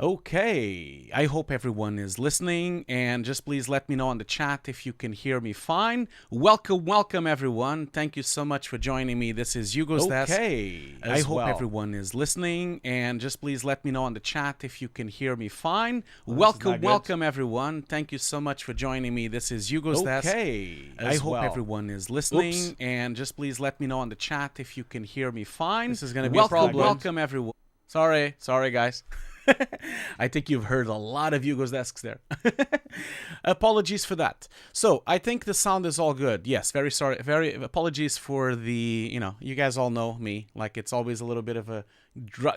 Okay, I hope everyone is listening, and just please let me know on the chat if you can hear me fine. Welcome everyone. Thank you so much for joining me. This is Hugo's Desk. Okay, I hope everyone is listening, and just please let me know on the chat if you can hear me fine. Welcome everyone. Thank you so much for joining me. This is Hugo's Desk. Okay, I hope everyone is listening, Oops. and just please let me know on the chat if you can hear me fine. This is gonna be a problem. Welcome everyone. Sorry guys. I think you've heard a lot of Hugo's Desks there. Apologies for that. So I think the sound is all good. Yes, very sorry. Very apologies for the, you guys all know me. Like, it's always a little bit of a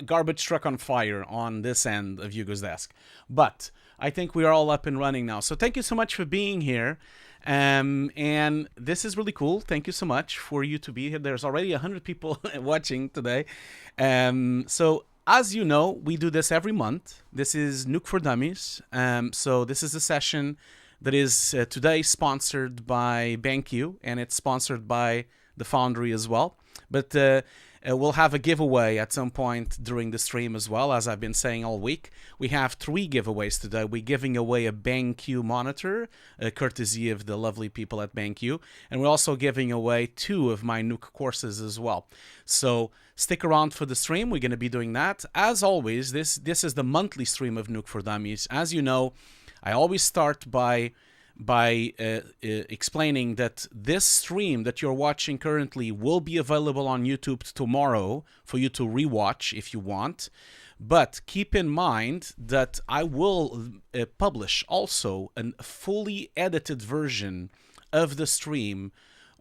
garbage truck on fire on this end of Hugo's Desk. But I think we are all up and running now. So thank you so much for being here. And this is really cool. Thank you so much for you to be here. There's already 100 people watching today. So as you know, we do this every month. This is Nuke for Dummies. So this is a session that is today sponsored by BenQ, and it's sponsored by the Foundry as well. But we'll have a giveaway at some point during the stream as well, as I've been saying all week. We have 3 giveaways today. We're giving away a BenQ monitor, courtesy of the lovely people at BenQ. And we're also giving away 2 of my Nuke courses as well. So stick around for the stream. We're going to be doing that. As always, this is the monthly stream of Nuke for Dummies. As you know, I always start by explaining that this stream that you're watching currently will be available on YouTube tomorrow for you to rewatch if you want. But keep in mind that I will publish also a fully edited version of the stream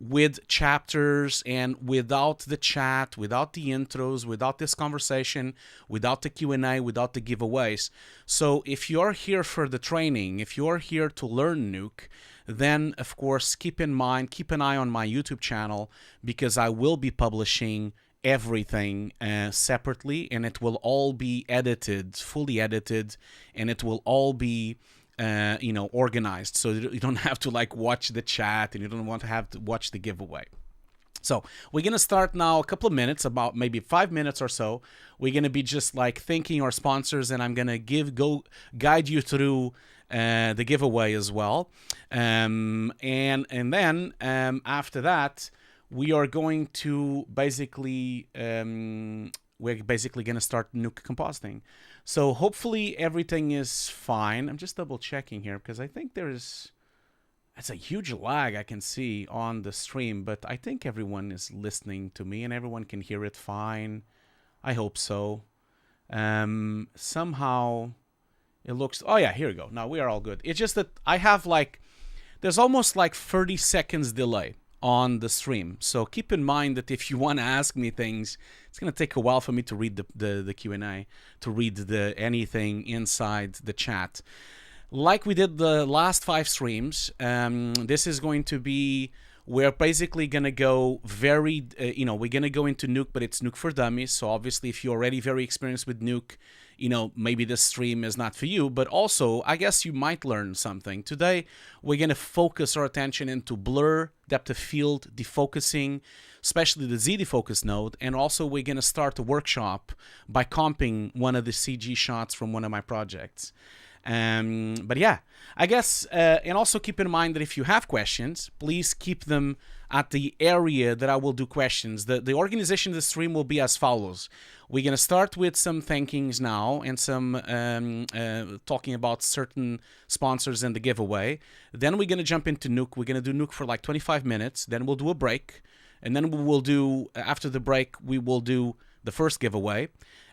with chapters and without the chat, without the intros, without this conversation, without the Q&A, without the giveaways. So if you're here for the training, if you're here to learn Nuke, then of course keep in mind, keep an eye on my YouTube channel, because I will be publishing everything separately, and it will all be edited, fully edited, and it will all be organized, so you don't have to watch the chat, and you don't want to have to watch the giveaway. So we're gonna start now. A couple of minutes, about maybe 5 minutes or so. We're gonna be just thanking our sponsors, and I'm gonna guide you through the giveaway as well. And then after that, we are going to basically we're basically gonna start Nuke Compositing. So hopefully everything is fine. I'm just double checking here because I think it's a huge lag I can see on the stream, but I think everyone is listening to me and everyone can hear it fine. I hope so. Somehow it looks, oh yeah, here we go. Now we are all good. It's just that I have there's almost 30 seconds delay on the stream. So keep in mind that if you want to ask me things, it's going to take a while for me to read the Q&A, to read anything inside the chat. Like we did the last 5 streams, this is going to be, we're basically going to go we're going to go into Nuke, but it's Nuke for Dummies. So obviously if you're already very experienced with Nuke, maybe this stream is not for you, but also I guess you might learn something. Today, we're going to focus our attention into blur, depth of field, defocusing, especially the ZDefocus node, and also we're going to start a workshop by comping one of the CG shots from one of my projects. But yeah, I guess, and also keep in mind that if you have questions, please keep them at the area that I will do questions. The organization of the stream will be as follows. We're going to start with some thankings now and some talking about certain sponsors and the giveaway. Then we're going to jump into Nuke. We're going to do Nuke for 25 minutes. Then we'll do a break. And then we will do, after the break, we will do the first giveaway.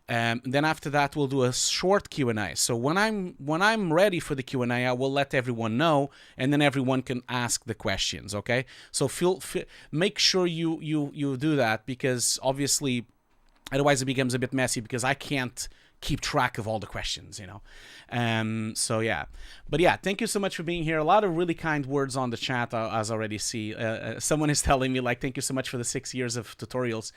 Then after that, we'll do a short Q&A. So when I'm ready for the Q&A, I will let everyone know, and then everyone can ask the questions. Okay? So make sure you do that, because obviously, otherwise it becomes a bit messy because I can't keep track of all the questions, So yeah, but yeah, thank you so much for being here. A lot of really kind words on the chat, as I already see. Someone is telling me thank you so much for the 6 years of tutorials.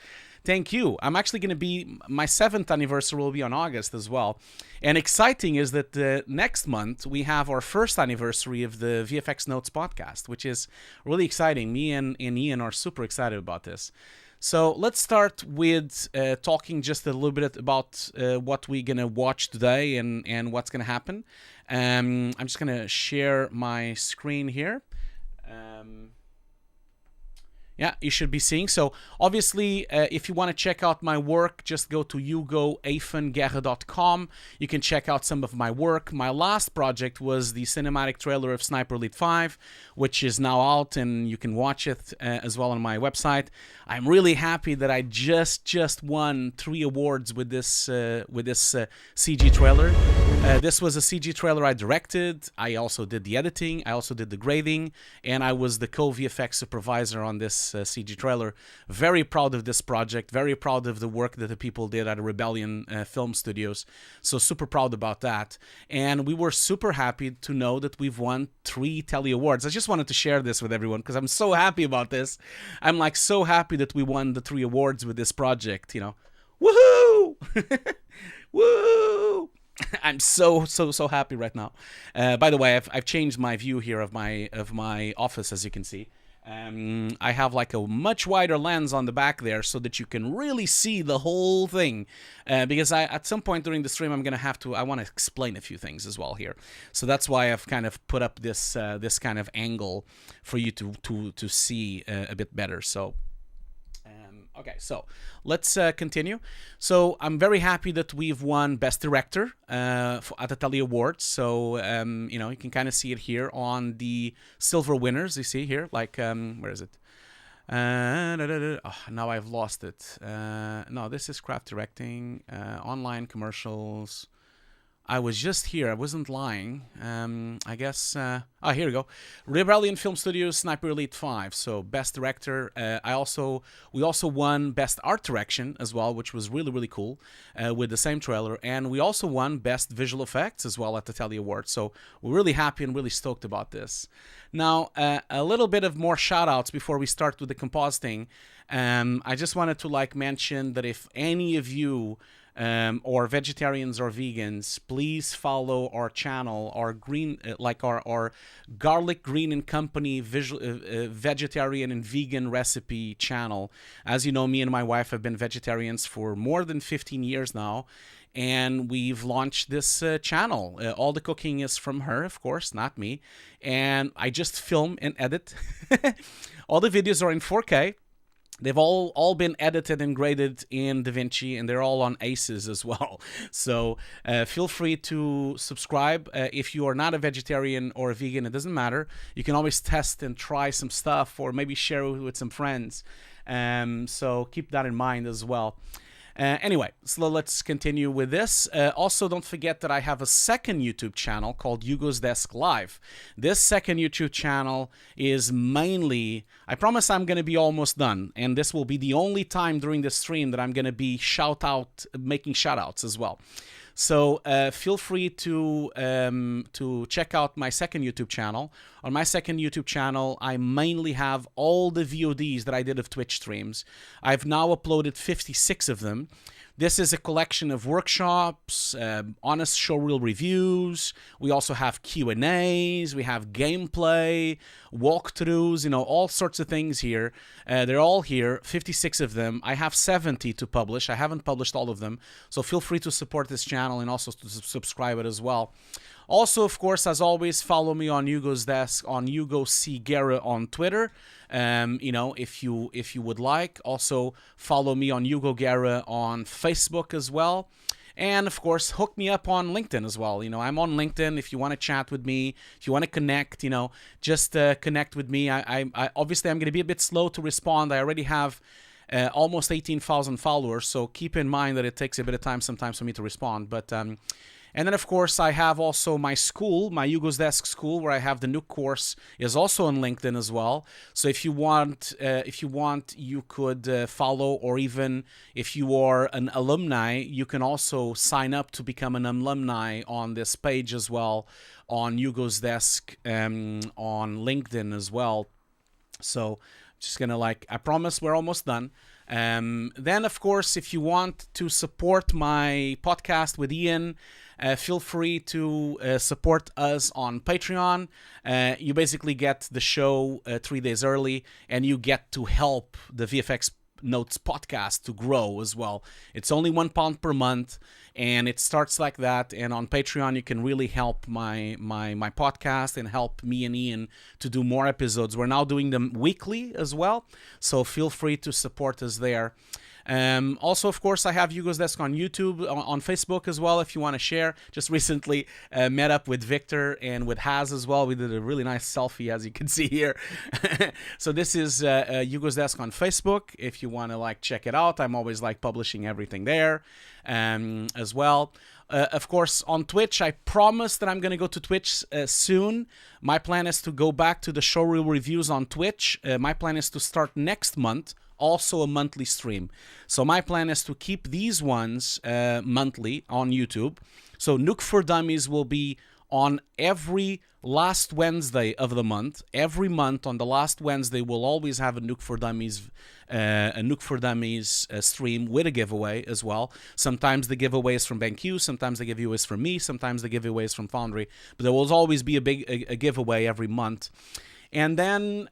Thank you. I'm actually going to be, my 7th anniversary will be on August as well. And exciting is that next month we have our 1st anniversary of the VFX Notes podcast, which is really exciting. Me and Ian are super excited about this. So let's start with talking just a little bit about what we're gonna watch today and what's gonna happen. I'm just gonna share my screen here. Yeah, you should be seeing. So obviously, if you want to check out my work, just go to hugo-guerra.com. You can check out some of my work. My last project was the cinematic trailer of Sniper Elite 5, which is now out, and you can watch it as well on my website. I'm really happy that I just won 3 awards with this CG trailer. This was a CG trailer I directed. I also did the editing. I also did the grading, and I was the co-VFX supervisor on this CG trailer. Very proud of this project. Very proud of the work that the people did at Rebellion Film Studios. So super proud about that. And we were super happy to know that we've won 3 Telly Awards. I just wanted to share this with everyone because I'm so happy about this. I'm like so happy that we won the 3 awards with this project. You know, woohoo! Woo! I'm so happy right now. By the way, I've changed my view here of my office, as you can see. I have like a much wider lens on the back there so that you can really see the whole thing. Because at some point during the stream, I want to explain a few things as well here. So that's why I've kind of put up this kind of angle for you to see a bit better. So. Okay, so let's continue. So I'm very happy that we've won Best Director at the Telly Awards. So, you know, you can kind of see it here on the silver winners. You see here, like, where is it? Oh, now I've lost it. No, this is craft directing, online commercials. I was just here. I wasn't lying. I guess. Here we go. Rebellion Film Studios, Sniper Elite 5. So best director. We also won best art direction as well, which was really cool with the same trailer. And we also won best visual effects as well at the Telly Awards. So we're really happy and really stoked about this. Now, a little bit of more shout outs before we start with the compositing. I just wanted to mention that if any of you or vegetarians or vegans, please follow our channel, our green, our garlic green and company vegetarian and vegan recipe channel. As you know, me and my wife have been vegetarians for more than 15 years now, and we've launched this channel. All the cooking is from her, of course, not me, and I just film and edit. All the videos are in 4K. They've all been edited and graded in DaVinci, and they're all on Aces as well. So feel free to subscribe. If you are not a vegetarian or a vegan, it doesn't matter. You can always test and try some stuff, or maybe share it with some friends. So keep that in mind as well. Anyway, so let's continue with this. Also, don't forget that I have a second YouTube channel called Hugo's Desk Live. This second YouTube channel is mainly, I promise I'm going to be almost done, and this will be the only time during the stream that I'm going to be making shout outs as well. So feel free to check out my second YouTube channel. On my second YouTube channel, I mainly have all the VODs that I did of Twitch streams. I've now uploaded 56 of them. This is a collection of workshops, honest showreel reviews. We also have Q&As. We have gameplay, walkthroughs, you know, all sorts of things here. They're all here, 56 of them. I have 70 to publish. I haven't published all of them. So feel free to support this channel and also to subscribe it as well. Also, of course, as always, follow me on Hugo's Desk, on Hugo C. Guerra on Twitter. You know, if you would like. Also, follow me on Hugo Guerra on Facebook as well. And, of course, hook me up on LinkedIn as well. You know, I'm on LinkedIn. If you want to chat with me, if you want to connect, you know, just connect with me. I obviously, I'm going to be a bit slow to respond. I already have almost 18,000 followers, so keep in mind that it takes a bit of time sometimes for me to respond. But and then, of course, I have also my school, my Hugo's Desk school, where I have the Nuke course, is also on LinkedIn as well. So if you want, you could follow, or even if you are an alumni, you can also sign up to become an alumni on this page as well, on Hugo's Desk, on LinkedIn as well. So just gonna I promise we're almost done. Then, of course, if you want to support my podcast with Ian, feel free to support us on Patreon. You basically get the show 3 days early, and you get to help the VFX Notes podcast to grow as well. It's only £1 per month, and it starts like that. And on Patreon, you can really help my podcast and help me and Ian to do more episodes. We're now doing them weekly as well, so feel free to support us there. Also, of course, I have Hugo's Desk on YouTube, on Facebook as well, if you want to share. Just recently met up with Victor and with Haz as well. We did a really nice selfie, as you can see here. So this is Hugo's Desk on Facebook. If you want to like check it out, I'm always like publishing everything there as well. Of course, on Twitch, I promise that I'm going to go to Twitch soon. My plan is to go back to the showreel reviews on Twitch. My plan is to start next month, also a monthly stream. So my plan is to keep these ones monthly on YouTube. So Nuke for Dummies will be on every last Wednesday of the month. Every month on the last Wednesday, we'll always have a Nuke for Dummies stream with a giveaway as well. Sometimes the giveaway is from BenQ, sometimes the giveaway is from me, sometimes the giveaway is from Foundry. But there will always be a giveaway every month. And then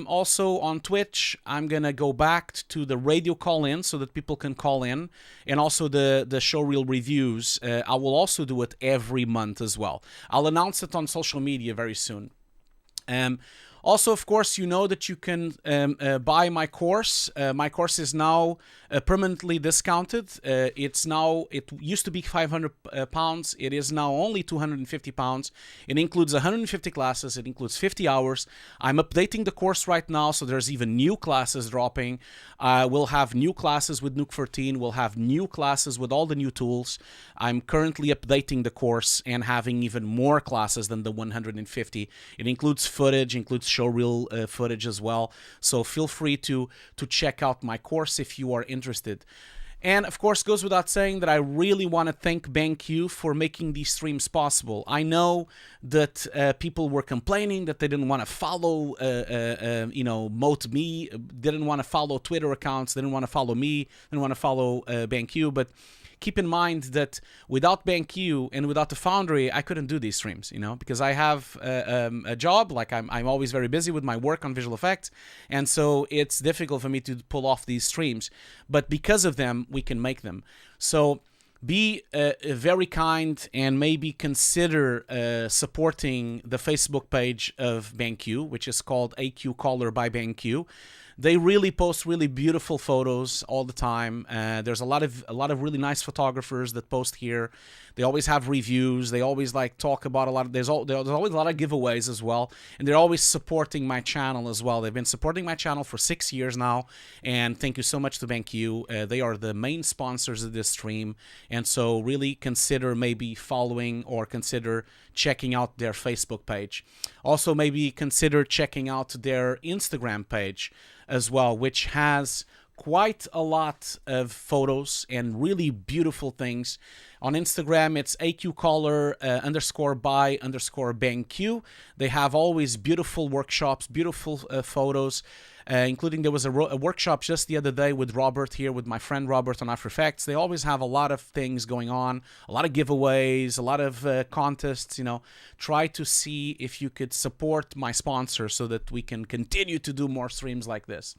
also on Twitch, I'm going to go back to the radio call-in so that people can call in. And also the showreel reviews. I will also do it every month as well. I'll announce it on social media very soon. Also, of course, you know that you can buy my course. My course is now permanently discounted. It used to be £500. It is now only £250. It includes 150 classes. It includes 50 hours. I'm updating the course right now, so there's even new classes dropping. We'll have new classes with Nuke 13. We'll have new classes with all the new tools. I'm currently updating the course and having even more classes than the 150. It includes footage, includes showreel footage as well. So feel free to check out my course if you are interested. And of course, goes without saying that I really want to thank BenQ for making these streams possible. I know that people were complaining that they didn't want to follow, Mote Me, didn't want to follow Twitter accounts, didn't want to follow me, didn't want to follow BenQ, but keep in mind that without BenQ and without the Foundry, I couldn't do these streams, because I have a job. Like I'm always very busy with my work on visual effects, and so it's difficult for me to pull off these streams. But because of them, we can make them. So be very kind and maybe consider supporting the Facebook page of BenQ, which is called AQ Caller by BenQ. They really post really beautiful photos all the time. There's a lot of really nice photographers that post here. They always have reviews. They always talk about a lot of. There's always a lot of giveaways as well, and they're always supporting my channel as well. They've been supporting my channel for 6 years now, and thank you so much to BenQ. They are the main sponsors of this stream, and so really consider maybe following or consider checking out their Facebook page. Also, maybe consider checking out their Instagram page as well, which has quite a lot of photos and really beautiful things. On Instagram, it's AQCaller_by_BenQ. They have always beautiful workshops, beautiful photos, including there was a workshop just the other day with Robert here, with my friend Robert on After Effects. They always have a lot of things going on, a lot of giveaways, a lot of contests. Try to see if you could support my sponsor so that we can continue to do more streams like this.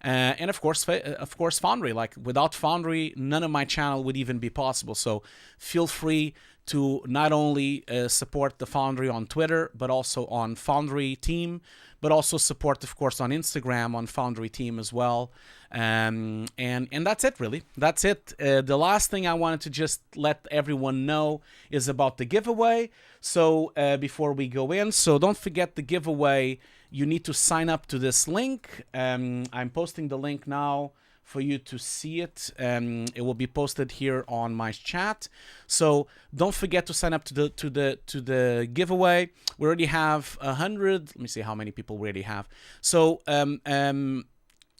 And of course, Foundry. Like without Foundry, none of my channel would even be possible. So feel free to not only support the Foundry on Twitter, but also on Foundry Team, but also support, of course, on Instagram on Foundry Team as well. And that's it, really. That's it. The last thing I wanted to just let everyone know is about the giveaway. So before we go in, so don't forget the giveaway. You need to sign up to this link. I'm posting the link now for you to see it. It will be posted here on my chat. So don't forget to sign up to the giveaway. We already have 100. Let me see how many people we already have. So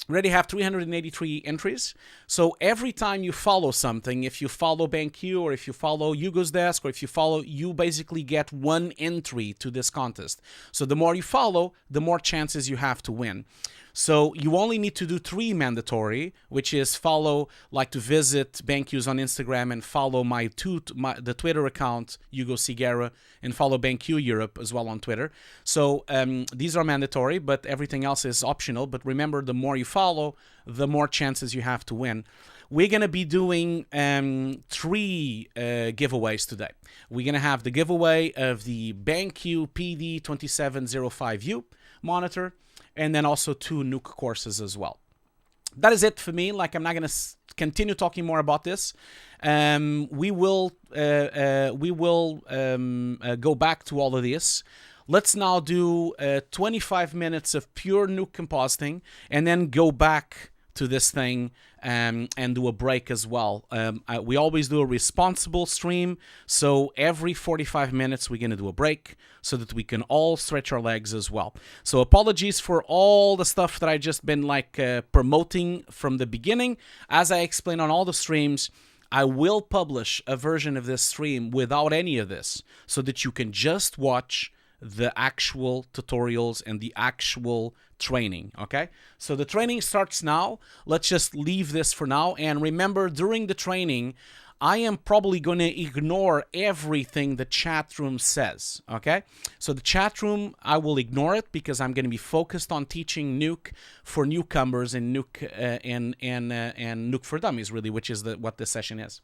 we already have 383 entries. So every time you follow something, if you follow BenQ or if you follow Hugo's Desk or if you follow, you basically get one entry to this contest. So the more you follow, the more chances you have to win. So you only need to do 3 mandatory, which is follow, like to visit BenQ's on Instagram and follow the Twitter account, Hugo Sigera, and follow BenQ Europe as well on Twitter. So these are mandatory, but everything else is optional. But remember, the more you follow, the more chances you have to win. We're going to be doing 3 giveaways today. We're going to have the giveaway of the BenQ PD2705U monitor, and then also 2 Nuke courses as well. That is it for me. Like, I'm not going to continue talking more about this. We will go back to all of this. Let's now do 25 minutes of pure Nuke compositing, and then go back to this thing and do a break as well. We always do a responsible stream, so every 45 minutes we're going to do a break so that we can all stretch our legs as well. So apologies for all the stuff that I just been like promoting from the beginning. As I explain on all the streams, I will publish a version of this stream without any of this so that you can just watch the actual tutorials and the actual training, okay? So the training starts now. Let's just leave this for now. And remember, during the training, I am probably going to ignore everything the chat room says, okay? So the chat room, I will ignore it because I'm going to be focused on teaching Nuke for newcomers and Nuke and Nuke for Dummies, really, which is what this session is.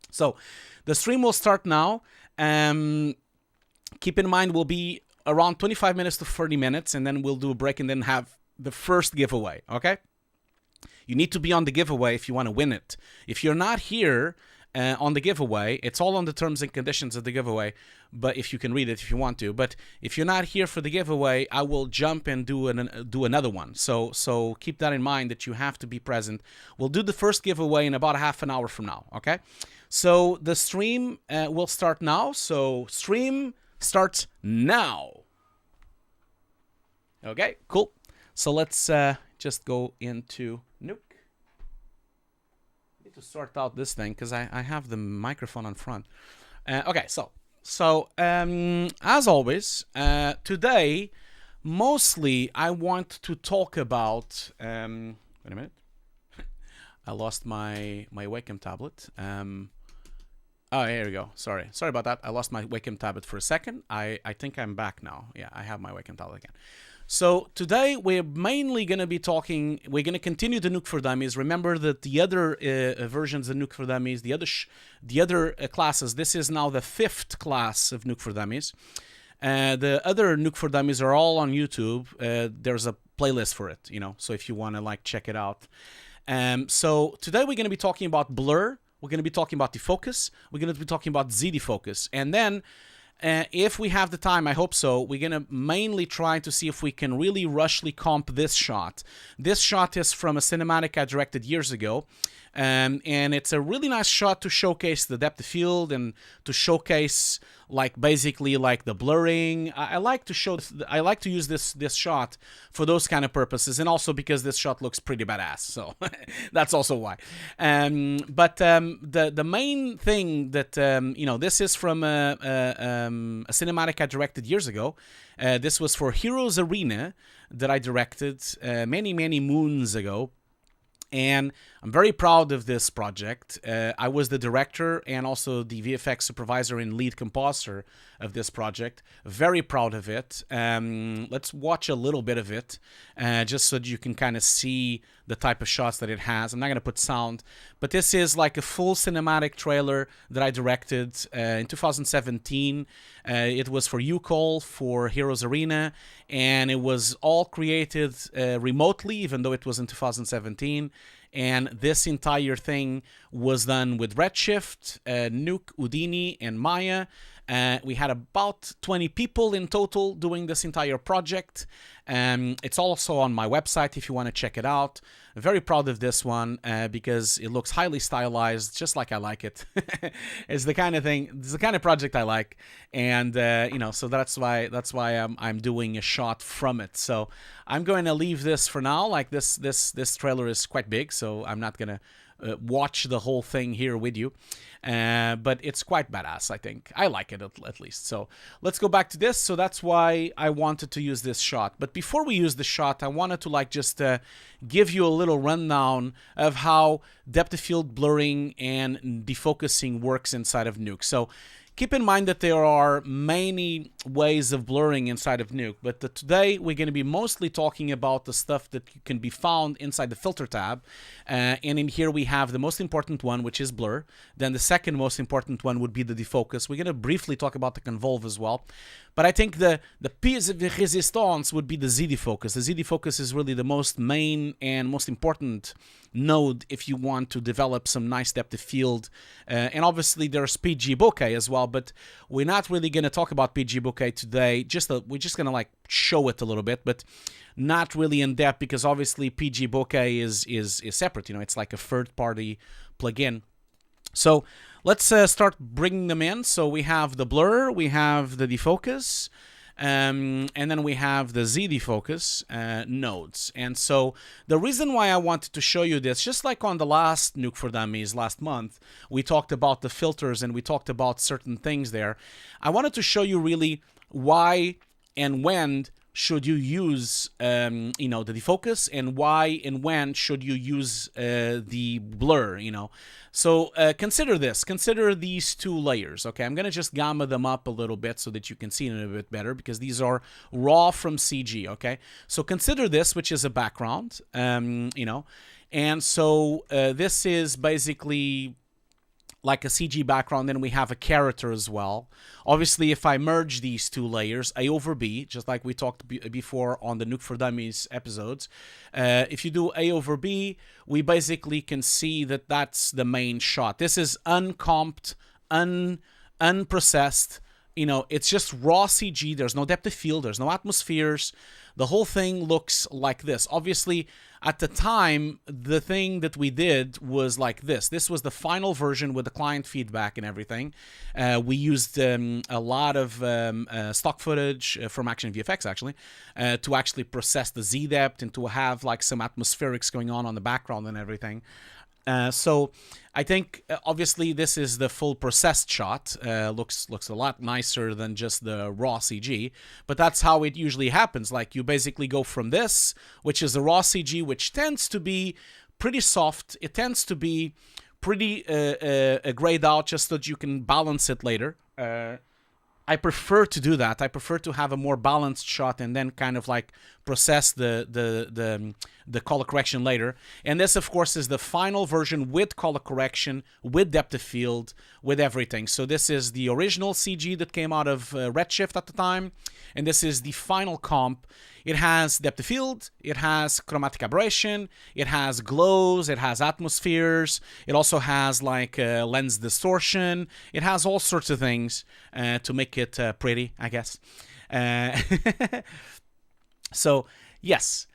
So the stream will start now. Keep in mind, we'll be around 25 minutes to 30 minutes, and then we'll do a break and then have the first giveaway, okay? You need to be on the giveaway if you want to win it. If you're not here on the giveaway, it's all on the terms and conditions of the giveaway, but if you can read it if you want to. But if you're not here for the giveaway, I will jump and do another one. So keep that in mind that you have to be present. We'll do the first giveaway in about half an hour from now, okay? So the stream will start now. So stream starts now. Okay, cool. So let's just go into Nuke. I need to sort out this thing because I have the microphone on front. Okay, so as always, today mostly I want to talk about. Wait a minute. I lost my Wacom tablet. Oh, here we go. Sorry about that. I lost my Wacom tablet for a second. I think I'm back now. Yeah, I have my Wacom tablet again. So today we're mainly going to be talking, we're going to continue the Nuke for Dummies. Remember that the other versions of Nuke for Dummies, the other classes, this is now the 5th class of Nuke for Dummies. The other Nuke for Dummies are all on YouTube. There's a playlist for it, you know, so if you want to like check it out. So today we're going to be talking about blur. We're going to be talking about defocus. We're going to be talking about ZDefocus. And then, if we have the time, I hope so, we're going to mainly try to see if we can really rushly comp this shot. This shot is from a cinematic I directed years ago. And it's a really nice shot to showcase the depth of field and to showcase like basically like the blurring. I like to use this shot for those kind of purposes, and also because this shot looks pretty badass. So that's also why. But the main thing that you know, this is from a cinematic I directed years ago. This was for Heroes Arena that I directed many moons ago. And I'm very proud of this project. I was the director and also the VFX supervisor and lead composer of this project. Very proud of it. Let's watch a little bit of it, just so that you can kind of see the type of shots that it has. I'm not going to put sound, but this is like a full cinematic trailer that I directed in 2017. It was for Hugo for Heroes Arena, and it was all created remotely, even though it was in 2017. And this entire thing was done with Redshift, Nuke, Houdini, and Maya. We had about 20 people in total doing this entire project. It's also on my website if you want to check it out. I'm very proud of this one because it looks highly stylized, just like I like it. It's the kind of thing, it's the kind of project I like, and you know, so that's why I'm doing a shot from it. So I'm going to leave this for now. Like this trailer is quite big, so I'm not gonna watch the whole thing here with you. But it's quite badass, I think. I like it at least. So let's go back to this. So that's why I wanted to use this shot. But before we use the shot, I wanted to like just give you a little rundown of how depth of field blurring and defocusing works inside of Nuke. So keep in mind that there are many ways of blurring inside of Nuke, but today we're going to be mostly talking about the stuff that can be found inside the filter tab. And in here we have the most important one, which is blur. Then the second most important one would be the defocus. We're going to briefly talk about the convolve as well. But I think the piece of resistance would be the ZDefocus. The ZDefocus is really the most main and most important node if you want to develop some nice depth of field. And obviously there's PG bokeh as well, but we're not really going to talk about PG bokeh today. We're just going to like show it a little bit, but not really in depth because obviously PG bokeh is separate. You know, it's like a third-party plugin. So let's start bringing them in. So we have the blur, we have the defocus, and then we have the ZDefocus nodes. And so the reason why I wanted to show you this, just like on the last Nuke for Dummies last month, we talked about the filters and we talked about certain things there. I wanted to show you really why and when should you use you know, the defocus, and why and when should you use the blur, you know. So consider this, consider these two layers. Okay, I'm gonna just gamma them up a little bit so that you can see it a bit better, because these are raw from CG. Okay, so consider this, which is a background, you know, and so this is basically like a CG background. Then we have a character as well. Obviously, if I merge these two layers, A over B, just like we talked before on the Nuke for Dummies episodes, if you do A over B, we basically can see that that's the main shot. This is uncomped, unprocessed. You know, it's just raw CG. There's no depth of field. There's no atmospheres. The whole thing looks like this. Obviously, at the time, the thing that we did was like this. This was the final version with the client feedback and everything. We used a lot of stock footage from Action VFX, actually, to actually process the Z depth and to have like some atmospherics going on the background and everything. So I think obviously this is the full processed shot. Looks a lot nicer than just the raw CG, but that's how it usually happens. Like you basically go from this, which is the raw CG, which tends to be pretty soft. It tends to be pretty grayed out just so that you can balance it later. I prefer to do that. I prefer to have a more balanced shot and then kind of like process the color correction later. And this, of course, is the final version with color correction, with depth of field, with everything. So this is the original CG that came out of Redshift at the time, and this is the final comp. It has depth of field, it has chromatic aberration, it has glows, it has atmospheres, it also has like lens distortion, it has all sorts of things to make it pretty, I guess. So, yes.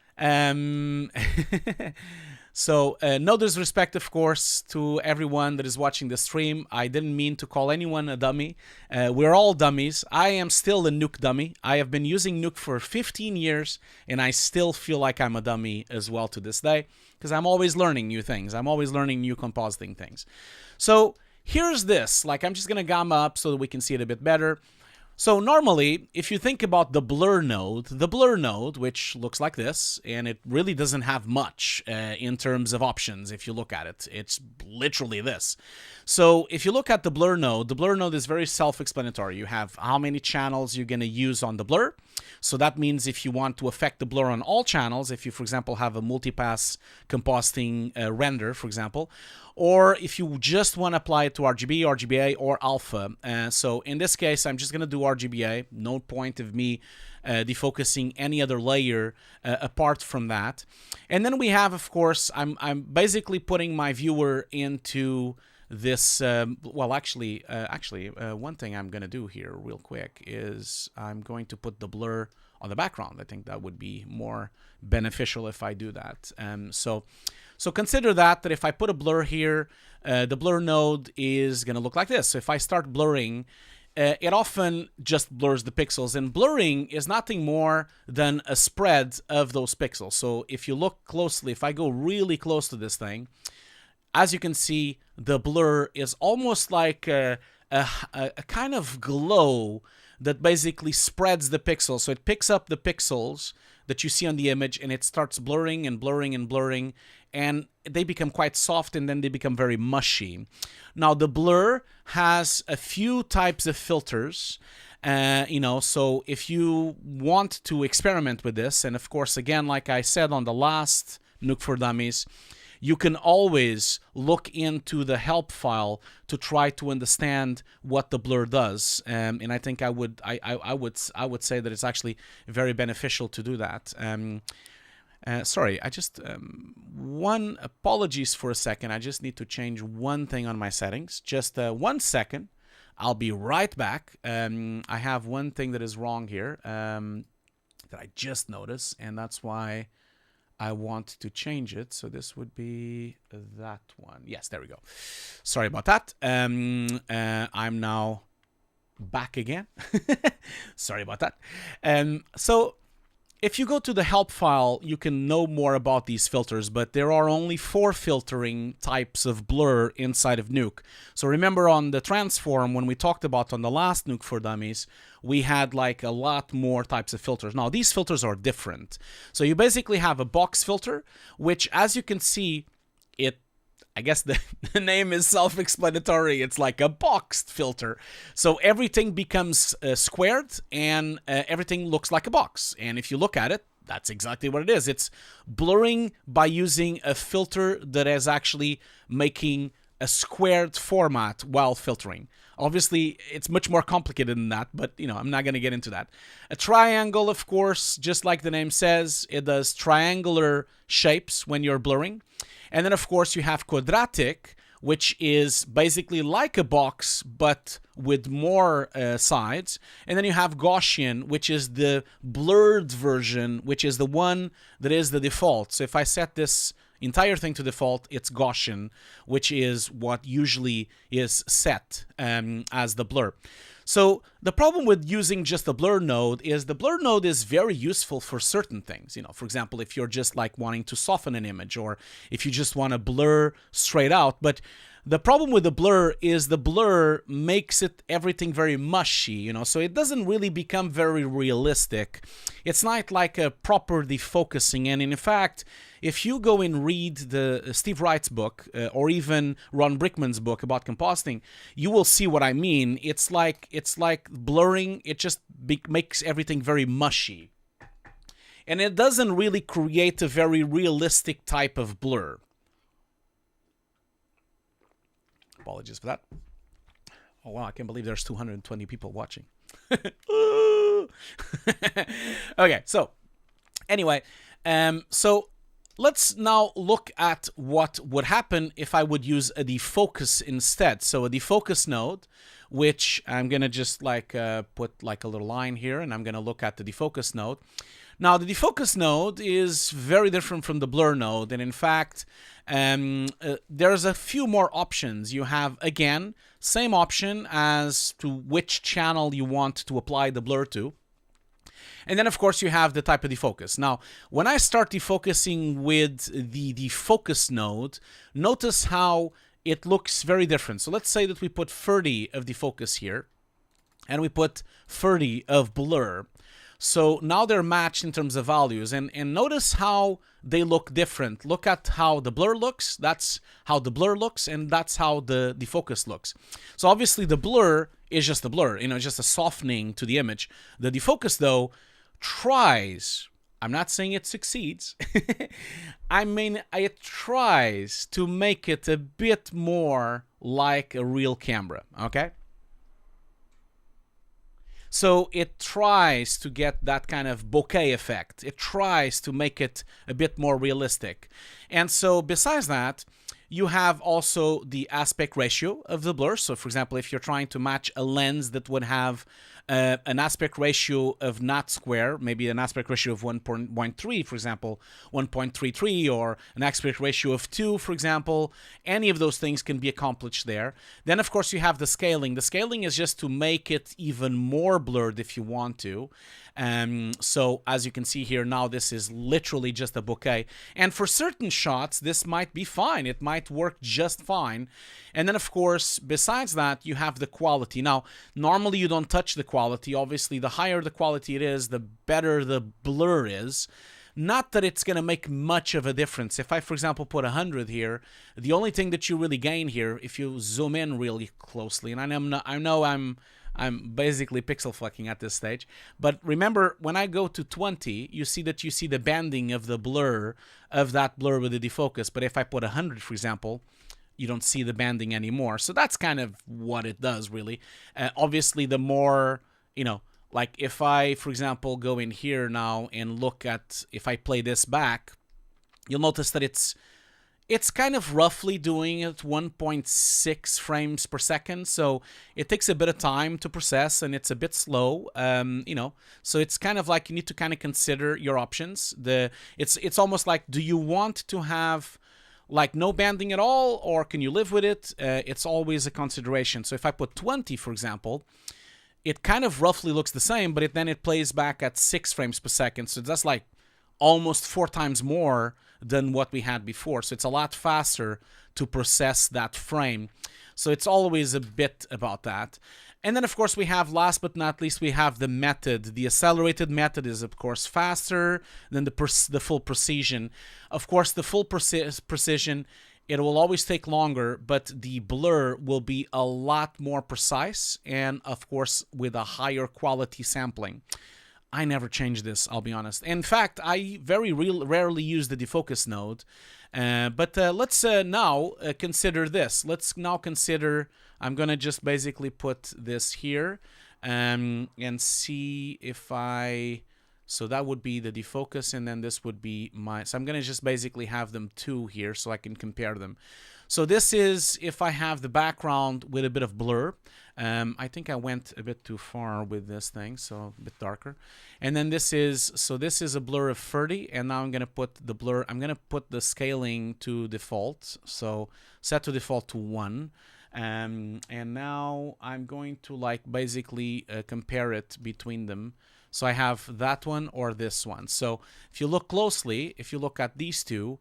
So, no disrespect, of course, to everyone that is watching the stream. I didn't mean to call anyone a dummy. We're all dummies. I am still a Nuke dummy. I have been using Nuke for 15 years, and I still feel like I'm a dummy as well to this day, because I'm always learning new things. I'm always learning new compositing things. So, here's this. Like, I'm just going to gamma up so that we can see it a bit better. So normally, if you think about the blur node, which looks like this, and it really doesn't have much in terms of options if you look at it. It's literally this. So if you look at the blur node is very self-explanatory. You have how many channels you're going to use on the blur. So that means if you want to affect the blur on all channels, if you, for example, have a multipass compositing render, for example, or if you just want to apply it to RGB, RGBA, or alpha. So in this case, I'm just going to do RGBA. No point of me defocusing any other layer apart from that. And then we have, of course, I'm basically putting my viewer into this. Well, actually, one thing I'm going to do here real quick is I'm going to put the blur on the background. I think that would be more beneficial if I do that. So consider that if I put a blur here, the blur node is going to look like this. So if I start blurring, it often just blurs the pixels. And blurring is nothing more than a spread of those pixels. So if you look closely, if I go really close to this thing, as you can see, the blur is almost like a kind of glow that basically spreads the pixels. So it picks up the pixels that you see on the image and it starts blurring and blurring and blurring, and they become quite soft and then they become very mushy. Now the blur has a few types of filters, so if you want to experiment with this, and of course, again, like I said on the last Nuke for Dummies, you can always look into the help file to try to understand what the blur does, and I think I would say that it's actually very beneficial to do that. Sorry, I just apologies for a second. I just need to change one thing on my settings. Just 1 second. I'll be right back. I have one thing that is wrong here that I just noticed, and that's why I want to change it. So this would be that one. Yes, there we go. Sorry about that. I'm now back again. Sorry about that. So if you go to the help file, you can know more about these filters, but there are only 4 filtering types of blur inside of Nuke. So remember on the transform, when we talked about on the last Nuke for Dummies, we had like a lot more types of filters. Now these filters are different. So you basically have a box filter, which as you can see, I guess the name is self-explanatory. It's like a boxed filter. So everything becomes squared and everything looks like a box. And if you look at it, that's exactly what it is. It's blurring by using a filter that is actually making a squared format while filtering. Obviously, it's much more complicated than that, but I'm not going to get into that. A triangle, of course, just like the name says, it does triangular shapes when you're blurring. And then, of course, you have quadratic, which is basically like a box, but with more sides. And then you have Gaussian, which is the blurred version, which is the one that is the default. So if I set this entire thing to default, it's Gaussian, which is what usually is set as the blur. So the problem with using just the blur node is the blur node is very useful for certain things. For example, if you're just like wanting to soften an image, or if you just want to blur straight out. But the problem with the blur is the blur makes everything very mushy, so it doesn't really become very realistic. It's not like a proper defocusing. And in fact, if you go and read the Steve Wright's book or even Ron Brickman's book about compositing, you will see what I mean. It's like blurring. It just makes everything very mushy. And it doesn't really create a very realistic type of blur. Apologies for that. Oh, wow, I can't believe there's 220 people watching. Okay, so anyway, so let's now look at what would happen if I would use a defocus instead. So a defocus node, which I'm going to just put like a little line here, and I'm going to look at the defocus node. Now, the defocus node is very different from the blur node, and in fact, there's a few more options. You have, again, same option as to which channel you want to apply the blur to. And then, of course, you have the type of defocus. Now, when I start defocusing with the defocus node, notice how it looks very different. So let's say that we put 30 of defocus here, and we put 30 of blur. So now they're matched in terms of values, and notice how they look different. Look at how the blur looks. That's how the blur looks, and that's how the defocus looks. So obviously the blur is just the blur, just a softening to the image. The defocus, though, tries, I'm not saying it succeeds, I mean it tries to make it a bit more like a real camera, okay? So it tries to get that kind of bokeh effect. It tries to make it a bit more realistic. And so besides that, you have also the aspect ratio of the blur. So for example, if you're trying to match a lens that would have an aspect ratio of not square, maybe an aspect ratio of 1.3, for example, 1.33, or an aspect ratio of 2, for example, any of those things can be accomplished there. Then, of course, you have the scaling. The scaling is just to make it even more blurred if you want to. So as you can see here now, this is literally just a bokeh. And for certain shots, this might be fine. It might might work just fine. And then, of course, besides that, you have the quality. Now, normally you don't touch the quality. Obviously, the higher the quality it is, the better the blur is. Not that it's going to make much of a difference. If I, for example, put 100 here, the only thing that you really gain here, if you zoom in really closely, and I know I'm basically pixel fucking at this stage, but remember, when I go to 20, you see the banding of the blur, of that blur with the defocus. But if I put 100, for example, you don't see the banding anymore. So that's kind of what it does, really. Obviously, the more, like if I, for example, go in here now and look at, if I play this back, you'll notice that it's kind of roughly doing it 1.6 frames per second. So it takes a bit of time to process and it's a bit slow, So it's kind of like you need to kind of consider your options. It's almost like, do you want to have like no banding at all, or can you live with it? It's always a consideration. So if I put 20, for example, it kind of roughly looks the same, but then it plays back at 6 frames per second. So that's like almost 4 times more than what we had before. So it's a lot faster to process that frame. So it's always a bit about that. And then, of course, we have, last but not least, we have the method. The accelerated method is, of course, faster than the full precision. Of course, the full precision, it will always take longer, but the blur will be a lot more precise and, of course, with a higher quality sampling. I never change this, I'll be honest. In fact, I very rarely use the defocus node. But let's now consider this. Let's now consider, I'm going to just basically put this here and see if so that would be the defocus, and then this would be so I'm going to just basically have them two here so I can compare them. So this is if I have the background with a bit of blur. I think I went a bit too far with this thing, so a bit darker. And then this is a blur of 30, and now I'm going to put the blur, I'm going to put the scaling to default. So set to default to 1. And now I'm going to like basically compare it between them. So I have that one or this one. So if you look closely, if you look at these two,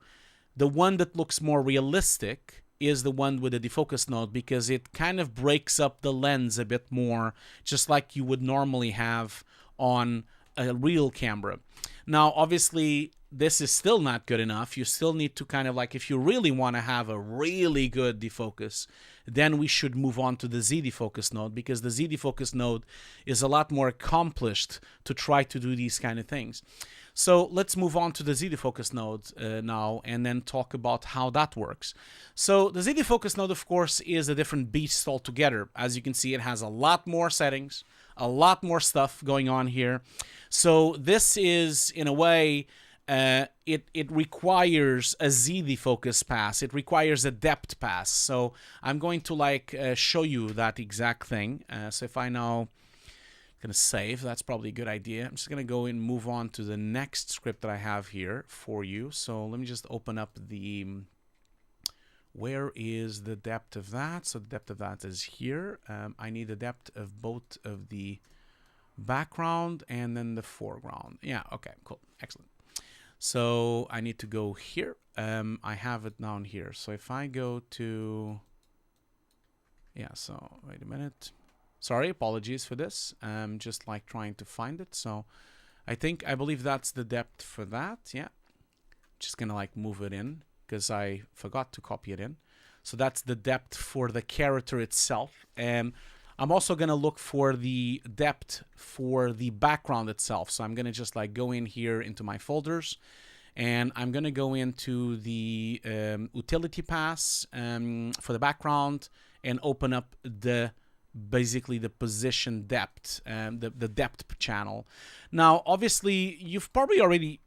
the one that looks more realistic is the one with the defocus node, because it kind of breaks up the lens a bit more, just like you would normally have on a real camera. Now, obviously, this is still not good enough. You still need to kind of like, if you really want to have a really good defocus, then we should move on to the ZDefocus node, because the ZDefocus node is a lot more accomplished to try to do these kind of things. So let's move on to the ZDefocus node now, and then talk about how that works. So the ZDefocus node, of course, is a different beast altogether. As you can see, it has a lot more settings, a lot more stuff going on here. So this is, in a way, it requires a ZDefocus pass. It requires a depth pass. So I'm going to like show you that exact thing. So if I now gonna save, that's probably a good idea. I'm just gonna go and move on to the next script that I have here for you. So let me just open up the, where is the depth of that? So the depth of that is here. I need the depth of both of the background and then the foreground. Yeah, okay, cool, excellent. So I need to go here. I have it down here. So if I go to, yeah, so wait a minute. Sorry, apologies for this. I'm just like trying to find it. So I believe that's the depth for that. Yeah. Just gonna like move it in because I forgot to copy it in. So that's the depth for the character itself. And I'm also gonna look for the depth for the background itself. So I'm gonna just like go in here into my folders, and I'm gonna go into the utility pass for the background and open up basically the position depth, the depth channel. Now, obviously, you've probably already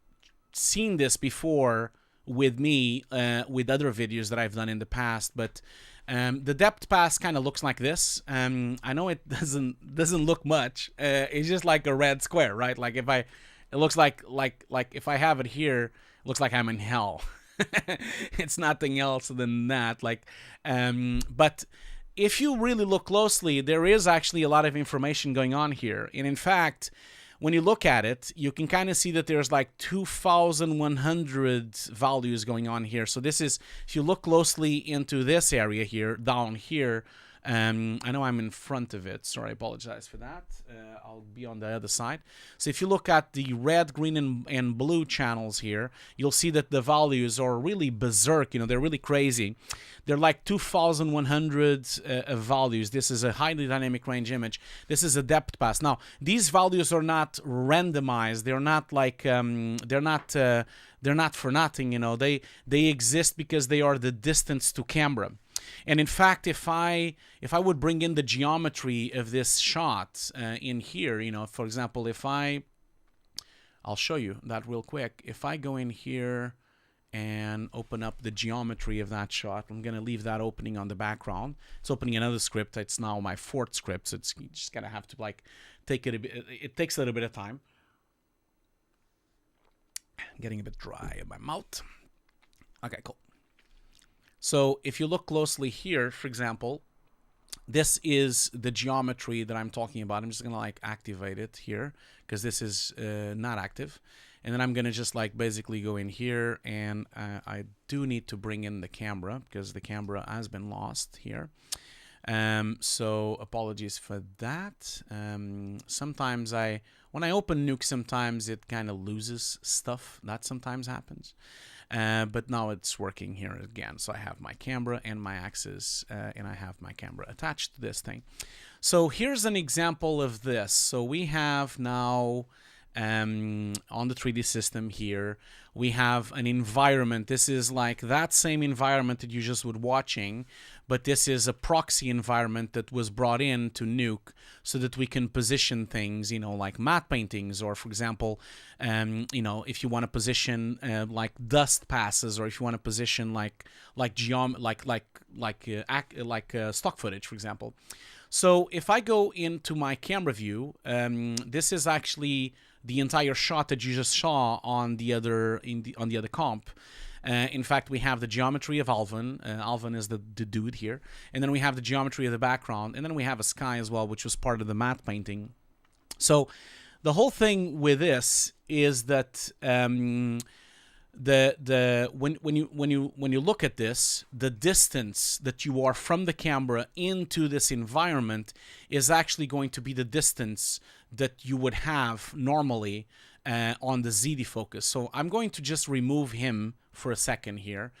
seen this before with me, with other videos that I've done in the past, but the depth pass kind of looks like this. I know it doesn't look much. It's just like a red square, right? Like it looks like if I have it here, it looks like I'm in hell. It's nothing else than that. But if you really look closely, there is actually a lot of information going on here. And in fact, when you look at it, you can kind of see that there's like 2,100 values going on here. So this is, if you look closely into this area here, down here, I know I'm in front of it. Sorry, I apologize for that. I'll be on the other side. So if you look at the red, green, and blue channels here, you'll see that the values are really berserk. You know, they're really crazy. They're like 2,100 values. This is a highly dynamic range image. This is a depth pass. Now, these values are not randomized. They're not like they're not for nothing. You know, they exist because they are the distance to camera. And in fact, if I would bring in the geometry of this shot in here, you know, for example, I'll show you that real quick. If I go in here and open up the geometry of that shot, I'm going to leave that opening on the background. It's opening another script. It's now my fourth script, so it's just going to have to like take it a bit. It takes a little bit of time. Getting a bit dry in my mouth. Okay, cool. So if you look closely here, for example, this is the geometry that I'm talking about. I'm just going to like activate it here because this is not active. And then I'm going to just like basically go in here, and I do need to bring in the camera because the camera has been lost here. So apologies for that. Sometimes when I open Nuke, sometimes it kind of loses stuff. That sometimes happens. But now it's working here again. So I have my camera and my axis, and I have my camera attached to this thing. So here's an example of this. So we have now on the 3D system here, we have an environment. This is like that same environment that you just were watching, but this is a proxy environment that was brought in to Nuke so that we can position things, you know, like matte paintings, or for example, you know, if you want to position like dust passes, or if you want to position like stock footage, for example. So if I go into my camera view, this is actually the entire shot that you just saw on the other on the other comp. In fact, we have the geometry of Alvin. Alvin is the dude here. And then we have the geometry of the background. And then we have a sky as well, which was part of the matte painting. So the whole thing with this is that when you look at this, the distance that you are from the camera into this environment is actually going to be the distance that you would have normally on the ZDefocus. So I'm going to just remove him for a second here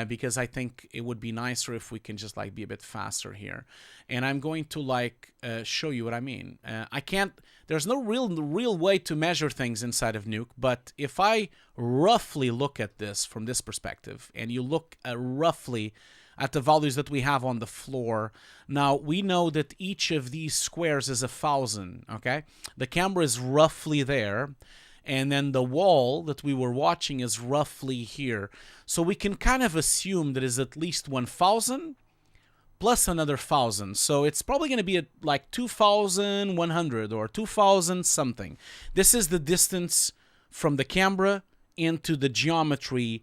because I think it would be nicer if we can just like be a bit faster here. And I'm going to like show you what I mean. I can't, there's no real way to measure things inside of Nuke, but if I roughly look at this from this perspective, and you look roughly at the values that we have on the floor, now we know that each of these squares is 1,000, okay? The camera is roughly there, and then the wall that we were watching is roughly here. So we can kind of assume that is at least 1,000 plus another 1,000. So it's probably going to be at like 2,100 or 2,000 something. This is the distance from the camera into the geometry,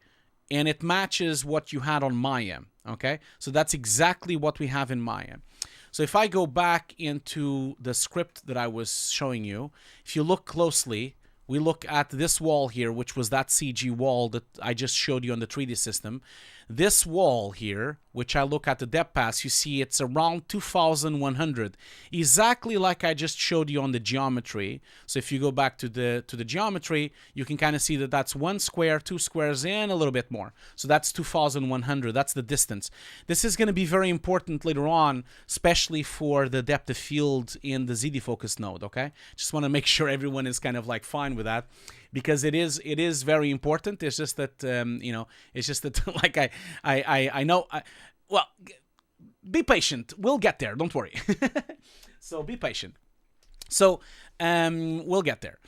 and it matches what you had on Maya, okay? So that's exactly what we have in Maya. So if I go back into the script that I was showing you, if you look closely, we look at this wall here, which was that CG wall that I just showed you on the 3D system. This wall here, which I look at the depth pass, you see it's around 2,100, exactly like I just showed you on the geometry. So if you go back to the geometry, you can kind of see that that's 1 square, 2 squares, and a little bit more. So that's 2,100. That's the distance. This is going to be very important later on, especially for the depth of field in the ZDefocus node. Okay, just want to make sure everyone is kind of like fine with that, because it is very important. It's just that you know, it's just that like I know. Well, be patient. We'll get there. Don't worry. So be patient. So we'll get there.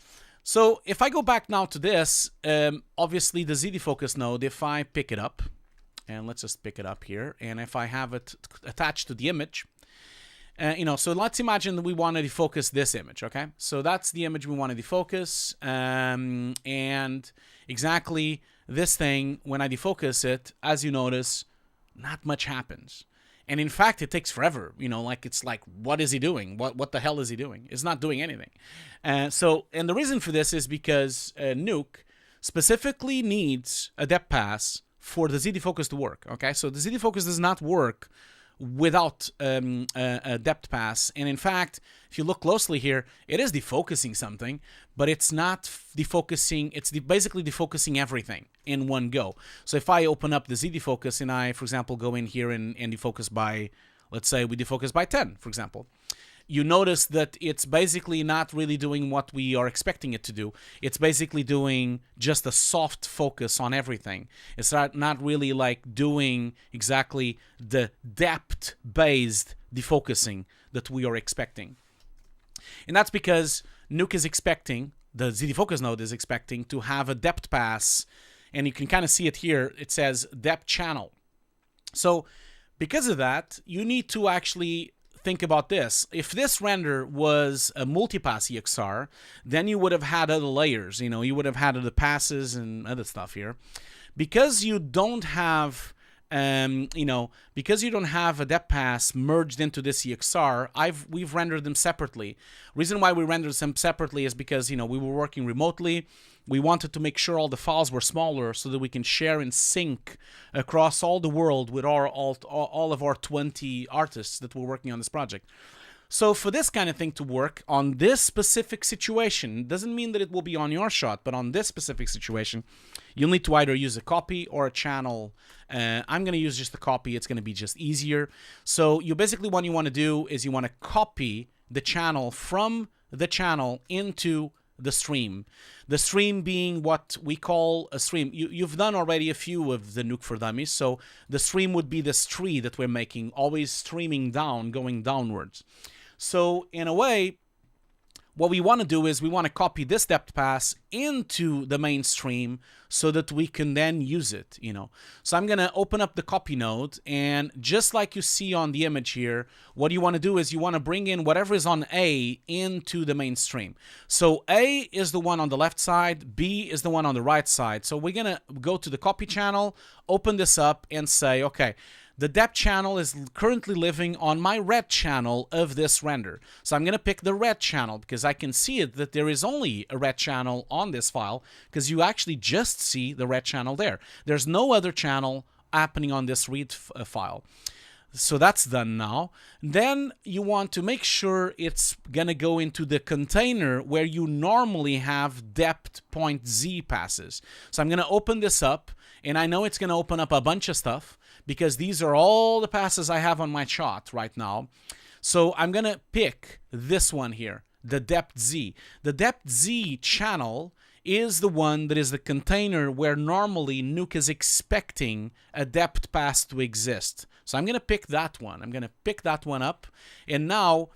So if I go back now to this, obviously the ZDefocus node, if I pick it up, and let's just pick it up here, and if I have it attached to the image, you know, so let's imagine that we want to defocus this image, okay? So that's the image we want to defocus, and exactly this thing, when I defocus it, as you notice, not much happens. And in fact, it takes forever. Like it's like, what is he doing? What the hell is he doing? It's not doing anything. And the reason for this is because Nuke specifically needs a depth pass for the ZDefocus to work. Okay, so the ZDefocus does not work without a depth pass. And in fact, if you look closely here, it is defocusing something, but it's not defocusing. It's basically defocusing everything in one go. So if I open up the ZDefocus and I, for example, go in here and defocus by, let's say we defocus by 10, for example, you notice that it's basically not really doing what we are expecting it to do. It's basically doing just a soft focus on everything. It's not really like doing exactly the depth-based defocusing that we are expecting. And that's because Nuke is expecting, the ZDefocus node is expecting to have a depth pass, and you can kind of see it here. It says depth channel. So because of that, you need to actually think about this. If this render was a multipass EXR, then you would have had other layers. You would have had other passes and other stuff here. Because you don't have, because you don't have a depth pass merged into this EXR, we've rendered them separately. Reason why we rendered them separately is because we were working remotely. We wanted to make sure all the files were smaller so that we can share and sync across all the world with all of our 20 artists that were working on this project. So for this kind of thing to work on this specific situation, doesn't mean that it will be on your shot, but on this specific situation, you'll need to either use a copy or a channel. I'm going to use just the copy. It's going to be just easier. So basically what you want to do is you want to copy the channel from the channel into the stream. The stream being what we call a stream. You've done already a few of the Nuke for Dummies, so the stream would be this tree that we're making, always streaming down, going downwards. So in a way, what we want to do is we want to copy this depth pass into the mainstream so that we can then use it, So I'm going to open up the copy node, and just like you see on the image here, what you want to do is you want to bring in whatever is on A into the mainstream. So A is the one on the left side, B is the one on the right side. So we're going to go to the copy channel, open this up and say, okay, the depth channel is currently living on my red channel of this render. So I'm going to pick the red channel because I can see it that there is only a red channel on this file because you actually just see the red channel there. There's no other channel happening on this read file. So that's done now. Then you want to make sure it's going to go into the container where you normally have depth.z passes. So I'm going to open this up, and I know it's going to open up a bunch of stuff because these are all the passes I have on my chart right now. So I'm going to pick this one here, the depth.z. The depth.z channel is the one that is the container where normally Nuke is expecting a depth pass to exist. So I'm going to pick that one. I'm going to pick that one up. And now,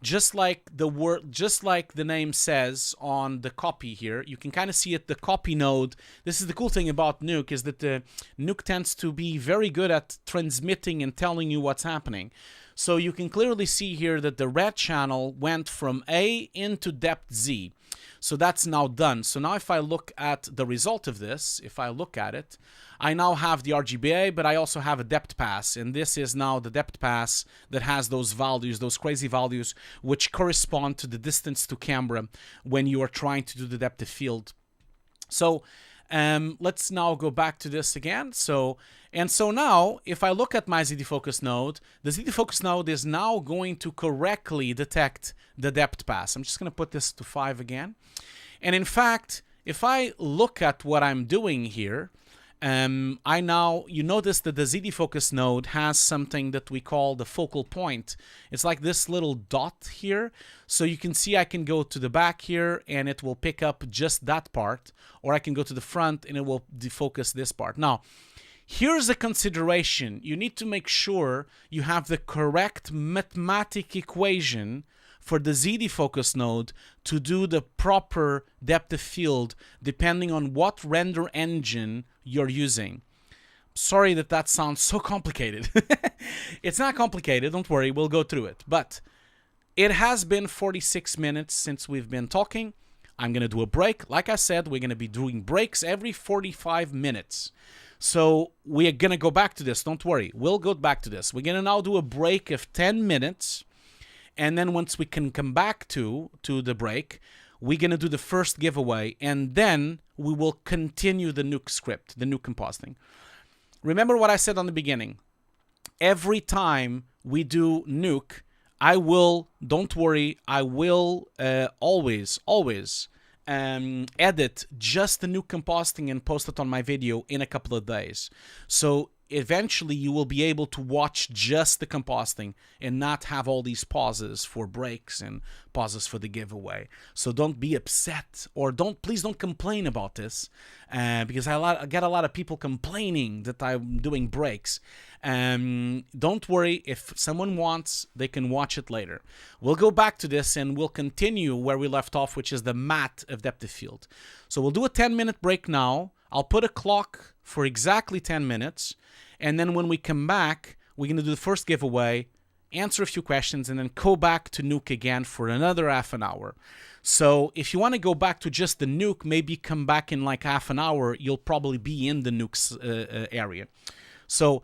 just like the name says on the copy here, you can kind of see it, the copy node. This is the cool thing about Nuke, is that the Nuke tends to be very good at transmitting and telling you what's happening. So you can clearly see here that the red channel went from A into depth Z. So that's now done. So now if I look at the result of this, if I look at it, I now have the RGBA, but I also have a depth pass. And this is now the depth pass that has those values, those crazy values, which correspond to the distance to camera when you are trying to do the depth of field. So let's now go back to this again. So now, if I look at my ZDefocus node, the ZDefocus node is now going to correctly detect the depth pass. I'm just going to put this to 5 again. And in fact, if I look at what I'm doing here, you notice that the ZDefocus node has something that we call the focal point. It's like this little dot here. So you can see I can go to the back here and it will pick up just that part, or I can go to the front and it will defocus this part. Now, here's a consideration. You need to make sure you have the correct mathematical equation for the ZDefocus node to do the proper depth of field depending on what render engine you're using. Sorry that sounds so complicated. It's not complicated, don't worry, we'll go through it. But it has been 46 minutes since we've been talking. I'm going to do a break. Like I said, we're going to be doing breaks every 45 minutes. So we are going to go back to this. Don't worry. We'll go back to this. We're going to now do a break of 10 minutes. And then once we can come back to the break, we're going to do the first giveaway. And then we will continue the Nuke script, the Nuke compositing. Remember what I said on the beginning. Every time we do Nuke, I will, don't worry, I will always edit just the Nuke compositing and post it on my video in a couple of days. So eventually you will be able to watch just the compositing and not have all these pauses for breaks and pauses for the giveaway. So don't be upset, or please don't complain about this, because I get a lot of people complaining that I'm doing breaks. Don't worry, if someone wants, they can watch it later. We'll go back to this and we'll continue where we left off, which is the matte of depth of field. So we'll do a 10-minute break now. I'll put a clock for exactly 10 minutes. And then when we come back, we're going to do the first giveaway, answer a few questions, and then go back to Nuke again for another half an hour. So if you want to go back to just the Nuke, maybe come back in like half an hour. You'll probably be in the Nuke's area. So,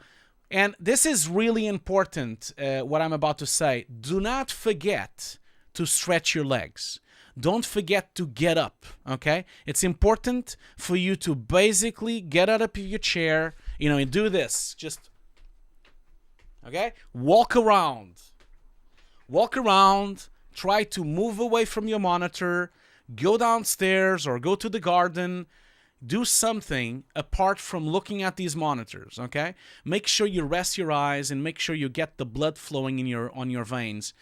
and this is really important, what I'm about to say. Do not forget to stretch your legs. Don't forget to get up, okay? It's important for you to basically get out of your chair, and do this. Just, okay? Walk around. Walk around. Try to move away from your monitor. Go downstairs or go to the garden. Do something apart from looking at these monitors, okay? Make sure you rest your eyes and make sure you get the blood flowing on your veins.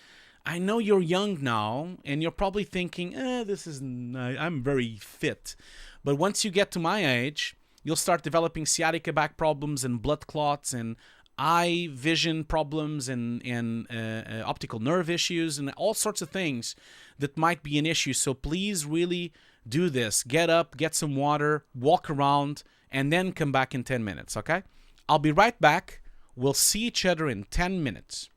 I know you're young now, and you're probably thinking, I'm very fit. But once you get to my age, you'll start developing sciatica back problems and blood clots and eye vision problems and optical nerve issues and all sorts of things that might be an issue. So please really do this. Get up, get some water, walk around, and then come back in 10 minutes, okay? I'll be right back. We'll see each other in 10 minutes.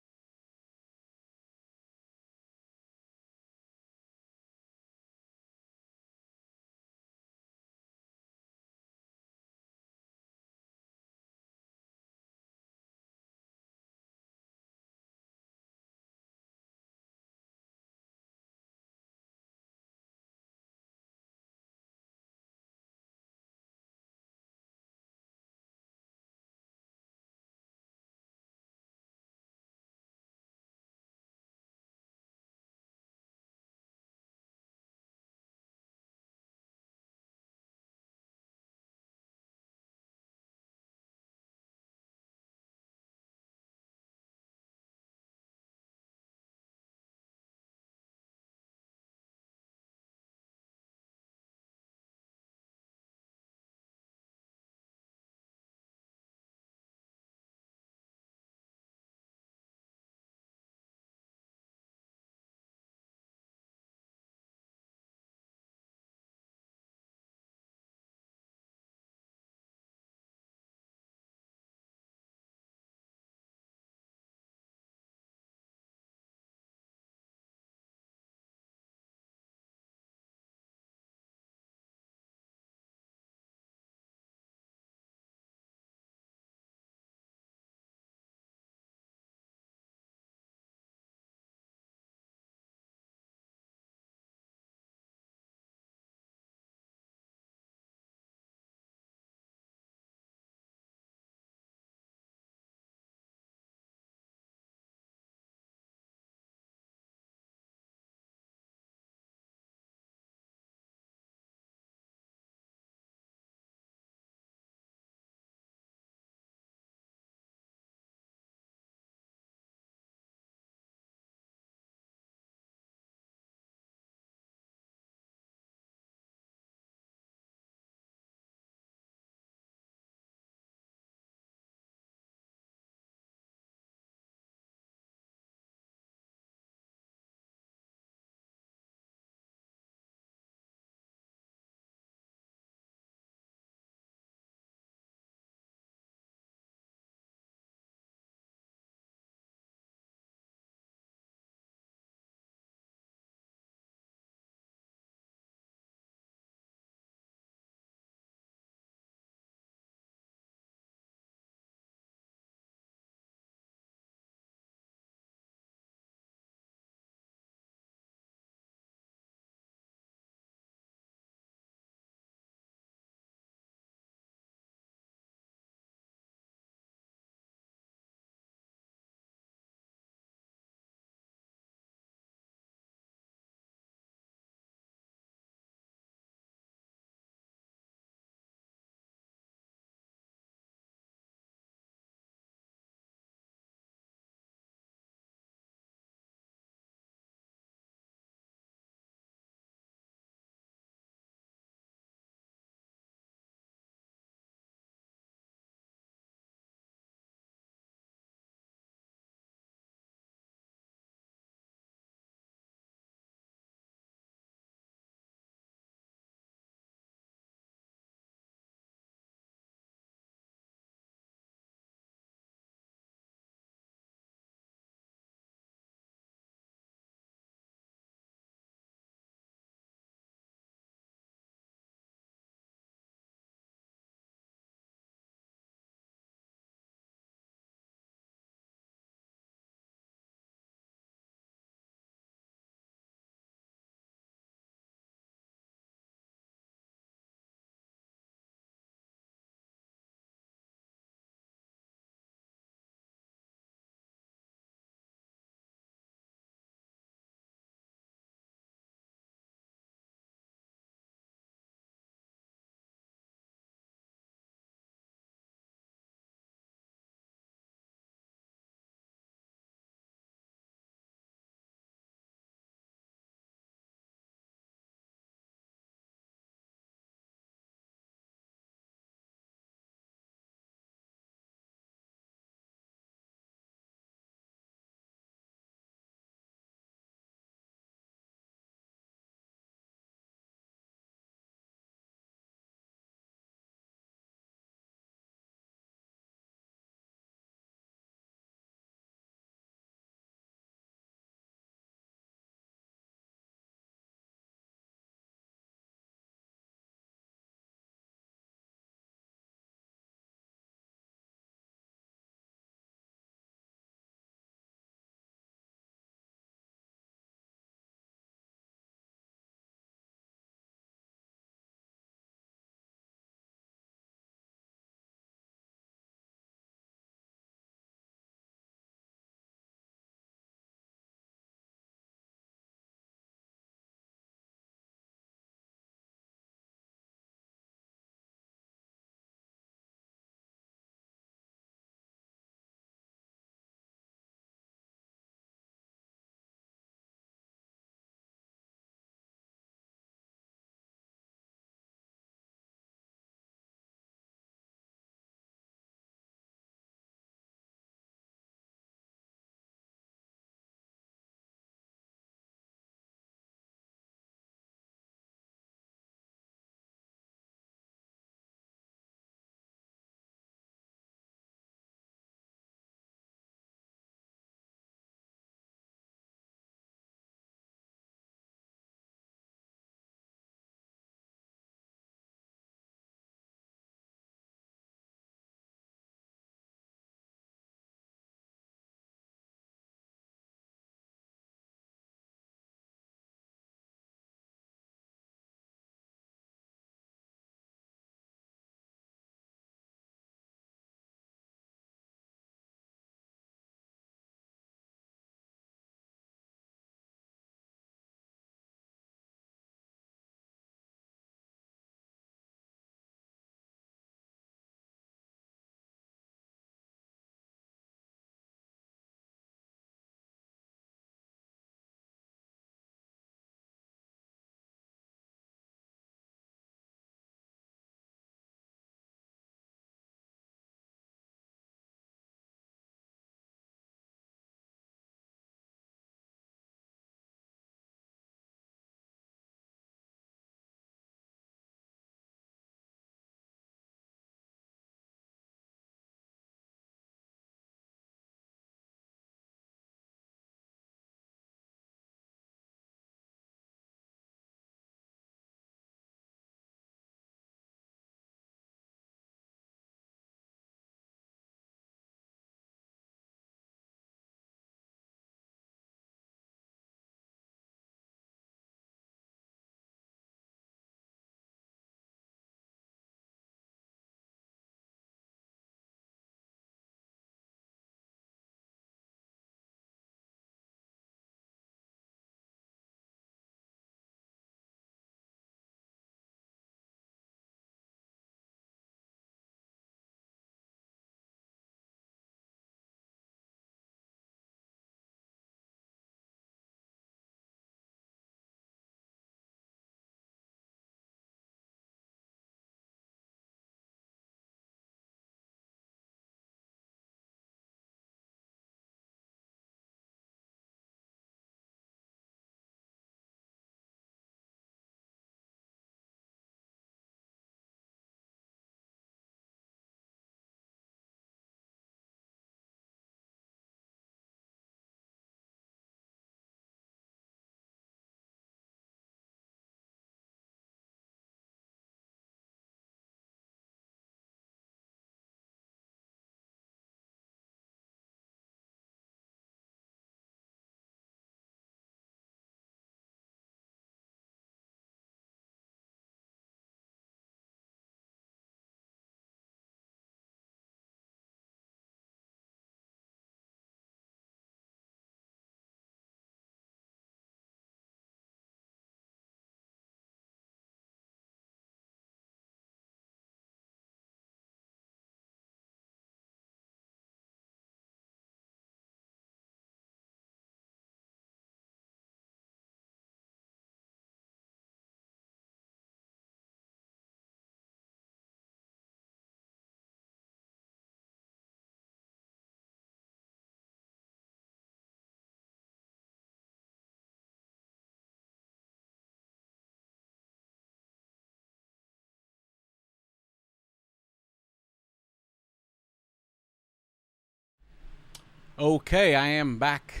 Okay, I am back.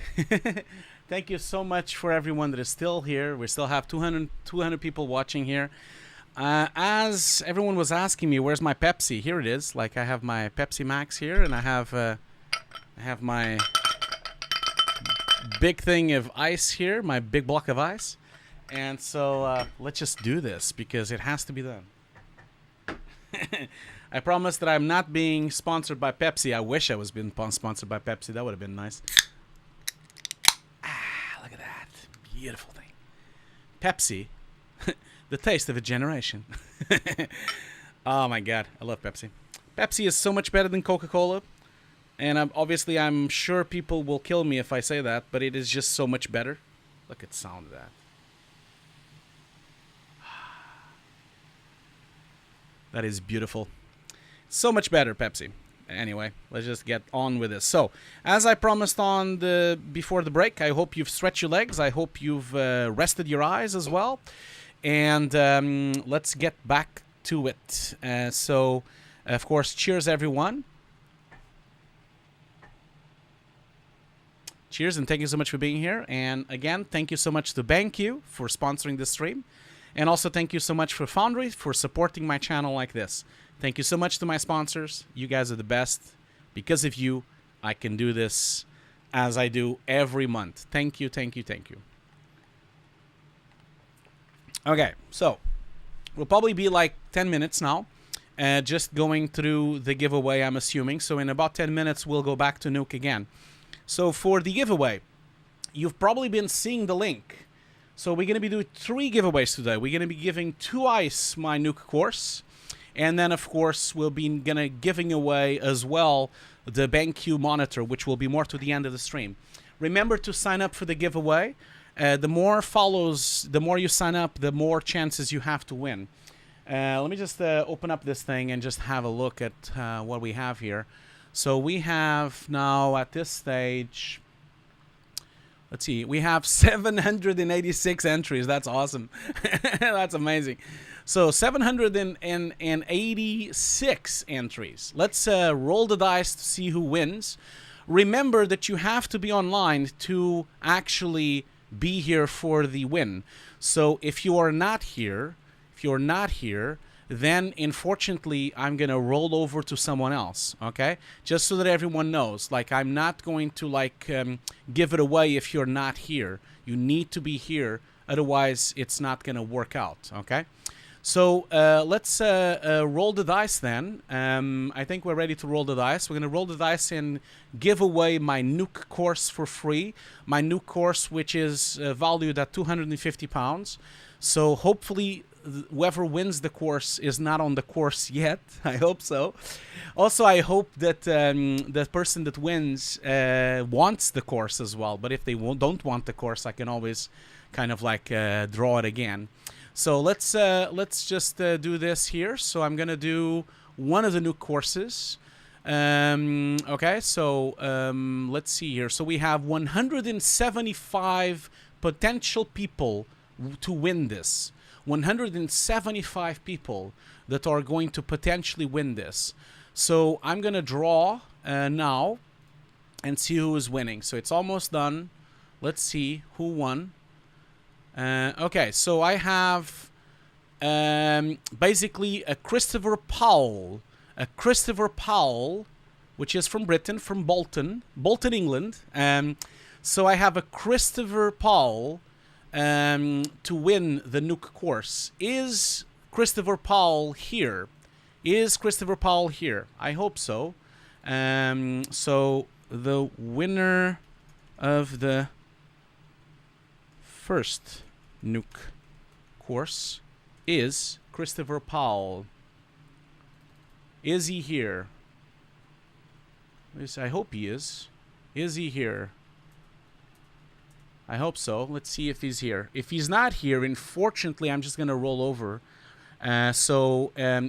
Thank you so much for everyone that is still here. We still have 200 people watching here. As everyone was asking me, where's my Pepsi? Here it is. Like, I have my Pepsi Max here, and I have my big thing of ice here, my big block of ice. And so let's just do this because it has to be done. I promise that I'm not being sponsored by Pepsi. I wish I was being sponsored by Pepsi. That would have been nice. Ah, look at that. Beautiful thing. Pepsi. The taste of a generation. Oh my god. I love Pepsi. Pepsi is so much better than Coca-Cola. And obviously I'm sure people will kill me if I say that. But it is just so much better. Look at the sound of that. That is beautiful. So much better, Pepsi. Anyway, let's just get on with this. So, as I promised on before the break, I hope you've stretched your legs. I hope you've rested your eyes as well. And let's get back to it. So, of course, cheers, everyone. Cheers, and thank you so much for being here. And again, thank you so much to BenQ for sponsoring this stream. And also thank you so much for Foundry for supporting my channel like this. Thank you so much to my sponsors. You guys are the best. Because of you, I can do this as I do every month. Thank you, thank you, thank you. Okay, so we'll probably be like 10 minutes now. Just going through the giveaway, I'm assuming. So in about 10 minutes, we'll go back to Nuke again. So for the giveaway, you've probably been seeing the link. So we're going to be doing 3 giveaways today. We're going to be giving 2 ice my Nuke course. And then, of course, we'll be giving away as well the BenQ monitor, which will be more to the end of the stream. Remember to sign up for the giveaway. The more follows, the more you sign up, the more chances you have to win. Let me just open up this thing and just have a look at what we have here. So we have now at this stage... Let's see, we have 786 entries. That's awesome. That's amazing. So 786 entries. Let's roll the dice to see who wins. Remember that you have to be online to actually be here for the win. So if you are not here, then unfortunately I'm gonna roll over to someone else. Okay, just so that everyone knows, like, I'm not going to give it away if you're not here. You need to be here, otherwise it's not gonna work out. Okay, so let's roll the dice then. I think we're ready to roll the dice. We're gonna roll the dice and give away my Nuke course for free. My Nuke course, which is valued at £250. So hopefully whoever wins the course is not on the course yet. I hope so. Also, I hope that the person that wins wants the course as well. But if they don't want the course, I can always kind of draw it again. So let's just do this here. So I'm gonna do one of the new courses. Okay, so let's see here. So we have 175 potential people to win this. 175 people that are going to potentially win this. So I'm going to draw now and see who is winning. So it's almost done. Let's see who won. Okay, so I have basically a Christopher Powell. A Christopher Powell, which is from Britain, from Bolton, England. So I have a Christopher Powell to win the Nuke course. Is Christopher Powell here? Is Christopher Powell here? I hope so. So the winner of the first Nuke course is Christopher Powell. Is he here? I hope he is. Is he here? I hope so. Let's see if he's here. If he's not here, unfortunately, I'm just going to roll over. And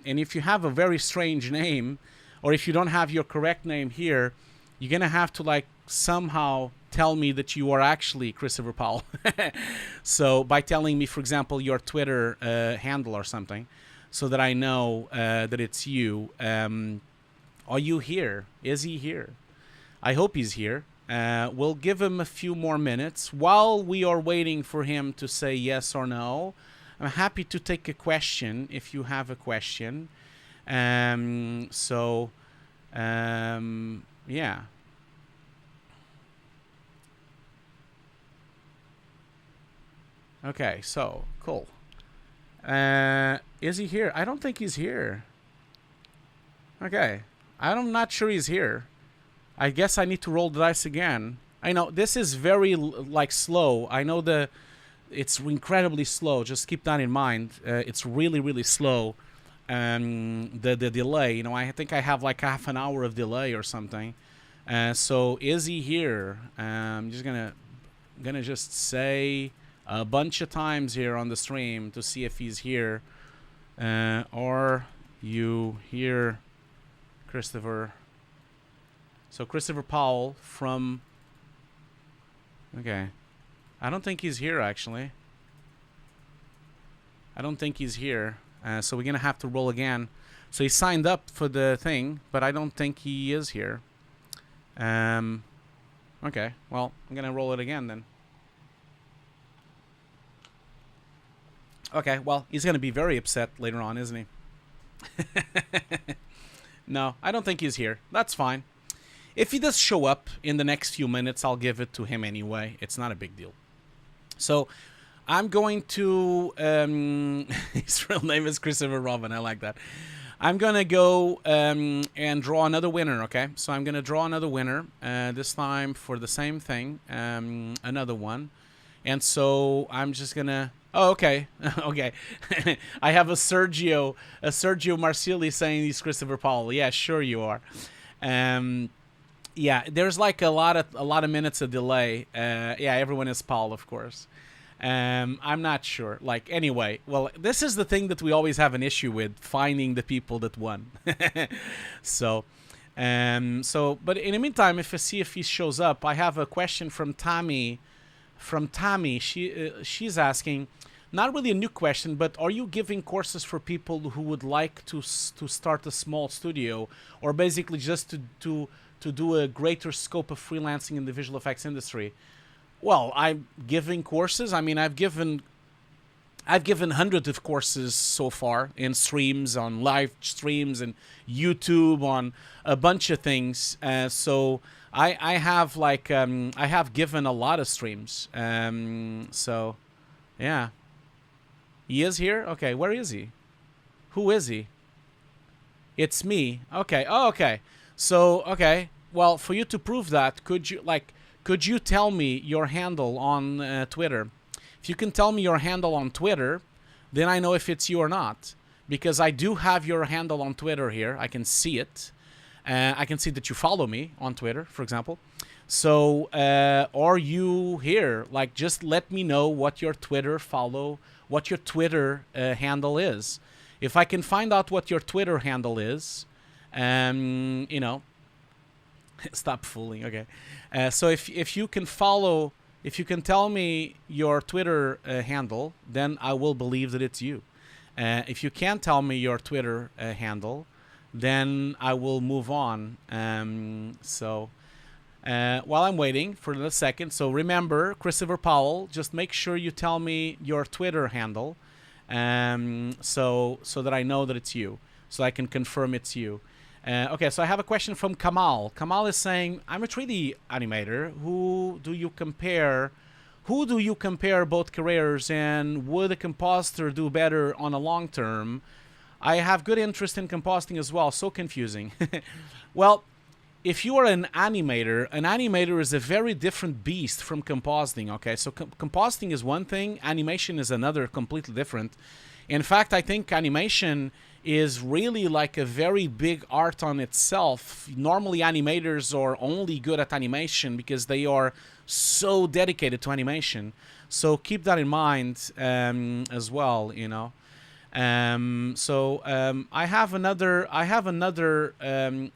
if you have a very strange name, or if you don't have your correct name here, you're going to have to somehow tell me that you are actually Christopher Powell. So by telling me, for example, your Twitter handle or something, so that I know that it's you. Are you here? Is he here? I hope he's here. We'll give him a few more minutes. While we are waiting for him to say yes or no, I'm happy to take a question if you have a question. Yeah. Okay, so, cool. Is he here? I don't think he's here. Okay. I'm not sure he's here. I guess I need to roll the dice again. I know, this is very, like, slow. I know it's incredibly slow. Just keep that in mind. It's really, really slow. The delay, you know, I think I have like half an hour of delay or something. So is he here? I'm just gonna just say a bunch of times here on the stream to see if he's here. Are you here, Christopher? So Christopher Powell from... Okay. I don't think he's here, actually. I don't think he's here. So we're going to have to roll again. So he signed up for the thing, but I don't think he is here. Okay. Well, I'm going to roll it again then. Okay. Well, he's going to be very upset later on, isn't he? No, I don't think he's here. That's fine. If he does show up in the next few minutes, I'll give it to him anyway. It's not a big deal. So I'm going to... his real name is Christopher Robin. I like that. I'm going to go and draw another winner, okay? So I'm going to draw another winner, this time for the same thing, another one. And so I'm just going to... Oh, okay. Okay. I have a Sergio Marsili saying he's Christopher Powell. Yeah, sure you are. Yeah, there's like a lot of minutes of delay. Yeah, everyone is Paul, of course. I'm not sure. Like, anyway, well, this is the thing that we always have an issue with, finding the people that won. So, but in the meantime, if I see if he shows up, I have a question from Tammy. She's asking, not really a new question, but are you giving courses for people who would like to start a small studio, or basically just to do a greater scope of freelancing in the visual effects industry? Well, I'm giving courses. I mean, I've given hundreds of courses so far in streams, on live streams, and YouTube, on a bunch of things. So I have like I have given a lot of streams. So yeah, he is here. Okay, where is he? Who is he? It's me. Okay. Oh, okay. So okay. Well, for you to prove that, could you tell me your handle on Twitter? If you can tell me your handle on Twitter, then I know if it's you or not. Because I do have your handle on Twitter here. I can see it. I can see that you follow me on Twitter, for example. So, are you here? Like, just let me know what your Twitter handle is. If I can find out what your Twitter handle is, you know, stop fooling. Okay. So if you can follow, if you can tell me your Twitter handle, then I will believe that it's you. If you can't tell me your Twitter handle, then I will move on. While I'm waiting for a second, so remember, Christopher Powell, just make sure you tell me your Twitter handle, so that I know that it's you, so I can confirm it's you. Okay, so I have a question from Kamal. Kamal is saying, I'm a 3D animator. Who do you compare both careers, and would a compositor do better on a long term? I have good interest in compositing as well. So confusing. Well, if you are an animator is a very different beast from compositing, okay? So compositing is one thing, animation is another, completely different. In fact, I think animation is really like a very big art on itself. Normally, animators are only good at animation because they are so dedicated to animation. So keep that in mind as well, you know. I have another,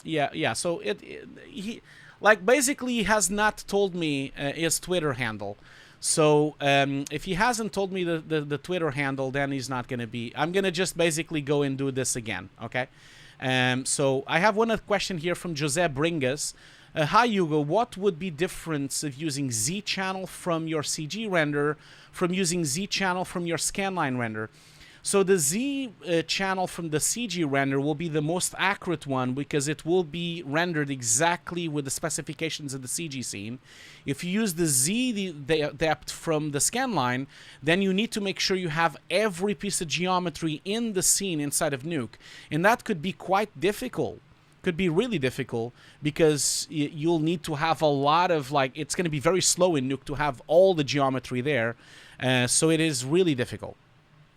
yeah. So he, like, basically he has not told me his Twitter handle. So if he hasn't told me the Twitter handle, then he's not going to be... I'm going to just basically go and do this again, okay? So I have one question here from Jose Bringas. Hi Hugo, what would be difference of using Z channel from your CG render from using Z channel from your scanline render? So the Z channel from the CG render will be the most accurate one because it will be rendered exactly with the specifications of the CG scene. If you use the Z depth from the scanline, then you need to make sure you have every piece of geometry in the scene inside of Nuke. And that could be quite difficult. Could be really difficult because you'll need to have a lot of, like, it's going to be very slow in Nuke to have all the geometry there. So it is really difficult.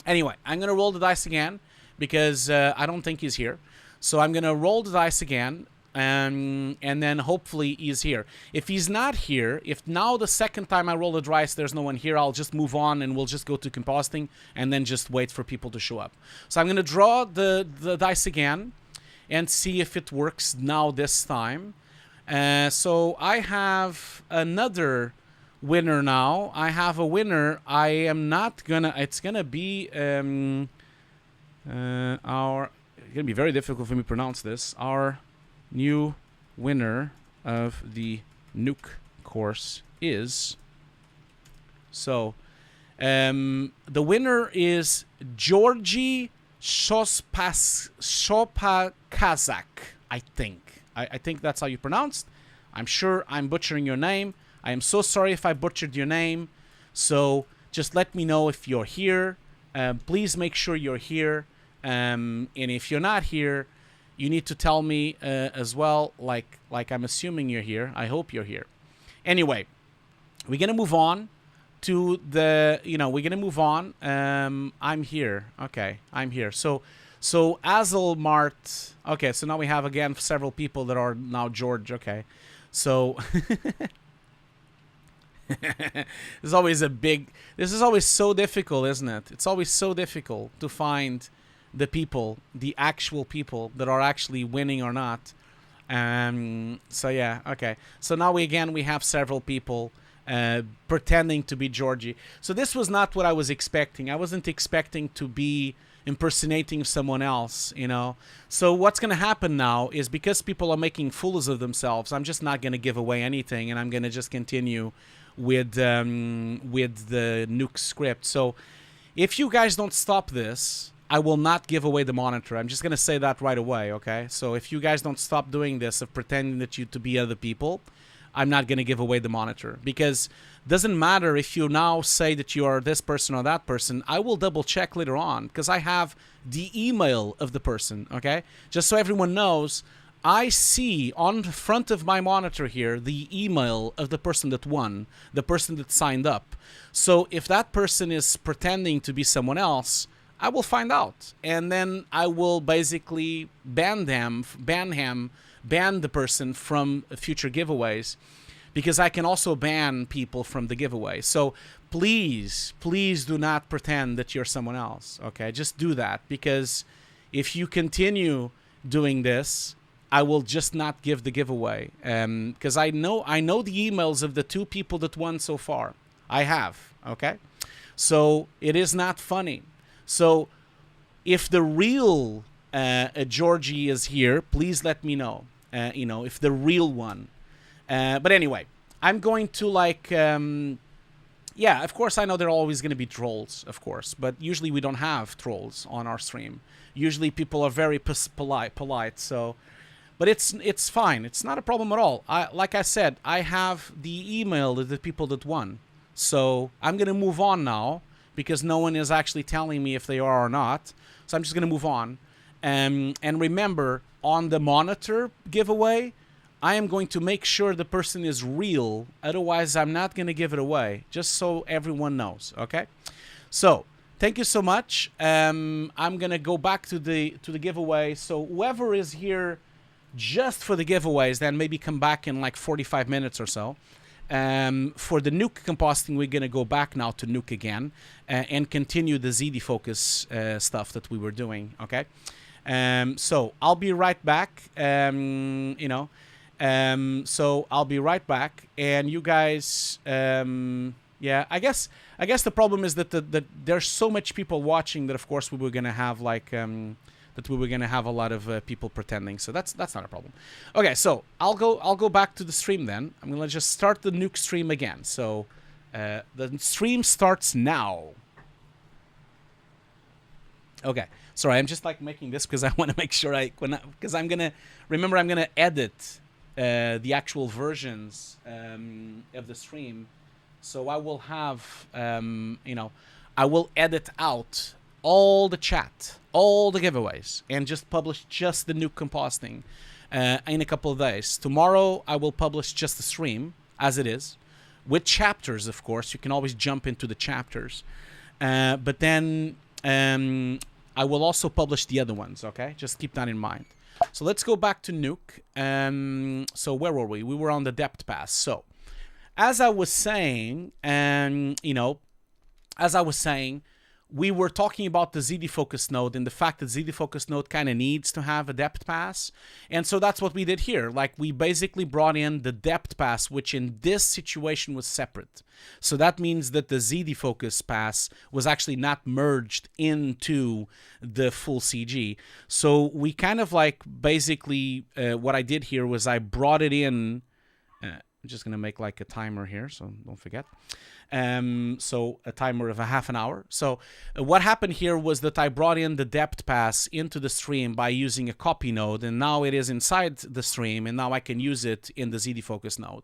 Anyway, I'm going to roll the dice again because I don't think he's here. So I'm going to roll the dice again, and then hopefully he's here. If he's not here, if now the second time I roll the dice there's no one here, I'll just move on and we'll just go to compositing and then just wait for people to show up. So I'm going to draw the dice again and see if it works now this time. So I have another winner now. I have a winner. I am not gonna, it's gonna be it's gonna be very difficult for me to pronounce this. Our new winner of the Nuke course is, so the winner is Georgi Shopakazak, I think. I think that's how you pronounce. I'm sure I'm butchering your name. I am so sorry if I butchered your name. So just let me know if you're here. Please make sure you're here. And if you're not here, you need to tell me as well, like I'm assuming you're here. I hope you're here. Anyway, we're going to move on to the, we're going to move on. I'm here. Okay, I'm here. So Azelmart. Okay, so now we have again several people that are now George. Okay, so this is always so difficult, isn't it? It's always so difficult to find the people, the actual people that are actually winning or not. So yeah, okay. So now we have several people pretending to be Georgie. So this was not what I was expecting. I wasn't expecting to be impersonating someone else, So what's going to happen now is, because people are making fools of themselves, I'm just not going to give away anything, and I'm going to just continue with the Nuke script. So if you guys don't stop this, I will not give away the monitor. I'm just going to say that right away, okay? So if you guys don't stop doing this of pretending that you to be other people, I'm not going to give away the monitor, because it doesn't matter if you now say that you are this person or that person. I will double check later on because I have the email of the person, okay? Just so everyone knows, I see on the front of my monitor here the email of the person that won, the person that signed up. So if that person is pretending to be someone else, I will find out, and then I will basically ban the person from future giveaways, because I can also ban people from the giveaway. So please do not pretend that you're someone else, okay? Just do that, because if you continue doing this, I will just not give the giveaway, because I know the emails of the two people that won so far. I have, okay? So it is not funny. So if the real Georgie is here, please let me know. If the real one. But anyway, I'm going to yeah, of course I know there are always going to be trolls, of course, but usually we don't have trolls on our stream. Usually people are very polite. So, but it's fine. It's not a problem at all. Like I said, I have the email of the people that won. So I'm going to move on now, because no one is actually telling me if they are or not. So I'm just going to move on. And remember, on the monitor giveaway, I am going to make sure the person is real. Otherwise, I'm not going to give it away, just so everyone knows, okay? So thank you so much. I'm going to go back to the giveaway. So whoever is here just for the giveaways, then maybe come back in like 45 minutes or so. For the Nuke compositing, we're going to go back now to Nuke again and continue the ZDefocus stuff that we were doing, okay? So I'll be right back, so I'll be right back, and you guys, yeah, I guess the problem is that there's so much people watching that, of course, we were going to have like that we were gonna have a lot of people pretending. So that's not a problem. Okay, so I'll go back to the stream then. I'm gonna just start the Nuke stream again. So the stream starts now. Okay, sorry, I'm just like making this because I want to make sure because I'm gonna edit the actual versions of the stream. So I will have, I will edit out all the chat, all the giveaways, and just publish just the Nuke Compositing in a couple of days. Tomorrow, I will publish just the stream as it is, with chapters, of course. You can always jump into the chapters. But then I will also publish the other ones, okay? Just keep that in mind. So let's go back to Nuke. So where were we? We were on the depth pass. So as I was saying, we were talking about the ZDefocus node and the fact that ZDefocus node kind of needs to have a depth pass. And so that's what we did here. Like, we basically brought in the depth pass, which in this situation was separate. So that means that the ZDefocus pass was actually not merged into the full CG. So we kind of like basically what I did here was I brought it in. I'm just going to make like a timer here, so don't forget. So a timer of a half an hour. So what happened here was that I brought in the depth pass into the stream by using a copy node, and now it is inside the stream, and now I can use it in the ZDefocus node.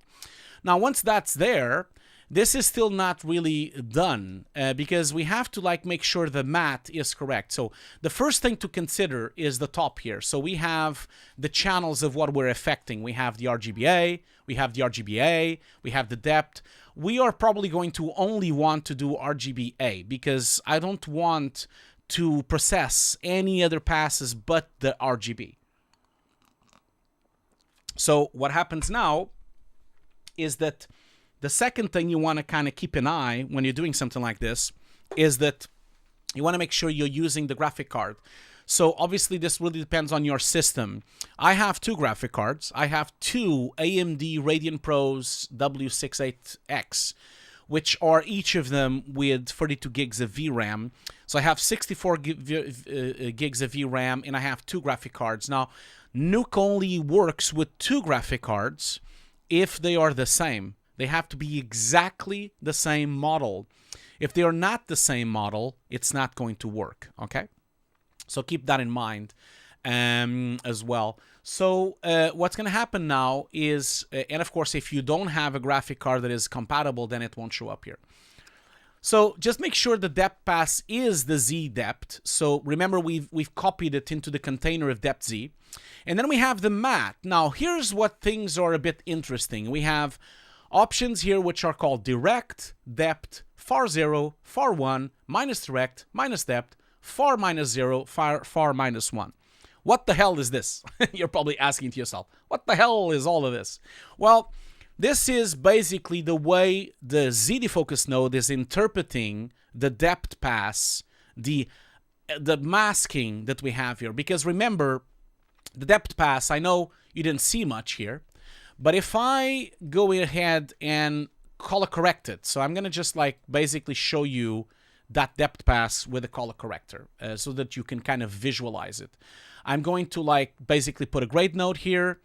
Now, once that's there, this is still not really done because we have to like make sure the math is correct. So the first thing to consider is the top here. So we have the channels of what we're affecting. We have the RGBA, we have the RGBA, we have the depth. We are probably going to only want to do RGBA because I don't want to process any other passes but the RGB. So what happens now is that the second thing you want to kind of keep an eye when you're doing something like this is that you want to make sure you're using the graphic card. So obviously this really depends on your system. I have two graphic cards. I have two AMD Radeon Pros W68X, which are each of them with 32 gigs of VRAM. So I have 64 gigs of VRAM, and I have two graphic cards. Now, Nuke only works with two graphic cards if they are the same. They have to be exactly the same model. If they are not the same model, it's not going to work, okay? So keep that in mind as well. So what's going to happen now is, and of course, if you don't have a graphic card that is compatible, then it won't show up here. So just make sure the depth pass is the Z depth. So remember, we've copied it into the container of depth Z. And then we have the mat. Now, here's what things are a bit interesting. We have options here which are called direct, depth, far 0, far 1, minus direct, minus depth, far minus 0, far minus 1. What the hell is this? You're probably asking to yourself, what the hell is all of this? Well, this is basically the way the ZDefocus node is interpreting the depth pass, the masking that we have here. Because remember, the depth pass, I know you didn't see much here, but if I go ahead and color correct it, so I'm going to just like basically show you that depth pass with a color corrector so that you can kind of visualize it. I'm going to like basically put a grade node here,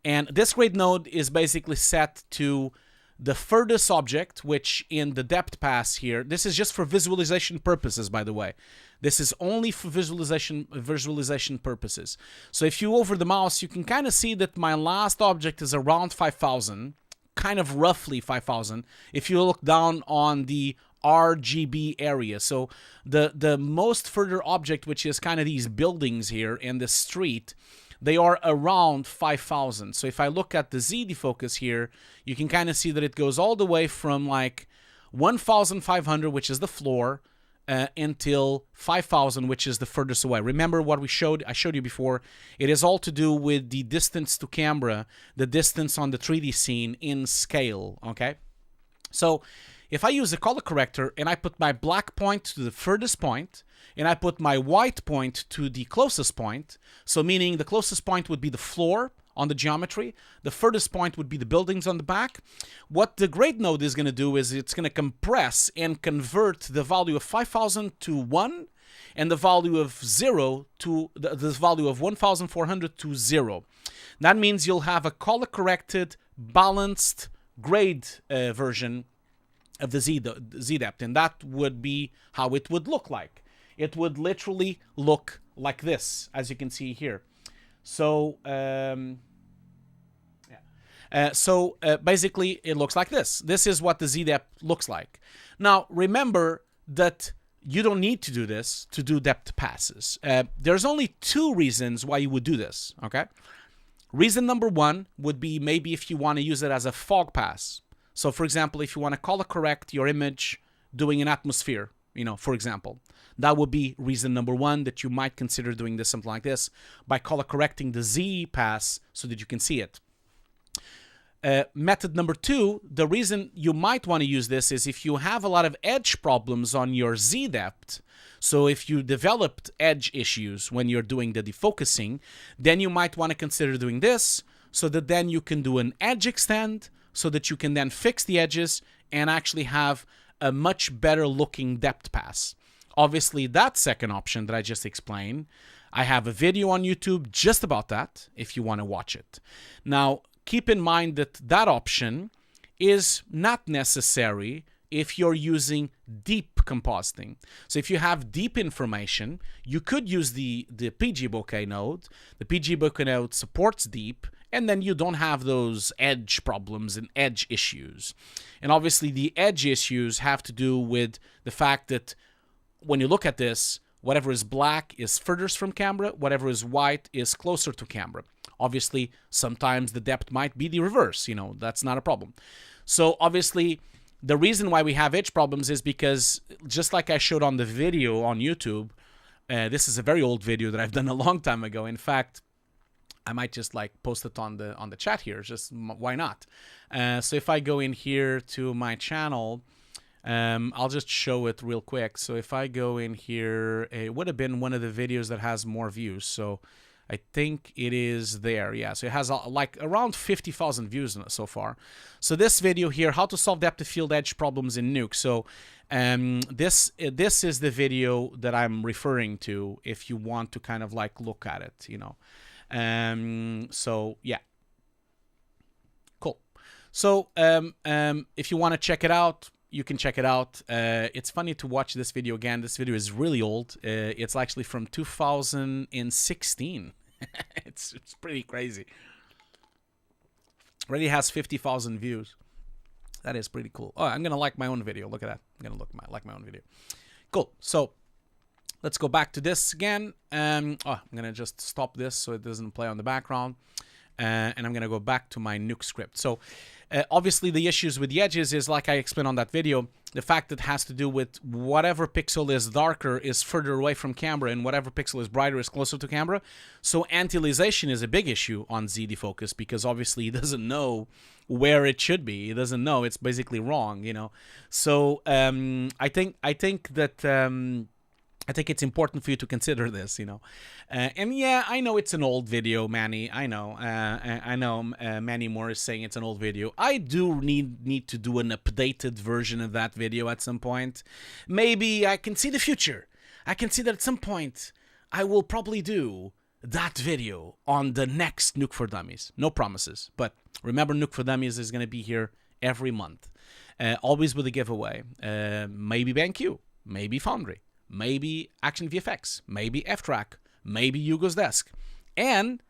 and this grade node is basically set to the furthest object, which in the depth pass here, this is just for visualization purposes, by the way. This is only for visualization purposes. So if you hover the mouse, you can kind of see that my last object is around 5,000, kind of roughly 5,000. If you look down on the RGB area, so the most further object, which is kind of these buildings here and the street, they are around 5,000. So if I look at the ZDefocus here, you can kind of see that it goes all the way from like 1,500, which is the floor, until 5,000, which is the furthest away. Remember what I showed you before. It is all to do with the distance to camera, the distance on the 3D scene in scale, okay? So if I use a color corrector and I put my black point to the furthest point, and I put my white point to the closest point, so meaning the closest point would be the floor on the geometry. The furthest point would be the buildings on the back. What the grade node is going to do is it's going to compress and convert the value of 5,000 to 1 and the value of 0 to the value of 1,400 to 0. That means you'll have a color-corrected, balanced grade version of the Z-depth, and that would be how it would look like. It would literally look like this, as you can see here. So, basically, it looks like this. This is what the Z-depth looks like. Now, remember that you don't need to do this to do depth passes. There's only 2 reasons why you would do this, okay? Reason number 1 would be maybe if you want to use it as a fog pass. So, for example, if you want to color correct your image doing an atmosphere, you know, for example, that would be reason number 1 that you might consider doing this, something like this, by color correcting the Z pass so that you can see it. Method number 2, the reason you might want to use this is if you have a lot of edge problems on your Z depth. So if you developed edge issues when you're doing the defocusing, then you might want to consider doing this so that then you can do an edge extend so that you can then fix the edges and actually have a much better looking depth pass. Obviously, that second option that I just explained, I have a video on YouTube just about that if you want to watch it. Now, keep in mind that that option is not necessary if you're using deep compositing. So if you have deep information, you could use the PG bokeh node. The PG bokeh node supports deep, and then you don't have those edge problems and edge issues. And obviously the edge issues have to do with the fact that when you look at this, whatever is black is furthest from camera, whatever is white is closer to camera. Obviously, sometimes the depth might be the reverse, you know, that's not a problem. So obviously, the reason why we have edge problems is because, just like I showed on the video on YouTube, this is a very old video that I've done a long time ago. In fact, I might just like post it on the chat here, just why not? So if I go in here to my channel, I'll just show it real quick. So if I go in here, it would have been one of the videos that has more views. So I think it is there. Yeah, so it has like around 50,000 views so far. So this video here, how to solve depth of field edge problems in Nuke. So this is the video that I'm referring to if you want to kind of like look at it, you know. So yeah, cool. So if you want to check it out, you can check it out. It's funny to watch this video again. This video is really old. It's actually from 2016. It's pretty crazy. Already has 50,000 views. That is pretty cool. Oh, I'm gonna like my own video. Look at that. I'm gonna like my own video. Cool. So let's go back to this again. I'm gonna just stop this so it doesn't play on the background. And I'm gonna go back to my Nuke script. So obviously the issues with the edges is, like I explained on that video, the fact that it has to do with whatever pixel is darker is further away from camera and whatever pixel is brighter is closer to camera. So anti-aliasing is a big issue on ZDefocus because obviously it doesn't know where it should be. It doesn't know. It's basically wrong, you know. So I think that I think it's important for you to consider this, you know. And yeah, I know it's an old video, Manny. I know. Manny Moore is saying it's an old video. I do need to do an updated version of that video at some point. Maybe I can see the future. I can see that at some point I will probably do that video on the next Nuke for Dummies. No promises. But remember, Nuke for Dummies is going to be here every month. Always with a giveaway. Maybe BenQ. Maybe Foundry. Maybe Action VFX, maybe F-Track, maybe Hugo's Desk. And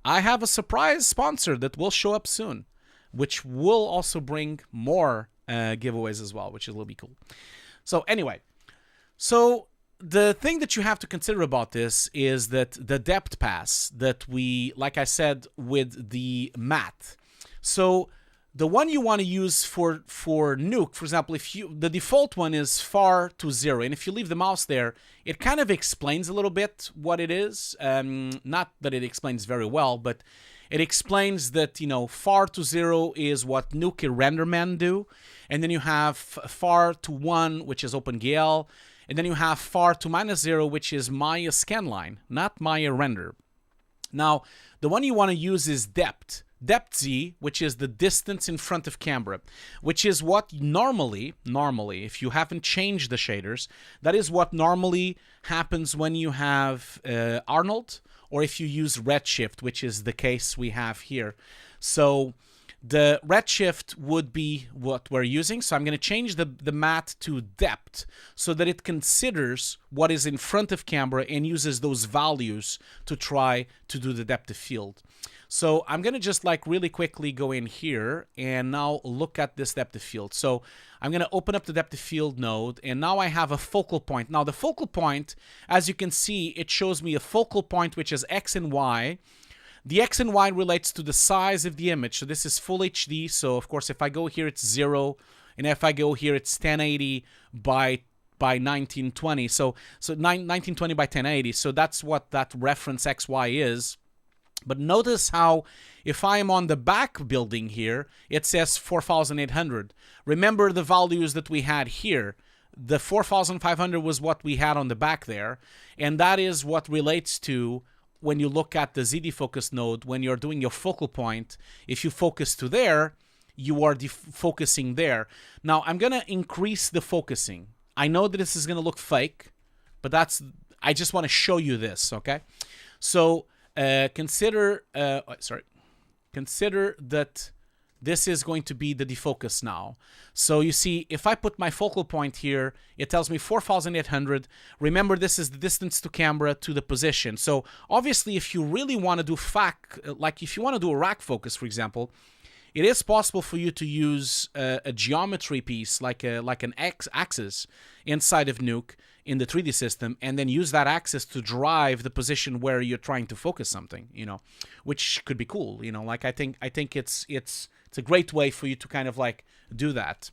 I have a surprise sponsor that will show up soon, which will also bring more giveaways as well, which will be cool. So anyway, so the thing that you have to consider about this is that the depth pass that we, like I said, with the matte. So the one you want to use for Nuke, for example, the default one is far to 0, and if you leave the mouse there, it kind of explains a little bit what it is. Not that it explains very well, but it explains that, you know, far to 0 is what Nuke RenderMan do, and then you have far to 1, which is OpenGL, and then you have far to -0, which is Maya Scanline, not Maya Render. Now, the one you want to use is depth. Depth Z, which is the distance in front of camera, which is what normally, if you haven't changed the shaders, that is what normally happens when you have Arnold, or if you use Redshift, which is the case we have here. So the Redshift would be what we're using. So I'm going to change the matte to depth so that it considers what is in front of camera and uses those values to try to do the depth of field. So I'm going to just like really quickly go in here and now look at this depth of field. So I'm going to open up the depth of field node, and now I have a focal point. Now the focal point, as you can see, it shows me a focal point which is X and Y. The X and Y relates to the size of the image. So this is full HD. So of course, if I go here, it's 0. And if I go here, it's 1080 by 1920. So 1920 by 1080. So that's what that reference XY is. But notice how if I am on the back building here, it says 4,800. Remember the values that we had here. The 4,500 was what we had on the back there. And that is what relates to when you look at the ZDefocus node, when you're doing your focal point. If you focus to there, you are defocusing there. Now, I'm going to increase the focusing. I know that this is going to look fake, but I just want to show you this, okay? So consider that this is going to be the defocus now. So you see, if I put my focal point here, it tells me 4,800. Remember, this is the distance to camera to the position. So obviously, if you really want to do like if you want to do a rack focus, for example, it is possible for you to use a geometry piece like an axis inside of Nuke in the 3D system, and then use that axis to drive the position where you're trying to focus something, which could be cool. Like I think it's a great way for you to kind of like do that.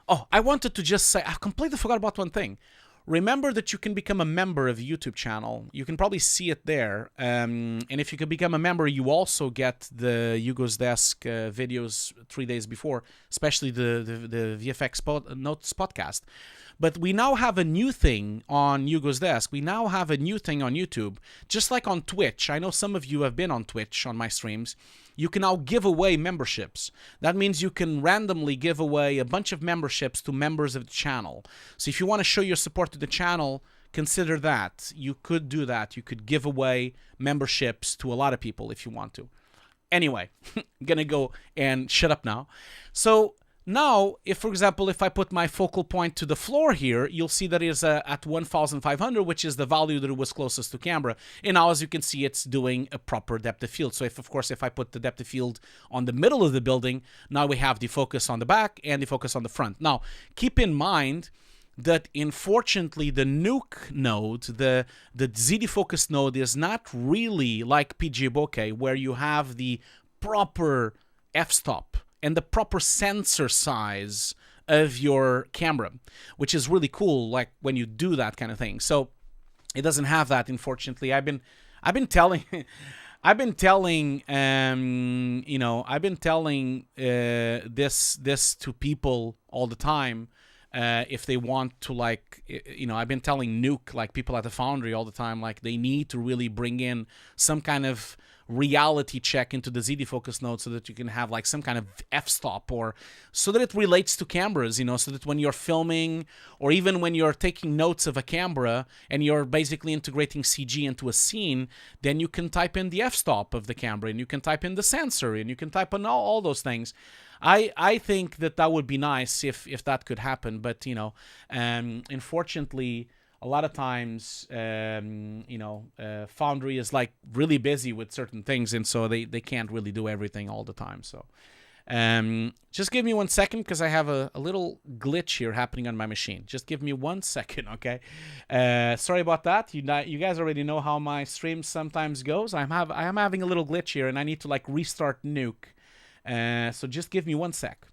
Oh, I wanted to just say, I completely forgot about one thing. Remember that you can become a member of the YouTube channel. You can probably see it there. And if you can become a member, you also get the Hugo's Desk videos 3 days before, especially the VFX Notes podcast. But we now have a new thing on Hugo's Desk. We now have a new thing on YouTube, just like on Twitch. I know some of you have been on Twitch on my streams. You can now give away memberships. That means you can randomly give away a bunch of memberships to members of the channel. So if you want to show your support to the channel, consider that. You could do that. You could give away memberships to a lot of people if you want to. Anyway, I'm going to go and shut up now. So now, for example, if I put my focal point to the floor here, you'll see that it is at 1,500, which is the value that it was closest to camera. And now, as you can see, it's doing a proper depth of field. So, of course, if I put the depth of field on the middle of the building, now we have defocus on the back and defocus on the front. Now, keep in mind that, unfortunately, the Nuke node, the ZDefocus node, is not really like PG Bokeh, where you have the proper f-stop and the proper sensor size of your camera, which is really cool, like when you do that kind of thing. So it doesn't have that, unfortunately. I've been telling this to people all the time. If they want to, like, I've been telling Nuke, like people at the Foundry all the time, like they need to really bring in some kind of reality check into the ZDefocus node so that you can have like some kind of f-stop, or so that it relates to cameras, so that when you're filming or even when you're taking notes of a camera and you're basically integrating CG into a scene, then you can type in the f-stop of the camera and you can type in the sensor and you can type in all those things. I think that would be nice if that could happen, but unfortunately, a lot of times, Foundry is like really busy with certain things, and so they can't really do everything all the time. So just give me 1 second, because I have a little glitch here happening on my machine. Just give me 1 second, okay? Sorry about that. You guys already know how my stream sometimes goes. I am having a little glitch here, and I need to like restart Nuke. So just give me 1 sec.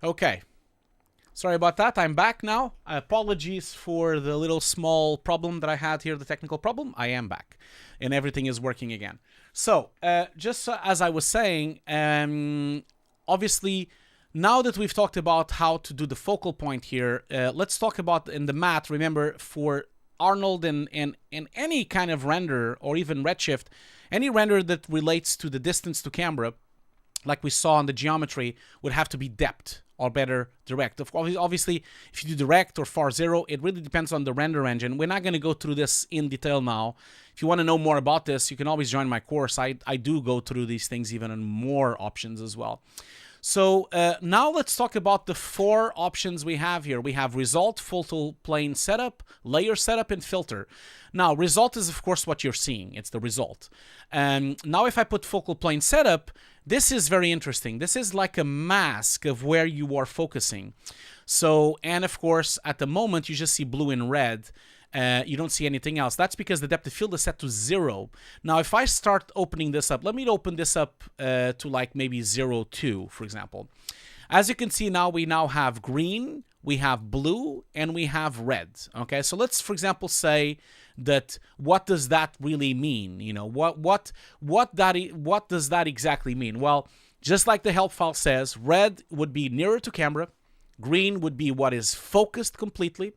Okay. Sorry about that. I'm back now. Apologies for the little small problem that I had here, the technical problem. I am back, and everything is working again. So, just as I was saying, obviously, now that we've talked about how to do the focal point here, let's talk about in the math. Remember, for Arnold and any kind of render, or even Redshift, any render that relates to the distance to camera, like we saw in the geometry, would have to be depth, or better, direct. Obviously, if you do direct or far zero, it really depends on the render engine. We're not going to go through this in detail now. If you want to know more about this, you can always join my course. I do go through these things even in more options as well. So now let's talk about the 4 options we have here. We have result, focal plane setup, layer setup, and filter. Now, result is, of course, what you're seeing. It's the result. Now, if I put focal plane setup, this is very interesting. This is like a mask of where you are focusing. So, and of course, at the moment, you just see blue and red. You don't see anything else. That's because the depth of field is set to 0. Now, if I start opening this up, let me open this up to like maybe 0.2, for example. As you can see now, we now have green, we have blue, and we have red. Okay, so let's, for example, say that what does that really mean? You know, what does that exactly mean? Well, just like the help file says, red would be nearer to camera, green would be what is focused completely,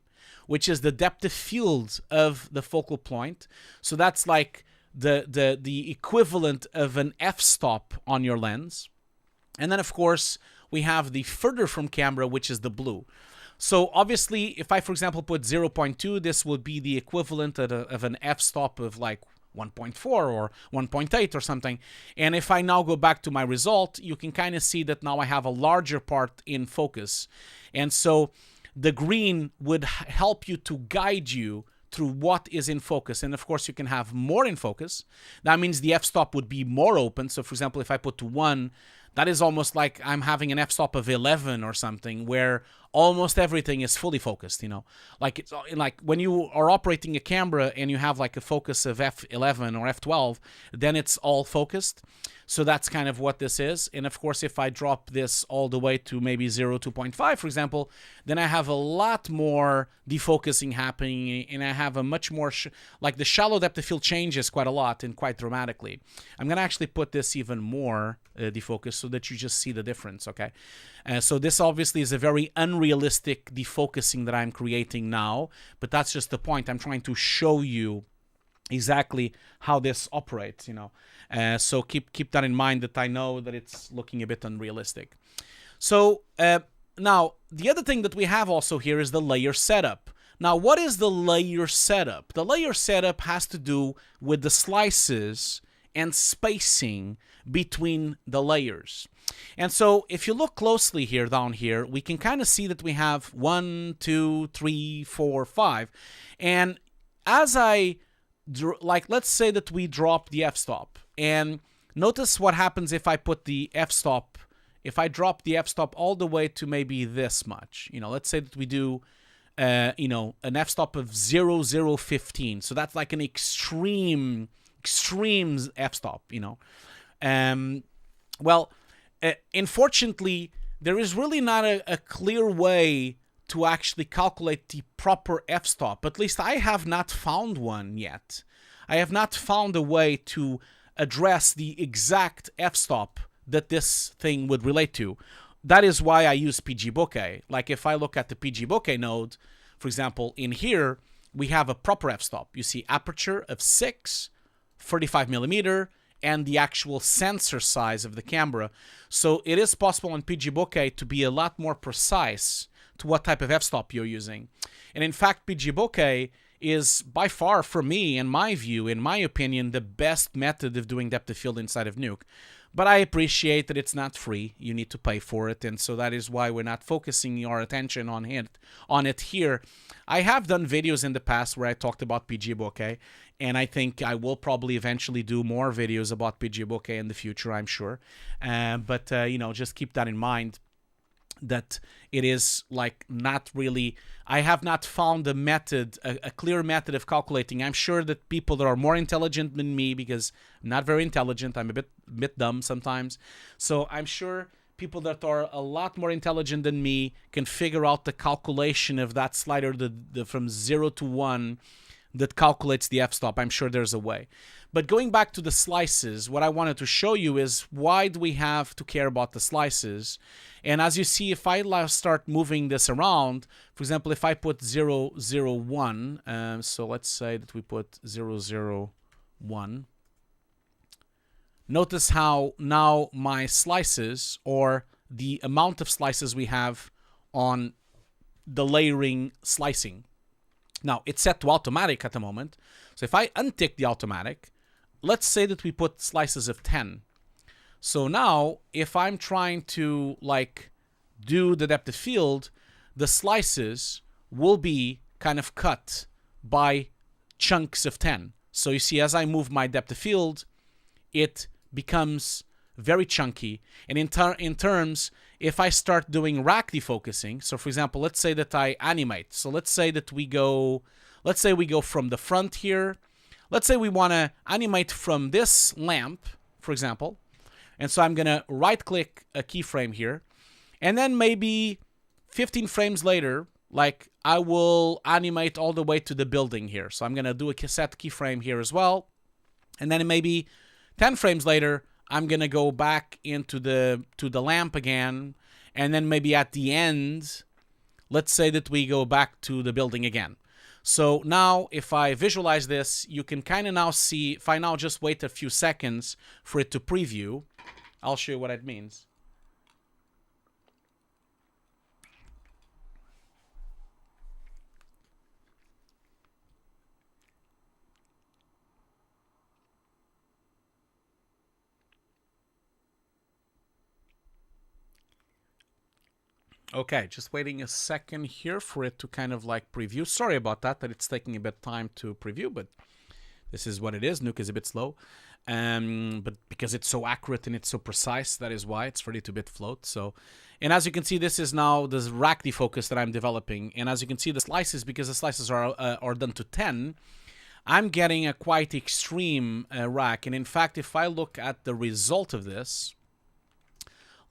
which is the depth of field of the focal point. So that's like the equivalent of an f-stop on your lens. And then, of course, we have the further from camera, which is the blue. So obviously, if I, for example, put 0.2, this would be the equivalent of an f-stop of like 1.4 or 1.8 or something. And if I now go back to my result, you can kind of see that now I have a larger part in focus. And so the green would help you to guide you through what is in focus. And of course, you can have more in focus. That means the f-stop would be more open. So for example, if I put to 1, that is almost like I'm having an f-stop of 11 or something, where almost everything is fully focused, you know. Like it's like when you are operating a camera and you have like a focus of f11 or f12, then it's all focused. So that's kind of what this is. And of course, if I drop this all the way to maybe 0.2.5, for example, then I have a lot more defocusing happening, and I have a much more, like the shallow depth of field changes quite a lot and quite dramatically. I'm going to actually put this even more defocus so that you just see the difference, okay? So this obviously is a very unrealistic defocusing that I'm creating now, but that's just the point. I'm trying to show you exactly how this operates, you know. So keep that in mind, that I know that it's looking a bit unrealistic. So now the other thing that we have also here is the layer setup. Now, what is the layer setup? The layer setup has to do with the slices and spacing between the layers. And so if you look closely here down here, we can kind of see that we have 1, 2, 3, 4, 5. And as I like, let's say that we drop the f-stop, and notice what happens if I put the f-stop, if I drop the f-stop all the way to maybe this much. You know, let's say that we do you know, an f-stop of 0.015. So that's like an extreme f-stop, you know. Well, unfortunately, there is really not a clear way to actually calculate the proper f-stop. At least I have not found one yet. I have not found a way to address the exact f-stop that this thing would relate to. That is why I use PG Bokeh. Like if I look at the PG Bokeh node, for example, in here, we have a proper f-stop. You see aperture of 6, 45 millimeter, and the actual sensor size of the camera. So it is possible on PG Bokeh to be a lot more precise to what type of f-stop you're using. And in fact, PG Bokeh is by far, for me, in my view, in my opinion, the best method of doing depth of field inside of Nuke. But I appreciate that it's not free. You need to pay for it, and so that is why we're not focusing our attention on it here. I have done videos in the past where I talked about PG Bokeh, and I think I will probably eventually do more videos about PG Bokeh in the future, I'm sure. But you know, just keep that in mind, that it is like not really, I have not found a method, a clear method of calculating. I'm sure that people that are more intelligent than me, because I'm not very intelligent, I'm a bit dumb sometimes, so I'm sure people that are a lot more intelligent than me can figure out the calculation of that slider from 0 to 1 that calculates the f-stop. I'm sure there's a way. But going back to the slices, what I wanted to show you is why do we have to care about the slices? And as you see, if I start moving this around, for example, if I put 0, 0, 1, so let's say that we put 0, 0, 1. Notice how now my slices, or the amount of slices we have on the layering slicing. Now, it's set to automatic at the moment. So if I untick the automatic, let's say that we put slices of 10. So now, if I'm trying to like do the depth of field, the slices will be kind of cut by chunks of 10. So you see, as I move my depth of field, it becomes very chunky. And in terms, if I start doing rack defocusing, so for example, let's say that I animate. So let's say that we go from the front here. Let's say we want to animate from this lamp, for example. And so I'm going to right click a keyframe here. And then maybe 15 frames later, like I will animate all the way to the building here. So I'm going to do a set keyframe here as well. And then maybe 10 frames later, I'm going to go back into the lamp again. And then maybe at the end, let's say that we go back to the building again. So now if I visualize this, you can kind of now see, if I now just wait a few seconds for it to preview, I'll show you what it means. Okay, just waiting a second here for it to kind of like preview. Sorry about that it's taking a bit of time to preview, but this is what it is. Nuke is a bit slow. But because it's so accurate and it's so precise, that is why it's ready to bit float. So, and as you can see, this is now the rack defocus that I'm developing. And as you can see, the slices, because the slices are done to 10, I'm getting a quite extreme rack. And in fact, if I look at the result of this,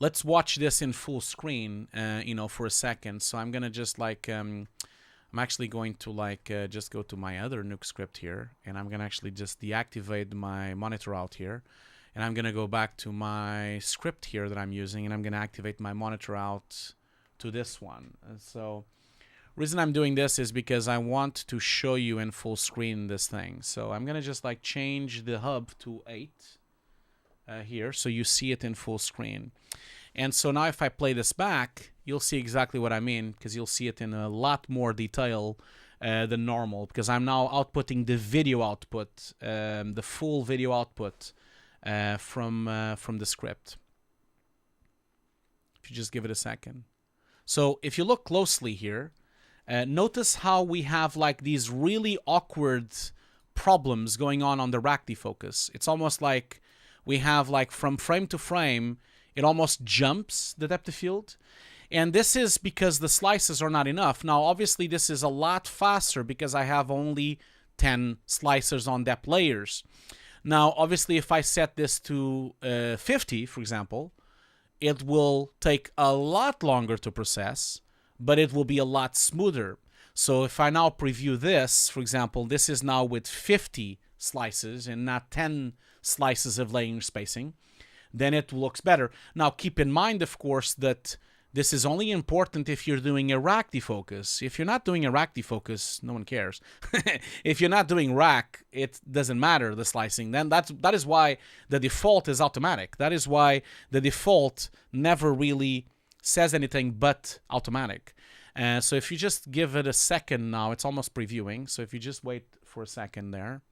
let's watch this in full screen, for a second. So I'm gonna just like, I'm actually going to like just go to my other Nuke script here, and I'm gonna actually just deactivate my monitor out here, and I'm gonna go back to my script here that I'm using, and I'm gonna activate my monitor out to this one. So reason I'm doing this is because I want to show you in full screen this thing. So I'm gonna just like change the hub to 8 here, so you see it in full screen. And so now if I play this back, you'll see exactly what I mean, because you'll see it in a lot more detail than normal, because I'm now outputting the video output, the full video output from the script. If you just give it a second. So if you look closely here, notice how we have like these really awkward problems going on the rack defocus. It's almost like we have like from frame to frame, it almost jumps the depth of field. And this is because the slices are not enough. Now, obviously, this is a lot faster because I have only 10 slicers on depth layers. Now, obviously, if I set this to 50, for example, it will take a lot longer to process, but it will be a lot smoother. So if I now preview this, for example, this is now with 50 slices and not 10 slices of layering spacing, then it looks better. Now, keep in mind, of course, that this is only important if you're doing a rack defocus. If you're not doing a rack defocus, no one cares. If you're not doing rack, it doesn't matter, the slicing. Then that is why the default is automatic. That is why the default never really says anything but automatic. So if you just give it a second now, it's almost previewing. So if you just wait for a second there,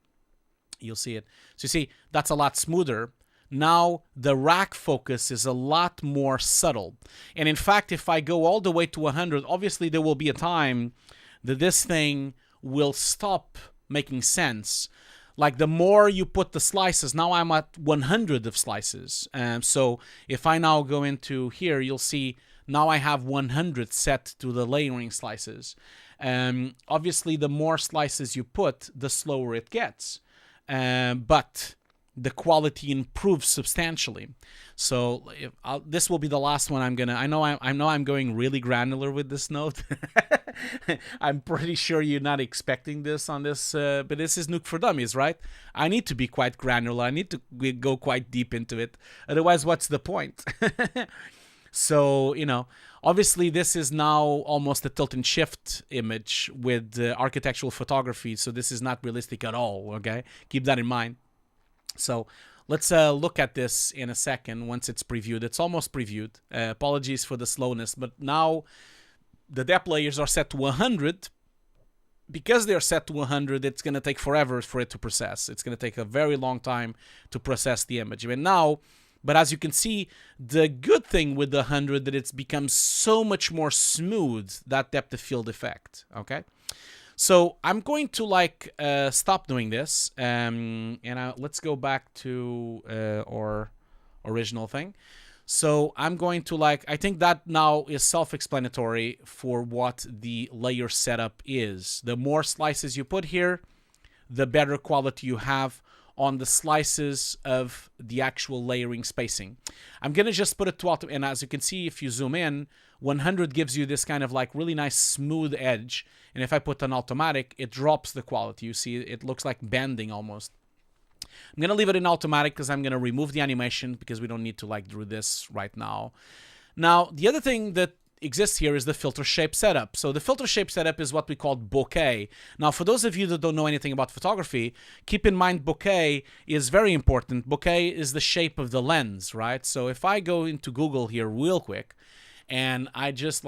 you'll see it. So you see, that's a lot smoother. Now the rack focus is a lot more subtle. And in fact, if I go all the way to 100, obviously there will be a time that this thing will stop making sense. Like the more you put the slices, now I'm at 100 of slices. So if I now go into here, you'll see now I have 100 set to the layering slices. Obviously, the more slices you put, the slower it gets. But the quality improves substantially. So this will be the last one I'm gonna. I know I'm going really granular with this note. I'm pretty sure you're not expecting this on this, but this is Nuke for Dummies, right? I need to be quite granular. I need to go quite deep into it. Otherwise, what's the point? So, obviously this is now almost a tilt and shift image with architectural photography. So this is not realistic at all, okay? Keep that in mind. So let's look at this in a second once it's previewed. It's almost previewed. Apologies for the slowness, but now the depth layers are set to 100. Because they're set to 100, it's going to take forever for it to process. It's going to take a very long time to process the image. And now, but as you can see, the good thing with the 100 that it's become so much more smooth, that depth of field effect, okay? So I'm going to stop doing this, and let's go back to our original thing. So I'm going to I think that now is self-explanatory for what the layer setup is. The more slices you put here, the better quality you have on the slices of the actual layering spacing. I'm going to just put it to auto, and as you can see, if you zoom in, 100 gives you this kind of really nice smooth edge, and if I put on automatic, it drops the quality. You see, it looks like bending almost. I'm going to leave it in automatic because I'm going to remove the animation because we don't need to do this right now. Now, the other thing that exists here is the filter shape setup. So the filter shape setup is what we call bokeh. Now, for those of you that don't know anything about photography, keep in mind bokeh is very important. Bokeh is the shape of the lens, right? So if I go into Google here real quick, and I just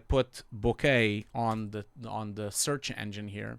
put bokeh on the search engine here,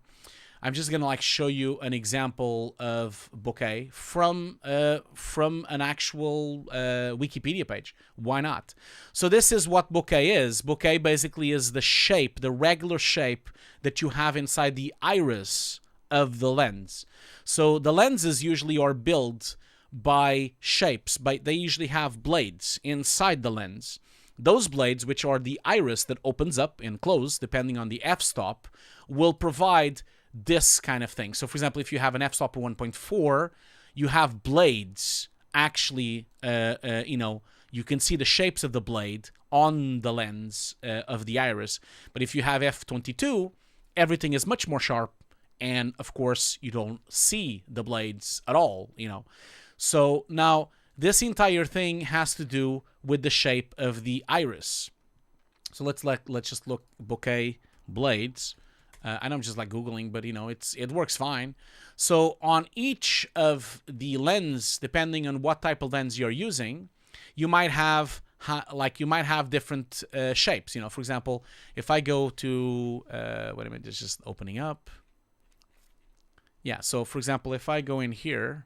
I'm just gonna show you an example of bokeh from an actual Wikipedia page. Why not? So this is what bokeh is. Bokeh basically is the shape, the regular shape that you have inside the iris of the lens. So the lenses usually are built by shapes, they usually have blades inside the lens. Those blades, which are the iris that opens up and closes depending on the f-stop, will provide this kind of thing. So for example, if you have an f-stop of 1.4, you have blades actually, you can see the shapes of the blade on the lens of the iris. But if you have f22, everything is much more sharp, and of course you don't see the blades at all, So now this entire thing has to do with the shape of the iris. So let's just look bokeh blades. And I'm just Googling, but it works fine. So on each of the lens, depending on what type of lens you're using, you might have different shapes. For example, if I go to wait a minute, it's just opening up. Yeah. So for example, if I go in here,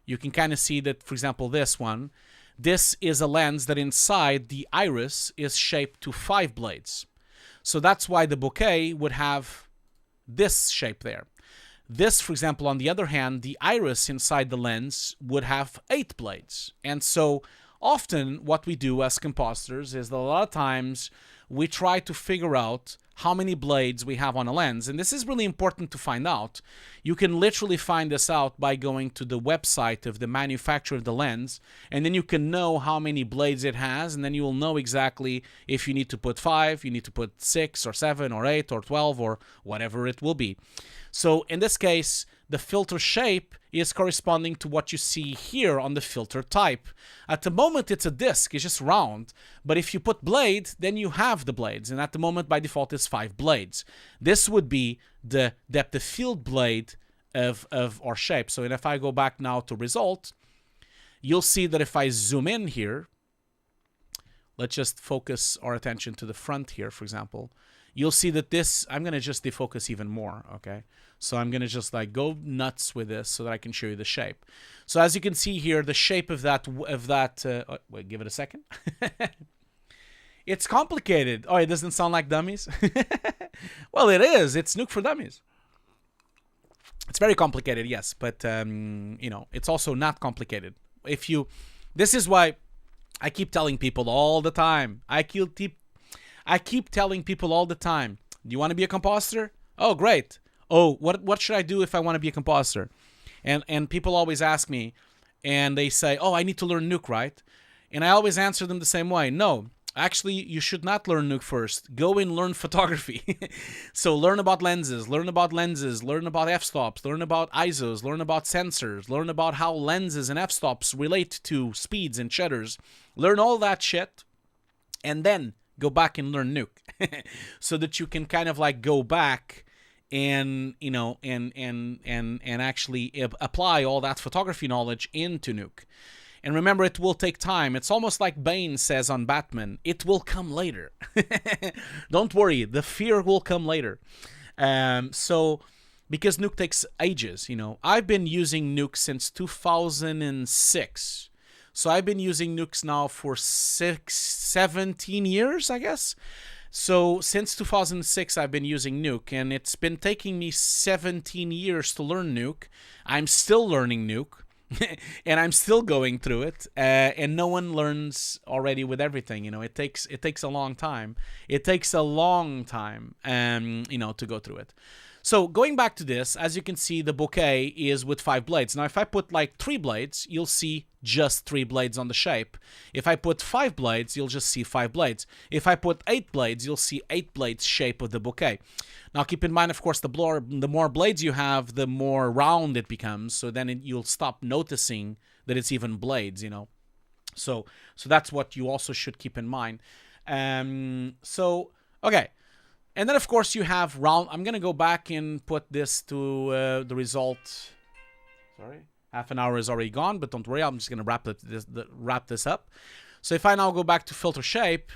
you can kind of see that. For example, this is a lens that inside the iris is shaped to 5 blades. So that's why the bokeh would have this shape there. This, for example, on the other hand, the iris inside the lens would have 8 blades. And so often what we do as compositors is that a lot of times we try to figure out how many blades we have on a lens. And this is really important to find out. You can literally find this out by going to the website of the manufacturer of the lens, and then you can know how many blades it has, and then you will know exactly if you need to put 5, you need to put 6 or 7 or 8 or 12 or whatever it will be. So in this case, the filter shape is corresponding to what you see here on the filter type. At the moment, it's a disc, it's just round. But if you put blade, then you have the blades. And at the moment, by default, it's 5 blades. This would be the depth of field blade of our shape. So if I go back now to result, you'll see that if I zoom in here, let's just focus our attention to the front here, for example. You'll see that this, I'm going to just defocus even more, okay? So I'm going to just go nuts with this so that I can show you the shape. So as you can see here, the shape of that wait, give it a second. It's complicated. Oh, it doesn't sound like dummies? Well, it is. It's Nuke for Dummies. It's very complicated, yes, but, it's also not complicated. This is why I keep telling people all the time. I keep telling people all the time, do you want to be a compositor? Oh, great. Oh, what should I do if I want to be a compositor? And people always ask me, and they say, oh, I need to learn Nuke, right? And I always answer them the same way. No, actually, you should not learn Nuke first. Go and learn photography. So learn about lenses, learn about f-stops, learn about ISOs, learn about sensors, learn about how lenses and f-stops relate to speeds and shutters. Learn all that shit, and then go back and learn Nuke. So that you can kind of like go back and, you know, and actually apply all that photography knowledge into Nuke. And remember, it will take time. It's almost like Bane says on Batman, it will come later. Don't worry, the fear will come later. So, because Nuke takes ages, you know. I've been using Nuke since 2006. So I've been using Nukes now for 17 years, I guess. So since 2006, I've been using Nuke, and it's been taking me 17 years to learn Nuke. I'm still learning Nuke. And I'm still going through it, and no one learns already with everything. You know, it takes a long time. It takes a long time, you know, to go through it. So going back to this, as you can see, the bouquet is with 5 blades. Now, if I put like 3 blades, you'll see just 3 blades on the shape. If I put 5 blades, you'll just see 5 blades. If I put 8 blades, you'll see 8 blades shape of the bouquet. Now, keep in mind, of course, the more blades you have, the more round it becomes. So then you'll stop noticing that it's even blades, you know. So that's what you also should keep in mind. Okay. And then, of course, you have round. I'm going to go back and put this to the result. Sorry. Half an hour is already gone, but don't worry. I'm just going to wrap this up. So if I now go back to filter shape,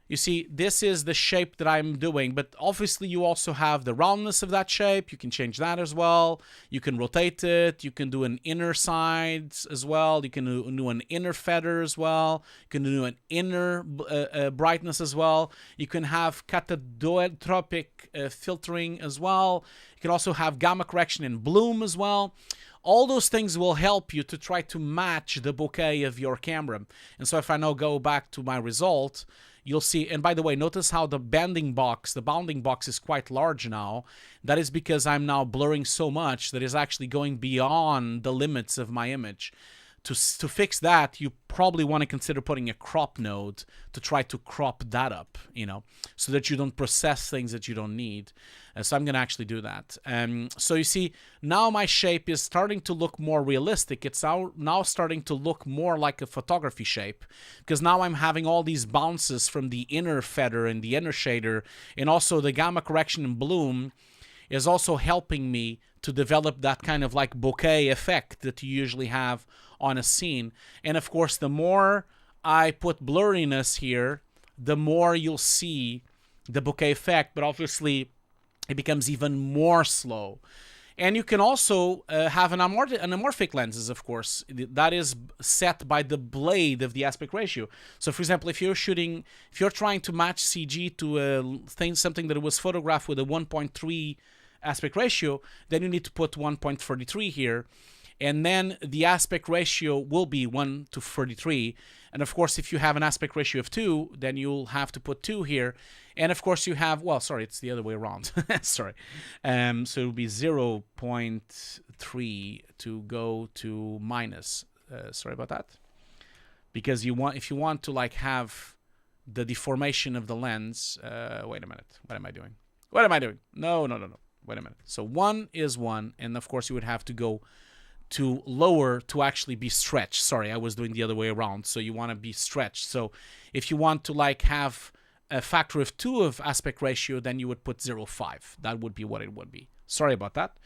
you see, this is the shape that I'm doing, but obviously you also have the roundness of that shape. You can change that as well. You can rotate it. You can do an inner sides as well. You can do an inner feather as well. You can do an inner brightness as well. You can have catadotropic filtering as well. You can also have gamma correction and bloom as well. All those things will help you to try to match the bokeh of your camera. And so if I now go back to my result, you'll see, and by the way, notice how the bounding box is quite large now. That is because I'm now blurring so much that is actually going beyond the limits of my image. To fix that, you probably want to consider putting a crop node to try to crop that up, you know, so that you don't process things that you don't need. So I'm going to actually do that. So you see, now my shape is starting to look more realistic. It's now starting to look more like a photography shape, because now I'm having all these bounces from the inner feather and the inner shader, and also the gamma correction and bloom is also helping me to develop that kind of like bokeh effect that you usually have on a scene. And of course, the more I put blurriness here, the more you'll see the bokeh effect, but obviously it becomes even more slow. And you can also have an anamorphic lenses, of course. That is set by the blade of the aspect ratio. So, for example, if you're trying to match CG to something that was photographed with a 1.3 aspect ratio, then you need to put 1.33 here. And then the aspect ratio will be 1 to 33. And of course, if you have an aspect ratio of 2, then you'll have to put 2 here. And of course, you have, well, sorry, it's the other way around. Sorry. So it'll be 0.3 to go to minus. Sorry about that. Because if you want to like have the deformation of the lens, wait a minute. What am I doing? No. Wait a minute. So 1 is 1. And of course, you would have to go to lower to actually be stretched. Sorry, I was doing the other way around. So you want to be stretched. So if you want to like have a factor of 2 of aspect ratio, then you would put 0.5. That would be what it would be. Sorry about that.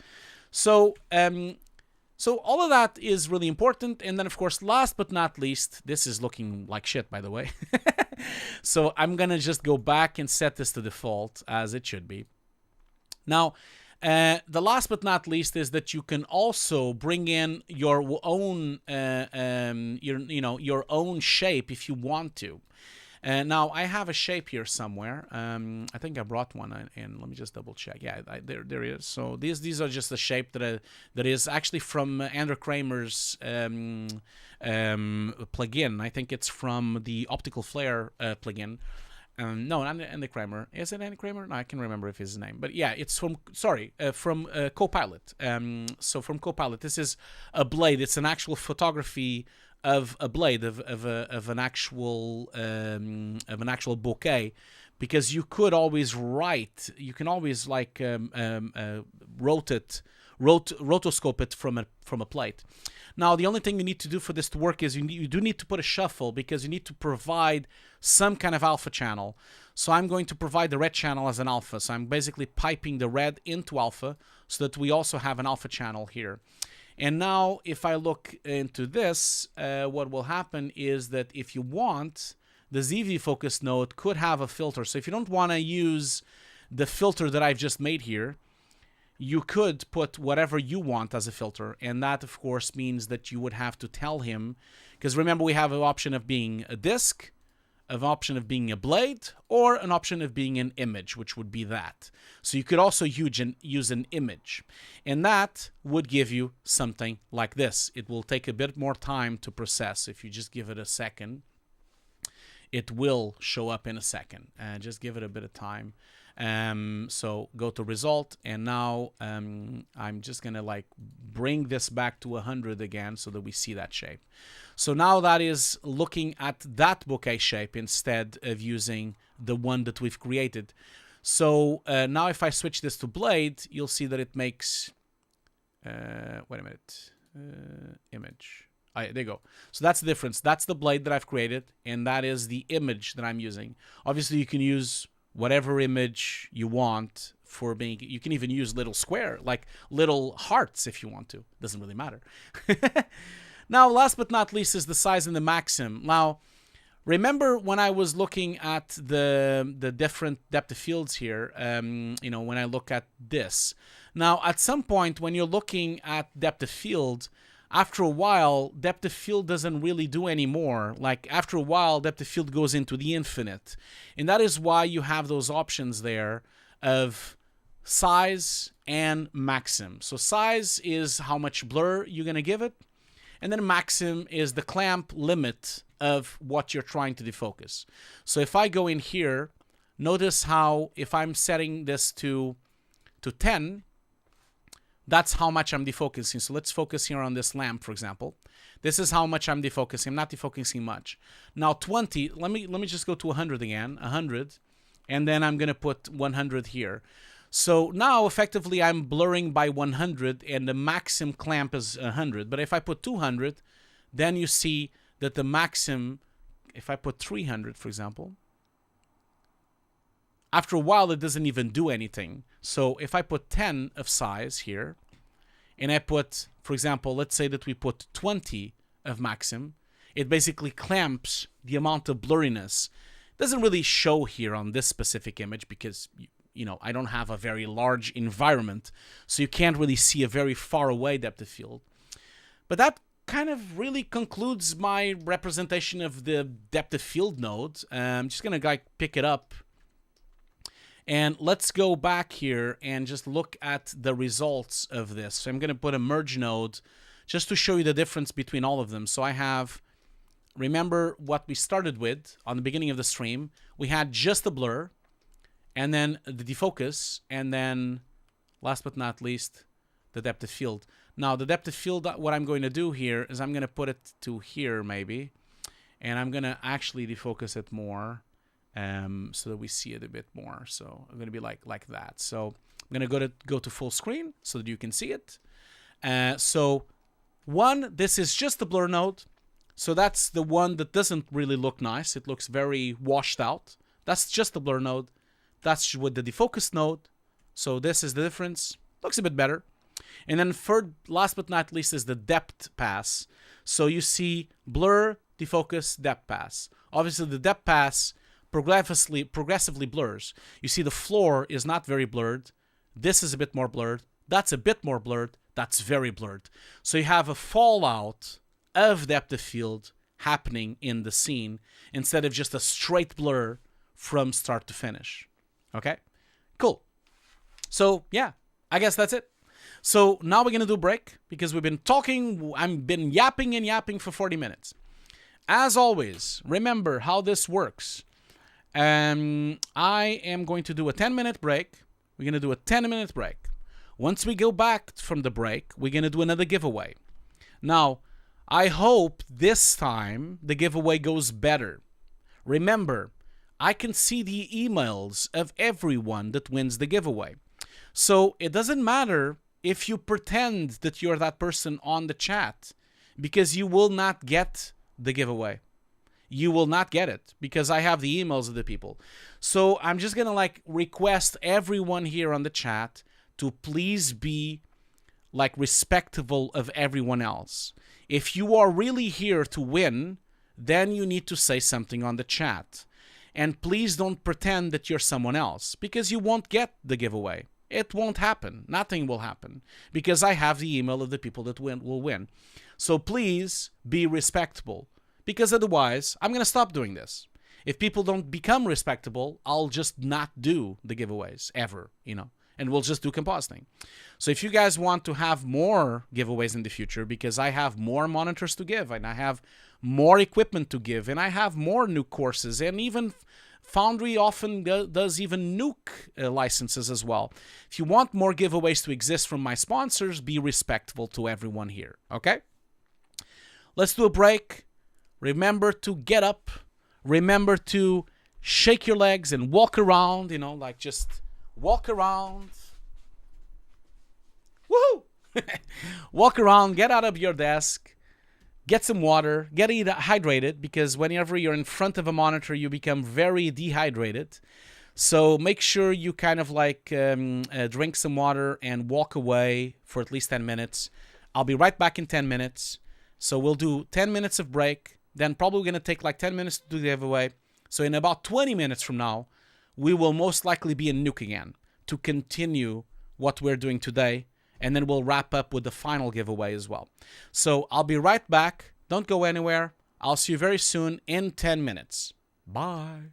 So all of that is really important. And then, of course, last but not least, this is looking like shit, by the way. So I'm going to just go back and set this to default as it should be. Now, the last but not least is that you can also bring in your own, your own shape if you want to. Now I have a shape here somewhere. I think I brought one in. Let me just double check. Yeah, there it is. So these are just the shape that is actually from Andrew Kramer's plugin. I think it's from the optical flare plugin. No, not Andy Kramer. Is it Andy Kramer? No, I can remember if his name. But yeah, it's from, from Copilot. So from Copilot, this is a blade. It's an actual photography of a blade, of an actual bouquet, because you could always write. You can always like rotoscope it from a plate. Now, the only thing you need to do for this to work is you do need to put a shuffle, because you need to provide some kind of alpha channel. So I'm going to provide the red channel as an alpha. So I'm basically piping the red into alpha so that we also have an alpha channel here. And now if I look into this, what will happen is that if you want, the ZDefocus node could have a filter. So if you don't want to use the filter that I've just made here, you could put whatever you want as a filter, and that of course means that you would have to tell him, because remember we have an option of being a disk, an option of being a blade, or an option of being an image, which would be that. So you could also use an image, and that would give you something like this. It will take a bit more time to process. If you just give it a second, it will show up in a second. Just give it a bit of time. So go to result, and now I'm just gonna like bring this back to 100 again so that we see that shape. So now that is looking at that bouquet shape instead of using the one that we've created. So now if I switch this to blade, you'll see that it makes wait a minute, image. There you go. So that's the difference. That's the blade that I've created, and that is the image that I'm using. Obviously you can use whatever image you want for being. You can even use little square, like little hearts if you want to. Doesn't really matter. Now, last but not least is the size and the maxim. Now, remember when I was looking at the different depth of fields here, you know, when I look at this. Now, at some point when you're looking at depth of field, after a while, depth of field doesn't really do anymore. Like after a while, depth of field goes into the infinite. And that is why you have those options there of size and maxim. So size is how much blur you're going to give it. And then maxim is the clamp limit of what you're trying to defocus. So if I go in here, notice how if I'm setting this to 10, that's how much I'm defocusing. So let's focus here on this lamp, for example. This is how much I'm defocusing. I'm not defocusing much. Now 20, let me just go to 100 again, 100, and then I'm going to put 100 here. So now effectively I'm blurring by 100, and the maxim clamp is 100. But if I put 200, then you see that the maxim, if I put 300, for example, after a while, it doesn't even do anything. So if I put 10 of size here, and I put, for example, let's say that we put 20 of maxim, it basically clamps the amount of blurriness. It doesn't really show here on this specific image because, you know, I don't have a very large environment, so you can't really see a very far away depth of field. But that kind of really concludes my representation of the depth of field node. I'm just going to like pick it up. And let's go back here and just look at the results of this. So I'm going to put a merge node just to show you the difference between all of them. So I have, remember what we started with on the beginning of the stream. We had just the blur, and then the defocus, and then last but not least, the depth of field. Now the depth of field, what I'm going to do here is I'm going to put it to here maybe, and I'm going to actually defocus it more. So that we see it a bit more. So I'm going to be like that. So I'm going to go to full screen so that you can see it. So this is just the blur node. So that's the one that doesn't really look nice. It looks very washed out. That's just the blur node. That's with the defocus node. So this is the difference. Looks a bit better. And then third, last but not least, is the depth pass. So you see blur, defocus, depth pass. Obviously the depth pass progressively blurs. You see the floor is not very blurred. This is a bit more blurred. That's a bit more blurred. That's very blurred. So you have a fallout of depth of field happening in the scene instead of just a straight blur from start to finish. Okay? Cool. So yeah, I guess that's it. So now we're going to do a break because we've been talking. I've been yapping and yapping for 40 minutes. As always, remember how this works. I am going to do a 10-minute break. We're going to do a 10-minute break. Once we go back from the break, we're going to do another giveaway. Now, I hope this time the giveaway goes better. Remember, I can see the emails of everyone that wins the giveaway. So it doesn't matter if you pretend that you're that person on the chat, because you will not get the giveaway. You will not get it because I have the emails of the people. So I'm just going to request everyone here on the chat to please be respectful of everyone else. If you are really here to win, then you need to say something on the chat. And please don't pretend that you're someone else, because you won't get the giveaway. It won't happen. Nothing will happen, because I have the email of the people that will win. So please be respectable, because otherwise I'm going to stop doing this. If people don't become respectable, I'll just not do the giveaways ever, and we'll just do compositing. So if you guys want to have more giveaways in the future, because I have more monitors to give, and I have more equipment to give, and I have more Nuke courses, and even Foundry often does even Nuke licenses as well. If you want more giveaways to exist from my sponsors, be respectful to everyone here, okay? Let's do a break. Remember to get up. Remember to shake your legs and walk around, just walk around. Woohoo! Walk around, get out of your desk, get some water, get hydrated, because whenever you're in front of a monitor, you become very dehydrated. So make sure you kind of drink some water and walk away for at least 10 minutes. I'll be right back in 10 minutes. So we'll do 10 minutes of break. Then probably going to take 10 minutes to do the giveaway. So in about 20 minutes from now, we will most likely be in Nuke again to continue what we're doing today. And then we'll wrap up with the final giveaway as well. So I'll be right back. Don't go anywhere. I'll see you very soon in 10 minutes. Bye.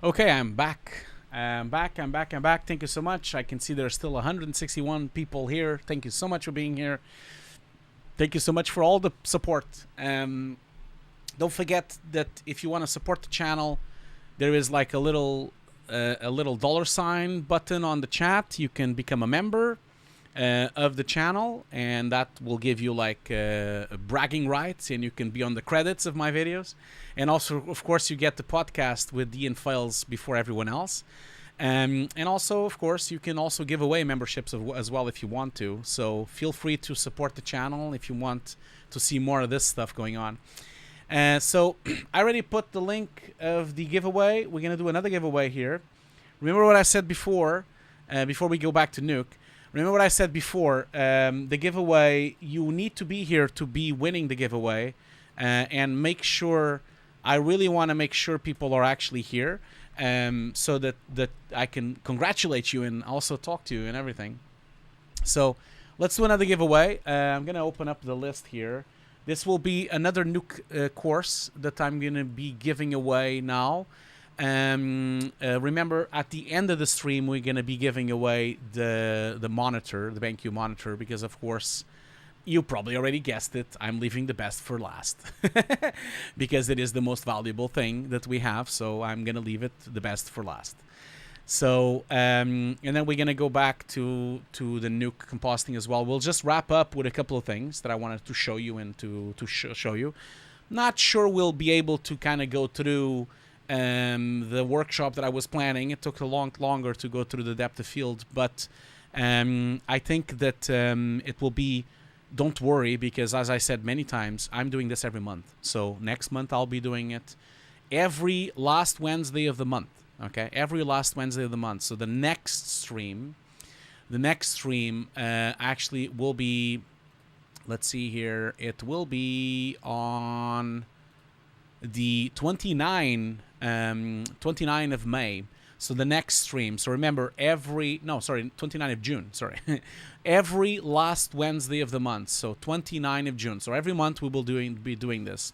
Okay, I'm back. I'm back. Thank you so much. I can see there's still 161 people here. Thank you so much for being here. Thank you so much for all the support. Don't forget that if you want to support the channel, there is like a little $sign button on the chat. You can become a member of the channel, and that will give you like bragging rights, and you can be on the credits of my videos. And also, of course, you get the podcast with the files before everyone else. And also, of course, you can also give away memberships as well if you want to. So feel free to support the channel if you want to see more of this stuff going on. So I already put the link of the giveaway. We're going to do another giveaway here. Remember what I said before we go back to Nuke. Remember what I said before, the giveaway, you need to be here to be winning the giveaway, and make sure, I really want to make sure people are actually here, so that I can congratulate you and also talk to you and everything. So let's do another giveaway. I'm going to open up the list here. This will be another Nuke course that I'm going to be giving away now. Remember, at the end of the stream, we're going to be giving away the monitor, the BenQ monitor, because, of course, you probably already guessed it. I'm leaving the best for last because it is the most valuable thing that we have. So I'm going to leave it the best for last. So, and then we're going to go back to the Nuke compositing as well. We'll just wrap up with a couple of things that I wanted to show you and to show you. Not sure we'll be able to kind of go through the workshop that I was planning. It took a longer to go through the depth of field, but I think that it will be, don't worry, because as I said many times, I'm doing this every month. So next month I'll be doing it every last Wednesday of the month. Okay, every last Wednesday of the month. So the next stream actually will be, let's see here, it will be on the 29 of May. So the next stream. So remember, 29 of June. Sorry, every last Wednesday of the month. So 29 of June. So every month we will be doing this.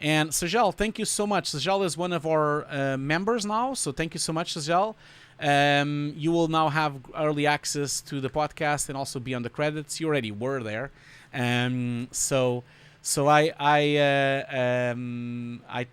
And Sajal, thank you so much. Sajal is one of our members now. So thank you so much, Sajal. You will now have early access to the podcast and also be on the credits. You already were there. So I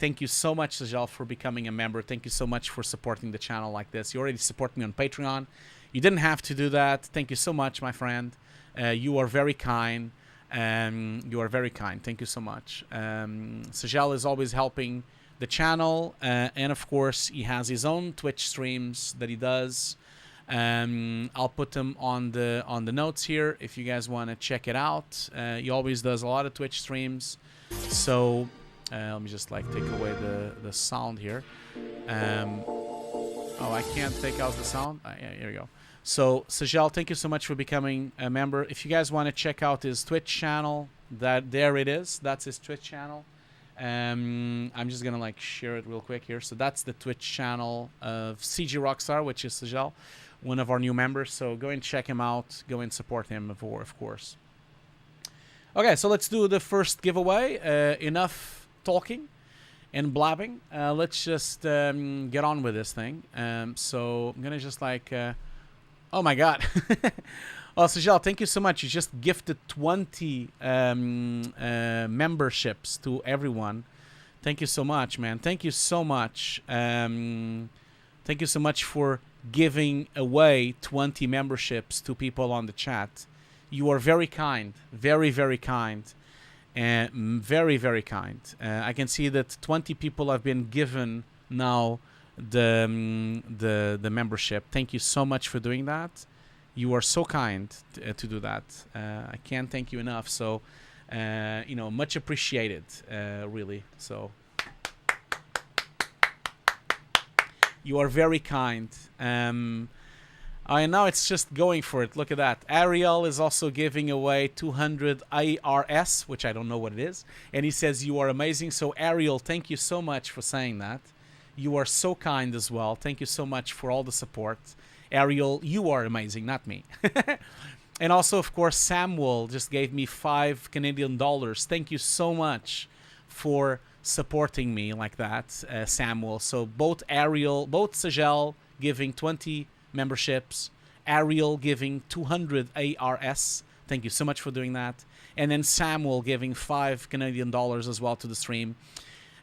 thank you so much, Sajal, for becoming a member. Thank you so much for supporting the channel like this. You already support me on Patreon. You didn't have to do that. Thank you so much, my friend. You are very kind. You are very kind. Thank you so much. Sajal is always helping the channel, and of course, he has his own Twitch streams that he does. I'll put them on the notes here if you guys want to check it out. He always does a lot of Twitch streams. So let me just like take away the sound here. Oh, I can't take out the sound. Yeah, here we go. So Sajal, thank you so much for becoming a member. If you guys want to check out his Twitch channel, there it is. That's his Twitch channel. I'm just gonna like share it real quick here. So that's the Twitch channel of CG Rockstar, which is Sajal, one of our new members. So go and check him out. Go and support him, of course. Okay, so let's do the first giveaway. Enough talking and blabbing. Let's just get on with this thing. So I'm gonna just like. Oh my God. Oh, Sajal, thank you so much. You just gifted 20 memberships to everyone. Thank you so much, man. Thank you so much. Thank you so much for giving away 20 memberships to people on the chat. You are very kind. Very, very kind. And very, very kind. I can see that 20 people have been given now the membership. Thank you so much for doing that. You are so kind to do that. I can't thank you enough. So much appreciated, really. So you are very kind. And now it's just going for it. Look at that. Ariel is also giving away 200 IRS, which I don't know what it is, and he says you are amazing. So Ariel, thank you so much for saying that. You are so kind as well. Thank you so much for all the support. Ariel, you are amazing, not me. And also, of course, Samuel just gave me $5 Canadian. Thank you so much for supporting me like that, Samuel. So both Sagel giving 20 memberships, Ariel giving 200 ARS. Thank you so much for doing that. And then Samuel giving $5 as well to the stream.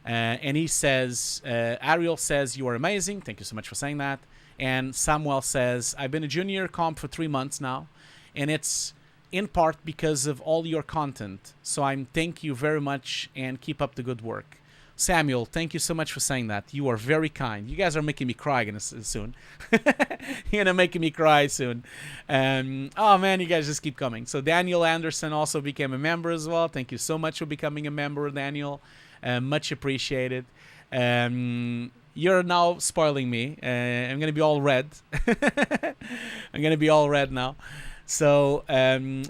And he says, Ariel says, you are amazing. Thank you so much for saying that. And Samuel says, I've been a junior comp for 3 months now, and it's in part because of all your content. So thank you very much, and keep up the good work. Samuel, thank you so much for saying that. You are very kind. You guys are making me cry soon. You're making me cry soon. Oh man, you guys just keep coming. So Daniel Anderson also became a member as well. Thank you so much for becoming a member, Daniel. Much appreciated. You're now spoiling me. I'm gonna be all red. I'm gonna be all red now. So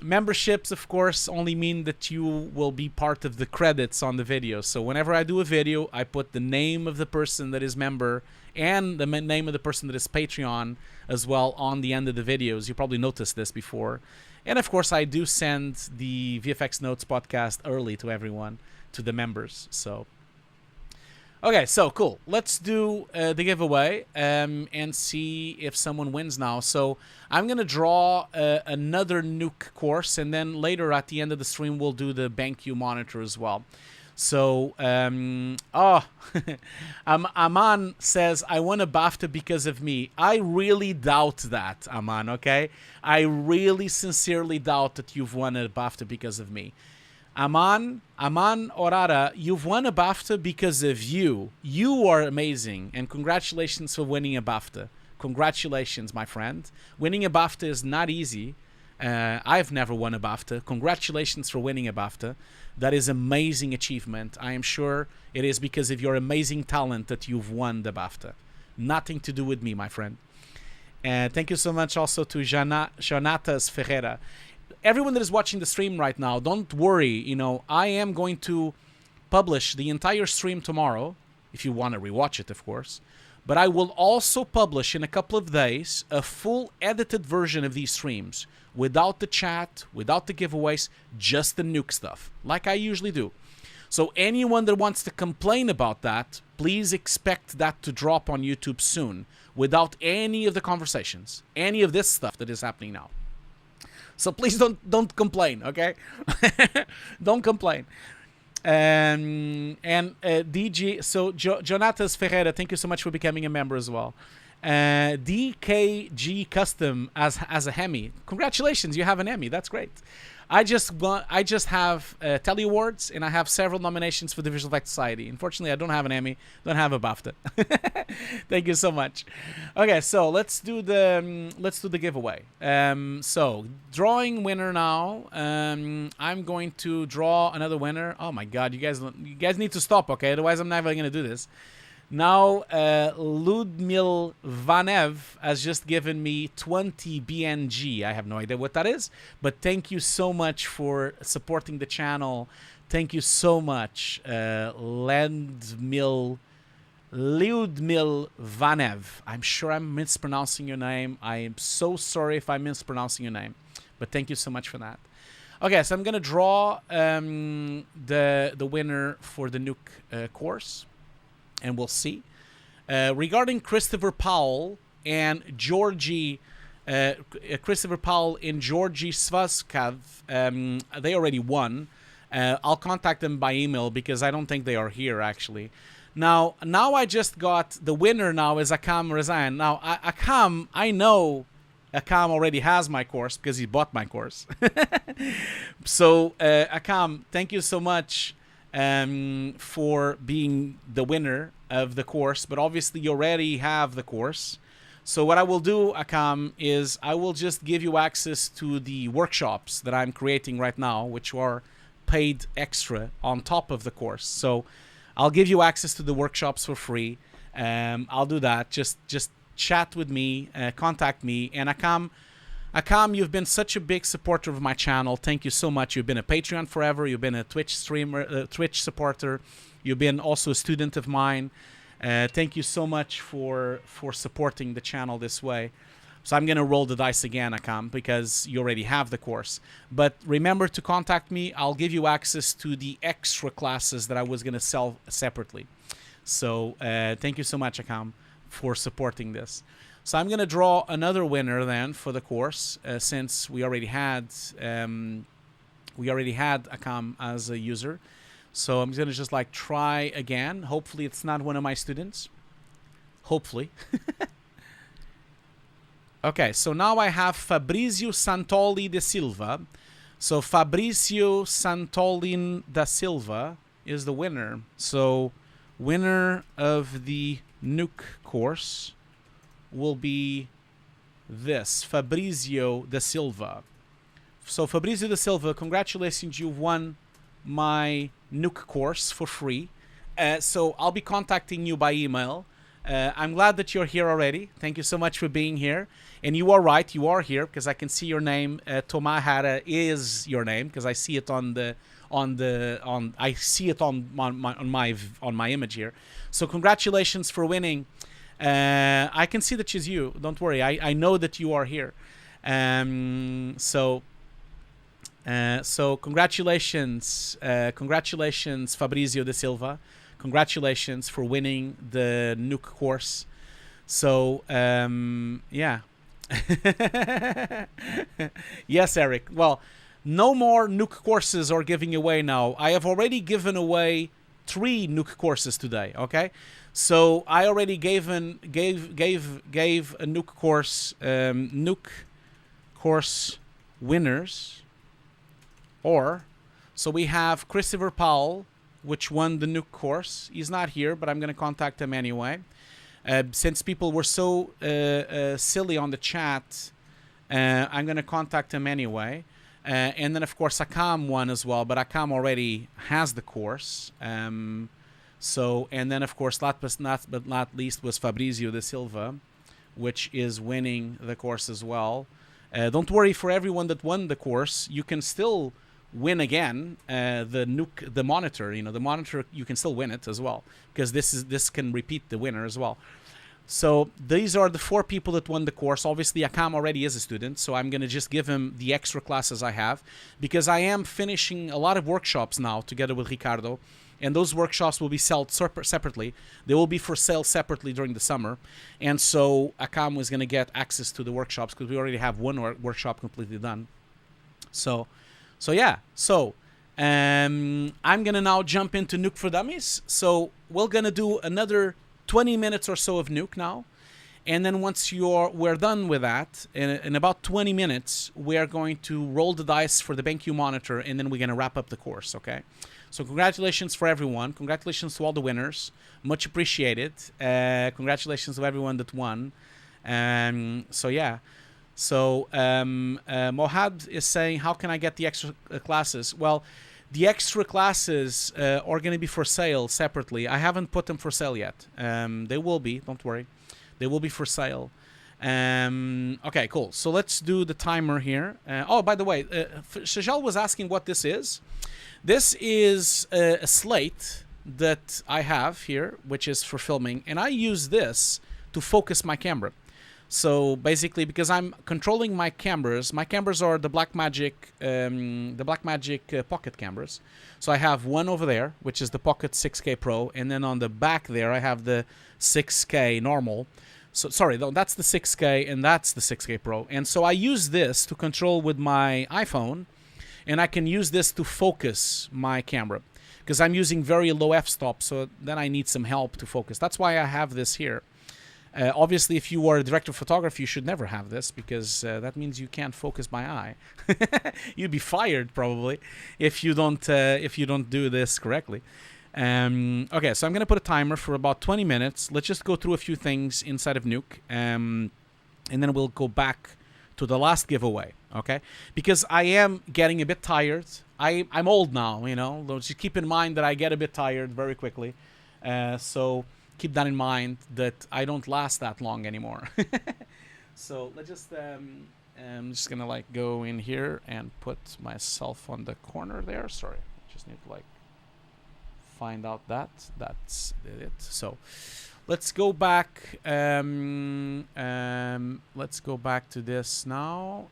memberships, of course, only mean that you will be part of the credits on the video. So whenever I do a video, I put the name of the person that is member and the name of the person that is Patreon as well on the end of the videos. You probably noticed this before. And of course, I do send the VFX Notes podcast early to everyone, to the members. So okay, so cool. Let's do the giveaway and see if someone wins now. So I'm going to draw another Nuke course, and then later at the end of the stream, we'll do the BenQ monitor as well. So, Aman says, I won a BAFTA because of me. I really doubt that, Aman, okay? I really sincerely doubt that you've won a BAFTA because of me. Aman Orara, you've won a BAFTA because of you. You are amazing, and congratulations for winning a BAFTA. Congratulations, my friend. Winning a BAFTA is not easy. I've never won a BAFTA. Congratulations for winning a BAFTA. That is amazing achievement. I am sure it is because of your amazing talent that you've won the BAFTA. Nothing to do with me, my friend. Thank you so much also to Jonatas Ferreira. Everyone that is watching the stream right now, don't worry. You know, I am going to publish the entire stream tomorrow, if you want to rewatch it, of course. But I will also publish in a couple of days a full edited version of these streams, without the chat, without the giveaways, just the Nuke stuff, like I usually do. So anyone that wants to complain about that, please expect that to drop on YouTube soon, without any of the conversations, any of this stuff that is happening now. So please don't complain, okay? Don't complain. DG, so Jonatas Ferreira, thank you so much for becoming a member as well. DKG Custom as a Hemi. Congratulations, you have an Emmy. That's great. I just have Telly Awards, and I have several nominations for the Visual Effects Society. Unfortunately, I don't have an Emmy, don't have a BAFTA. Thank you so much. Okay, so let's do the giveaway. So drawing winner now. I'm going to draw another winner. Oh my God, you guys need to stop, okay? Otherwise, I'm never gonna do this. Now, Ludmil Vanev has just given me 20 BNG. I have no idea what that is, but thank you so much for supporting the channel. Thank you so much, Ludmil Vanev. I'm sure I'm mispronouncing your name. I am so sorry if I'm mispronouncing your name, but thank you so much for that. Okay, so I'm gonna draw the winner for the Nuke course. And we'll see. Regarding Christopher Powell and Georgie, Christopher Powell and Georgie Svaskav, they already won. I'll contact them by email because I don't think they are here actually. Now I just got the winner. Now is Akam Rezan. Now Akam, I know Akam already has my course because he bought my course. So Akam, thank you so much. For being the winner of the course, but obviously you already have the course. So what I will do, Akam, is I will just give you access to the workshops that I'm creating right now, which are paid extra on top of the course. So I'll give you access to the workshops for free. I'll do that. Just chat with me, contact me, and Akam, you've been such a big supporter of my channel. Thank you so much. You've been a Patreon forever. You've been a Twitch streamer, Twitch supporter. You've been also a student of mine. Thank you so much for supporting the channel this way. So I'm going to roll the dice again, Akam, because you already have the course. But remember to contact me. I'll give you access to the extra classes that I was going to sell separately. So thank you so much, Akam, for supporting this. So I'm going to draw another winner then for the course, since we already had Akam as a user. So I'm going to just like try again. Hopefully it's not one of my students. Hopefully. Okay, so now I have Fabrizio Santoli da Silva. So Fabrizio Santoli da Silva is the winner. So winner of the Nuke course will be this, Fabrizio da Silva. So Fabrizio da Silva, congratulations, you've won my Nuke course for free. So I'll be contacting you by email. I'm glad that you're here already. Thank you so much for being here. And you are right, you are here because I can see your name. Tomahara is your name because I see it on my image here. So congratulations for winning. I can see that she's you. Don't worry. I know that you are here. So congratulations, congratulations, Fabrizio da Silva. Congratulations for winning the Nuke course. So, yeah. Yes, Eric. Well, no more Nuke courses are giving away now. I have already given away 3 Nuke courses today, okay? So I already gave a Nuke course winners. So we have Christopher Powell, which won the Nuke course. He's not here, but I'm going to contact him anyway. Since people were so silly on the chat, I'm going to contact him anyway. And then, of course, Akam won as well, but Akam already has the course. And then, of course, last but not least was Fabrizio da Silva, which is winning the course as well. Don't worry, for everyone that won the course, you can still win again the monitor. You know, the monitor, you can still win it as well, because this can repeat the winner as well. So these are the 4 people that won the course. Obviously, Akam already is a student, so I'm going to just give him the extra classes I have, because I am finishing a lot of workshops now together with Ricardo, and those workshops will be sold separately. They will be for sale separately during the summer, and so Akam was going to get access to the workshops because we already have one workshop completely done. So yeah. So I'm going to now jump into Nuke for Dummies. So we're going to do another 20 minutes or so of Nuke now. And then once we're done with that, in about 20 minutes, we are going to roll the dice for the BenQ monitor, and then we're going to wrap up the course, okay? So congratulations for everyone. Congratulations to all the winners. Much appreciated. Congratulations to everyone that won. So yeah. So Mohad is saying, how can I get the extra classes? Well, the extra classes are going to be for sale separately. I haven't put them for sale yet. They will be. Don't worry. They will be for sale. Okay, cool. So let's do the timer here. Oh, by the way, Shajal was asking what this is. This is a slate that I have here, which is for filming. And I use this to focus my camera. So basically, because I'm controlling my cameras are the Blackmagic Pocket cameras. So I have one over there, which is the Pocket 6K Pro, and then on the back there I have the 6K normal. So sorry, that's the 6K and that's the 6K Pro. And so I use this to control with my iPhone, and I can use this to focus my camera because I'm using very low f-stop. So then I need some help to focus. That's why I have this here. Obviously, if you are a director of photography, you should never have this because that means you can't focus my eye. You'd be fired probably if you don't do this correctly. Okay, so I'm gonna put a timer for about 20 minutes. Let's just go through a few things inside of Nuke, and then we'll go back to the last giveaway. Okay, because I am getting a bit tired. I'm old now, you know. Just keep in mind that I get a bit tired very quickly. So keep that in mind that I don't last that long anymore. So let's just I'm just gonna like go in here and put myself on the corner there. Sorry, just need to like find out that's it. So let's go back. Let's go back to this now.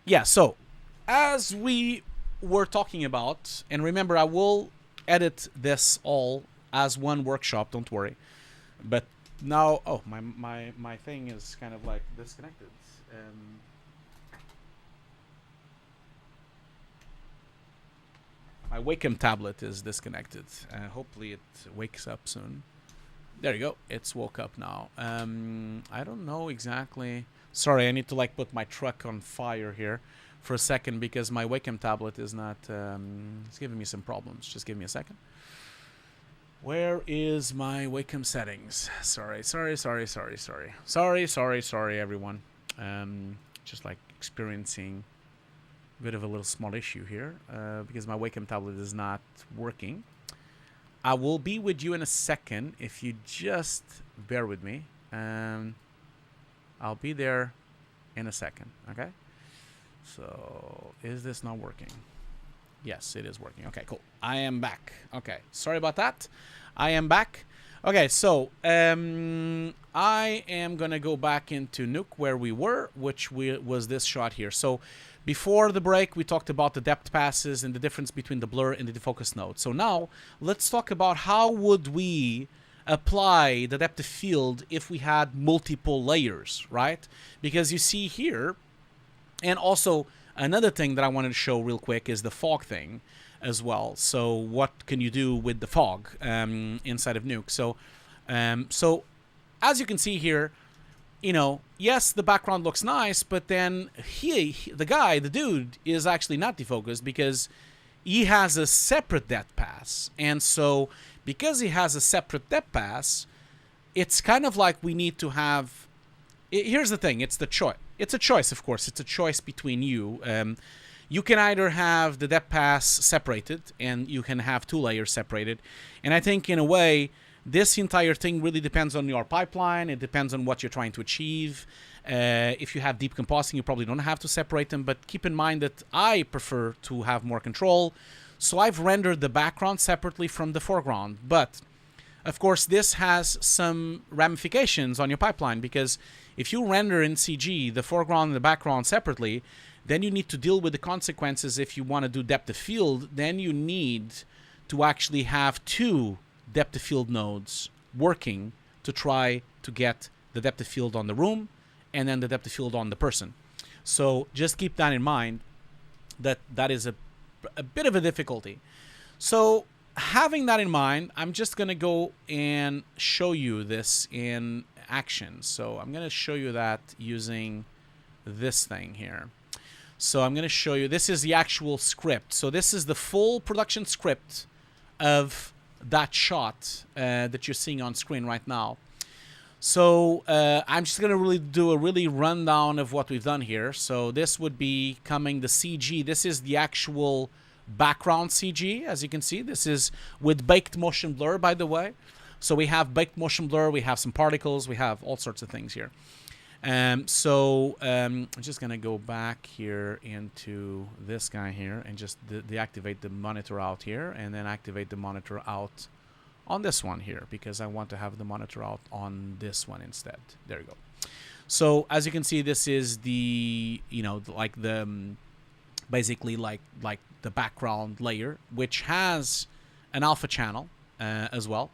Yeah, so as we were talking about, and remember, I will edit this all as one workshop, don't worry. But now, oh, my thing is kind of like disconnected. My Wacom tablet is disconnected. Hopefully it wakes up soon. There you go. It's woke up now. I don't know exactly. Sorry, I need to like put my truck on fire here for a second because my Wacom tablet is not. It's giving me some problems. Just give me a second. Where is my Wacom settings? Sorry, everyone. Just like experiencing a bit of a little small issue here because my Wacom tablet is not working. I will be with you in a second if you just bear with me. I'll be there in a second, okay? So, is this not working? Yes, it is working. Okay, cool. I am back. Okay, sorry about that. I am back. Okay, so I am going to go back into Nuke where we were, which was this shot here. So, before the break, we talked about the depth passes and the difference between the blur and the defocus node. So now, let's talk about how would we apply the depth of field if we had multiple layers, right? Because you see here, and also another thing that I wanted to show real quick is the fog thing as well. So what can you do with the fog inside of Nuke? So, so as you can see here, you know, yes, the background looks nice, but then the dude is actually not defocused because he has a separate depth pass. And so because he has a separate depth pass, it's kind of like we need to have... Here's the thing. It's the choice. It's a choice, of course. It's a choice between you. You can either have the depth pass separated, and you can have 2 layers separated. And I think, in a way, this entire thing really depends on your pipeline. It depends on what you're trying to achieve. If you have deep compositing, you probably don't have to separate them. But keep in mind that I prefer to have more control. So I've rendered the background separately from the foreground. But, of course, this has some ramifications on your pipeline. Because if you render in CG the foreground and the background separately, then you need to deal with the consequences. If you want to do depth of field, then you need to actually have 2 depth of field nodes working to try to get the depth of field on the room and then the depth of field on the person. So just keep that in mind, that is a bit of a difficulty. So having that in mind, I'm just going to go and show you this in action. So I'm going to show you that using this thing here. So I'm going to show you, this is the actual script. So this is the full production script of that shot that you're seeing on screen right now. So I'm just going to really do a rundown of what we've done here. So this would be coming the CG. This is the actual background CG, as you can see. This is with baked motion blur, by the way. So we have baked motion blur, we have some particles, we have all sorts of things here. I'm just going to go back here into this guy here and just deactivate the monitor out here and then activate the monitor out on this one here because I want to have the monitor out on this one instead. There you go. So as you can see, this is the, you know, like the, basically like the background layer, which has an alpha channel as well.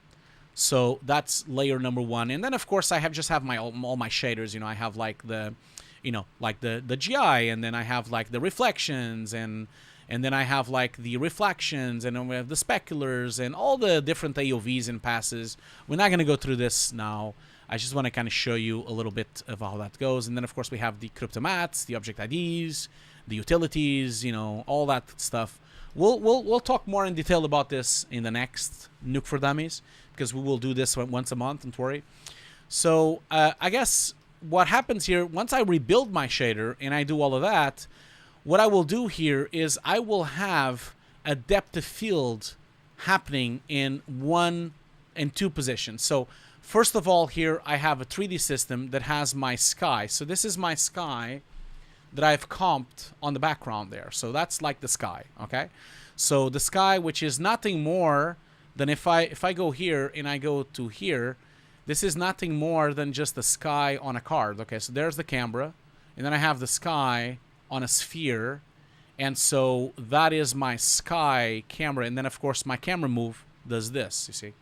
So that's layer number 1. And then, of course, I just have all my shaders. You know, I have like the, you know, like the GI, and then I have like the reflections, and then I have like the reflections, and then we have the speculars and all the different AOVs and passes. We're not going to go through this now. I just want to kind of show you a little bit of how that goes. And then, of course, we have the cryptomats, the object IDs, the utilities, you know, all that stuff. We'll talk more in detail about this in the next Nuke for Dummies, because we will do this once a month, don't worry. So I guess what happens here, once I rebuild my shader and I do all of that, what I will do here is I will have a depth of field happening in 1 and 2 positions. So first of all, here I have a 3D system that has my sky. So this is my sky that I've comped on the background there. So that's like the sky, okay? So the sky, which is nothing more then if I go here and I go to here, this is nothing more than just the sky on a card. Okay, so there's the camera, and then I have the sky on a sphere, and so that is my sky camera, and then of course my camera move does this, you see.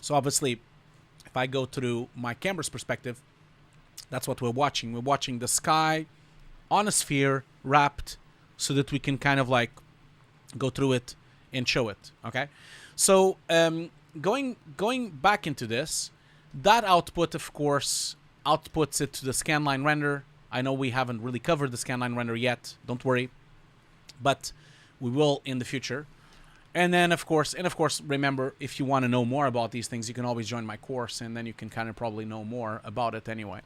So obviously, if I go through my camera's perspective, that's what we're watching. We're watching the sky on a sphere wrapped so that we can kind of like go through it and show it, okay? So going back into this, that output, of course, outputs it to the scanline render. I know we haven't really covered the scanline render yet, don't worry, but we will in the future. And then, of course, remember, if you want to know more about these things, you can always join my course, and then you can kind of probably know more about it anyway.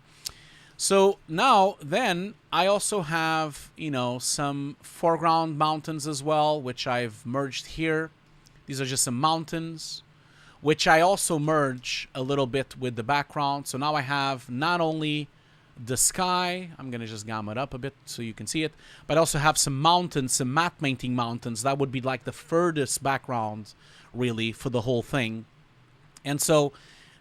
So now, then, I also have, you know, some foreground mountains as well, which I've merged here. These are just some mountains, which I also merge a little bit with the background. So now I have not only the sky, I'm going to just gamma it up a bit so you can see it, but I also have some mountains, some matte painting mountains. That would be like the furthest background, really, for the whole thing. And so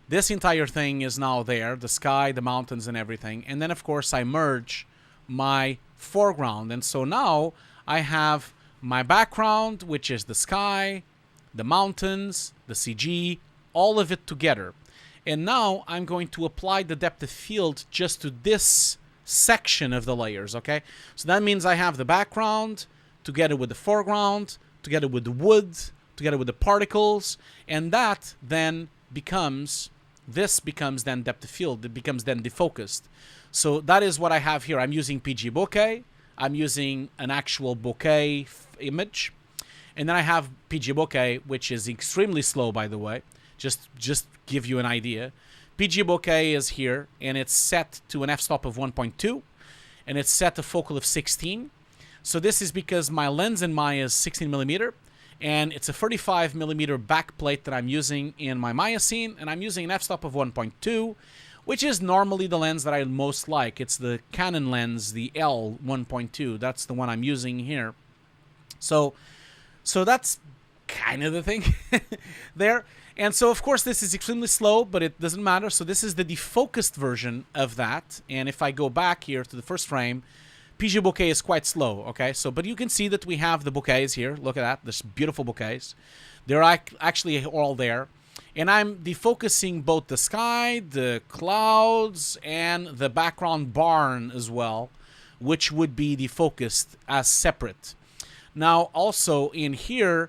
this entire thing is now there, the sky, the mountains, and everything. And then, of course, I merge my foreground. And so now I have my background, which is the sky, the mountains, the CG, all of it together. And now I'm going to apply the depth of field just to this section of the layers, okay? So that means I have the background together with the foreground, together with the wood, together with the particles, and that then becomes, this becomes then depth of field. It becomes then defocused. So that is what I have here. I'm using PG bokeh. I'm using an actual bokeh image. And then I have PG bokeh, which is extremely slow, by the way. Just give you an idea. PG bokeh is here, and it's set to an f-stop of 1.2, and it's set to focal of 16. So this is because my lens in Maya is 16mm, and it's a 35mm backplate that I'm using in my Maya scene, and I'm using an f-stop of 1.2, which is normally the lens that I most like. It's the Canon lens, the L 1.2. That's the one I'm using here. So that's kind of the thing there. And so, of course, this is extremely slow, but it doesn't matter. So this is the defocused version of that. And if I go back here to the first frame, PG bokeh is quite slow, okay? So, but you can see that we have the bouquets here. Look at that. There's beautiful bouquets. They're actually all there. And I'm defocusing both the sky, the clouds, and the background barn as well, which would be defocused as separate. Now, also in here,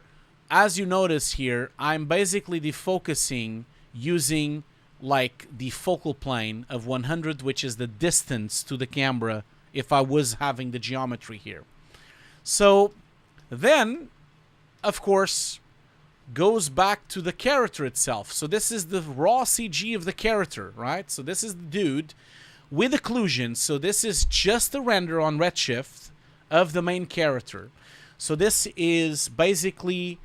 as you notice here, I'm basically defocusing using like the focal plane of 100, which is the distance to the camera if I was having the geometry here. So then, of course, goes back to the character itself. So this is the raw CG of the character, right? So this is the dude with occlusion. So this is just a render on Redshift of the main character. So this is basically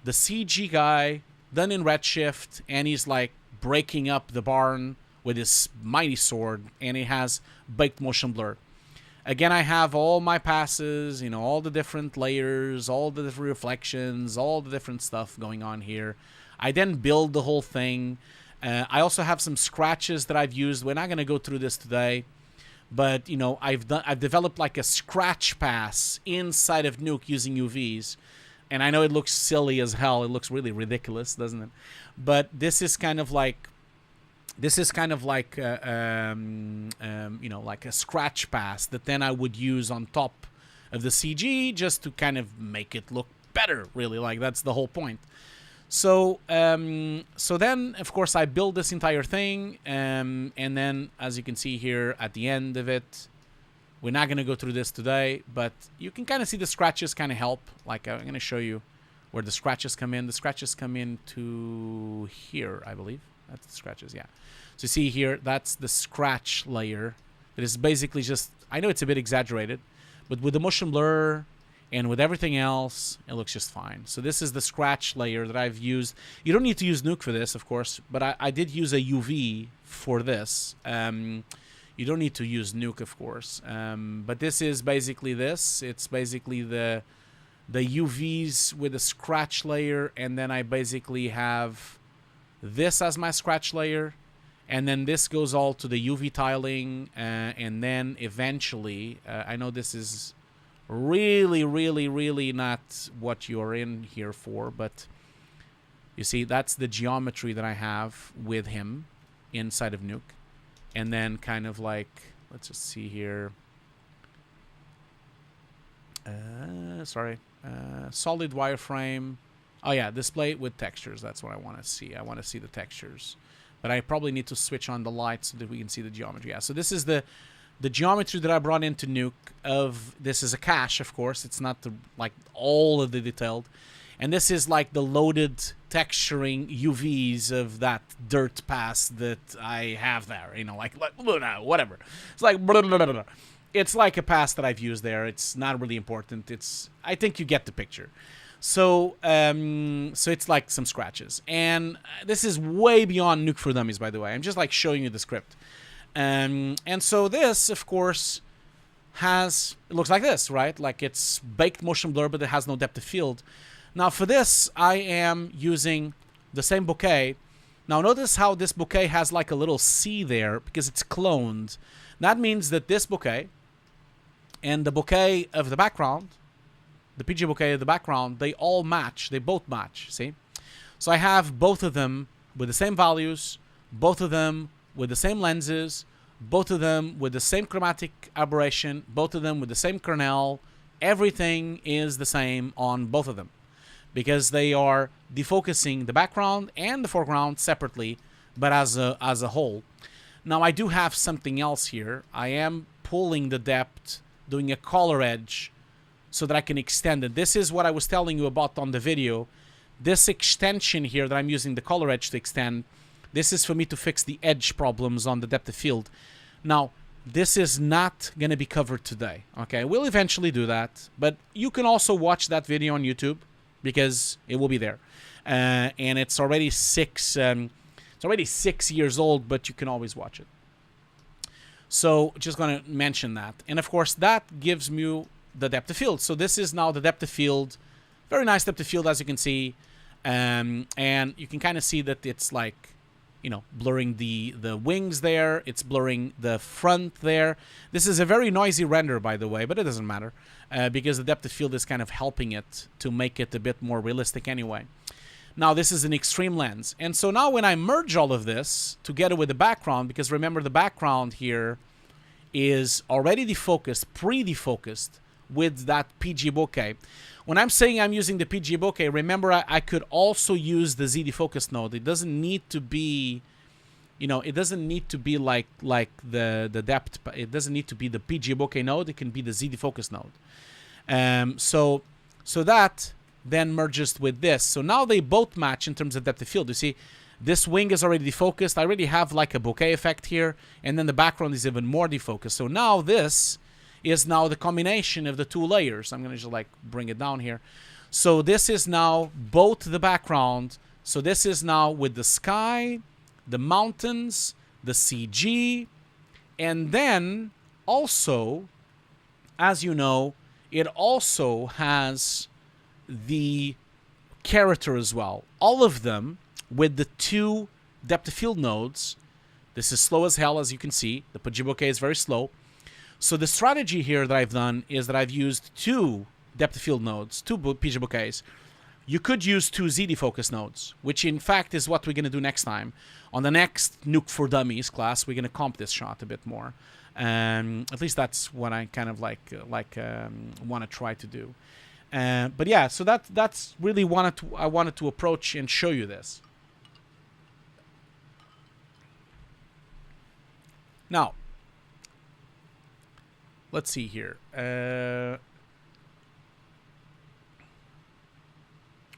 the CG guy done in Redshift, and he's like breaking up the barn with his mighty sword, and it has baked motion blur. Again, I have all my passes, you know, all the different layers, all the different reflections, all the different stuff going on here. I then build the whole thing. I also have some scratches that I've used. We're not going to go through this today, but you know, I've developed like a scratch pass inside of Nuke using UVs. And I know it looks silly as hell. It looks really ridiculous, doesn't it? But this is kind of like, you know, like a scratch pass that then I would use on top of the CG just to kind of make it look better, really. Like, that's the whole point. So, so then, of course, I build this entire thing. And then, as you can see here at the end of it, we're not going to go through this today, but you can kind of see the scratches kind of help. Like, I'm going to show you where the scratches come in. The scratches come in to here, I believe. That's the scratches, yeah. So you see here, that's the scratch layer. It is basically just, I know it's a bit exaggerated, but with the motion blur and with everything else, it looks just fine. So this is the scratch layer that I've used. You don't need to use Nuke for this, of course, but I did use a UV for this. You don't need to use Nuke, of course. But this is basically this. It's basically the the UVs with a scratch layer, and then I basically have this as my scratch layer, and then this goes all to the UV tiling, and then eventually, I know this is really not what you're in here for, but you see, that's the geometry that I have with him inside of Nuke. And then kind of like, let's just see here. Solid wireframe. Oh yeah, display with textures. That's what I want to see. I want to see the textures. But I probably need to switch on the light so that we can see the geometry. Yeah, so this is the geometry that I brought into Nuke. This is a cache, of course. It's not like all of the detailed. And this is like the loaded texturing UVs of that dirt pass that I have there. You know, like whatever. It's like blah, blah, blah, blah. It's like a pass that I've used there. It's not really important. I think you get the picture. So it's like some scratches. And this is way beyond Nuke for Dummies, by the way. I'm just like showing you the script. And so this, of course, it looks like this, right? Like it's baked motion blur, but it has no depth of field. Now for this, I am using the same bouquet. Now notice how this bouquet has like a little C there because it's cloned. That means that this bouquet and the bouquet of the background, the PG bouquet of the background, they all match. They both match, see? So I have both of them with the same values, both of them with the same lenses, both of them with the same chromatic aberration, both of them with the same kernel. Everything is the same on both of them, because they are defocusing the background and the foreground separately, but as a whole. Now I do have something else here. I am pulling the depth, doing a color edge, so that I can extend it. This is what I was telling you about on the video. This extension here that I'm using the color edge to extend, this is for me to fix the edge problems on the depth of field. Now, this is not going to be covered today, okay? We'll eventually do that, but you can also watch that video on YouTube, because it will be there, and it's already 6 years old, but you can always watch it. So just going to mention that, and of course that gives me the depth of field. So this is now the depth of field, very nice depth of field, as you can see, and you can kind of see that it's like, you know, blurring the wings there. It's blurring the front there. This is a very noisy render, by the way, but it doesn't matter because the depth of field is kind of helping it to make it a bit more realistic anyway. Now, this is an extreme lens. And so now when I merge all of this together with the background, because remember the background here is already defocused, pre-defocused with that PG bokeh. When I'm saying I'm using the PG bokeh, remember I could also use the ZDefocus node. It doesn't need to be, you know, it doesn't need to be like the depth. It doesn't need to be the PG bokeh node. It can be the ZDefocus node. So that then merges with this. So now they both match in terms of depth of field. You see, this wing is already defocused. I already have like a bokeh effect here, and then the background is even more defocused. So now this is now the combination of the two layers. I'm going to just like bring it down here. So this is now both the background. So this is now with the sky, the mountains, the CG, and then also, as you know, it also has the character as well. All of them with the two depth of field nodes. This is slow as hell, as you can see. The PG bokeh is very slow. So the strategy here that I've done is that I've used two depth of field nodes, two PG bokehs. You could use two ZDefocus nodes, which in fact is what we're going to do next time. On the next Nuke for Dummies class, we're going to comp this shot a bit more. At least that's what I kind of want to try to do. But yeah, so that's really I wanted to approach and show you this. Now, let's see here.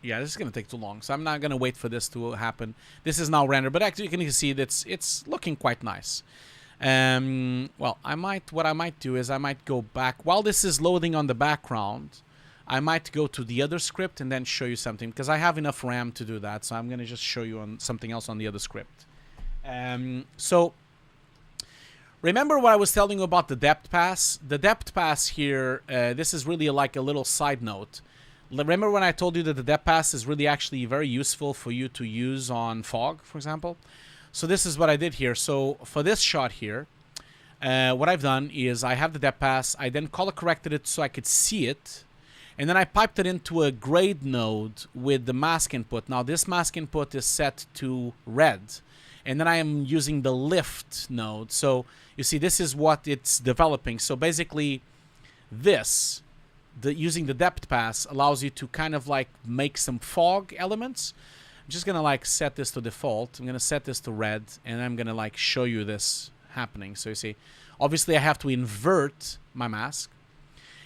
Yeah, this is going to take too long, so I'm not going to wait for this to happen. This is now rendered, but actually you can see that it's looking quite nice. Well, what I might do is I might go back. While this is loading on the background, I might go to the other script and then show you something, because I have enough RAM to do that, so I'm going to just show you on something else on the other script. So remember what I was telling you about the depth pass? The depth pass here, this is really like a little side note. Remember when I told you that the depth pass is really actually very useful for you to use on fog, for example? So this is what I did here. So for this shot here, what I've done is I have the depth pass. I then color corrected it so I could see it. And then I piped it into a grade node with the mask input. Now this mask input is set to red. And then I am using the lift node. So you see, this is what it's developing. So basically this, using the depth pass allows you to kind of like make some fog elements. I'm just going to like set this to default. I'm going to set this to red. And I'm going to like show you this happening. So you see, obviously I have to invert my mask.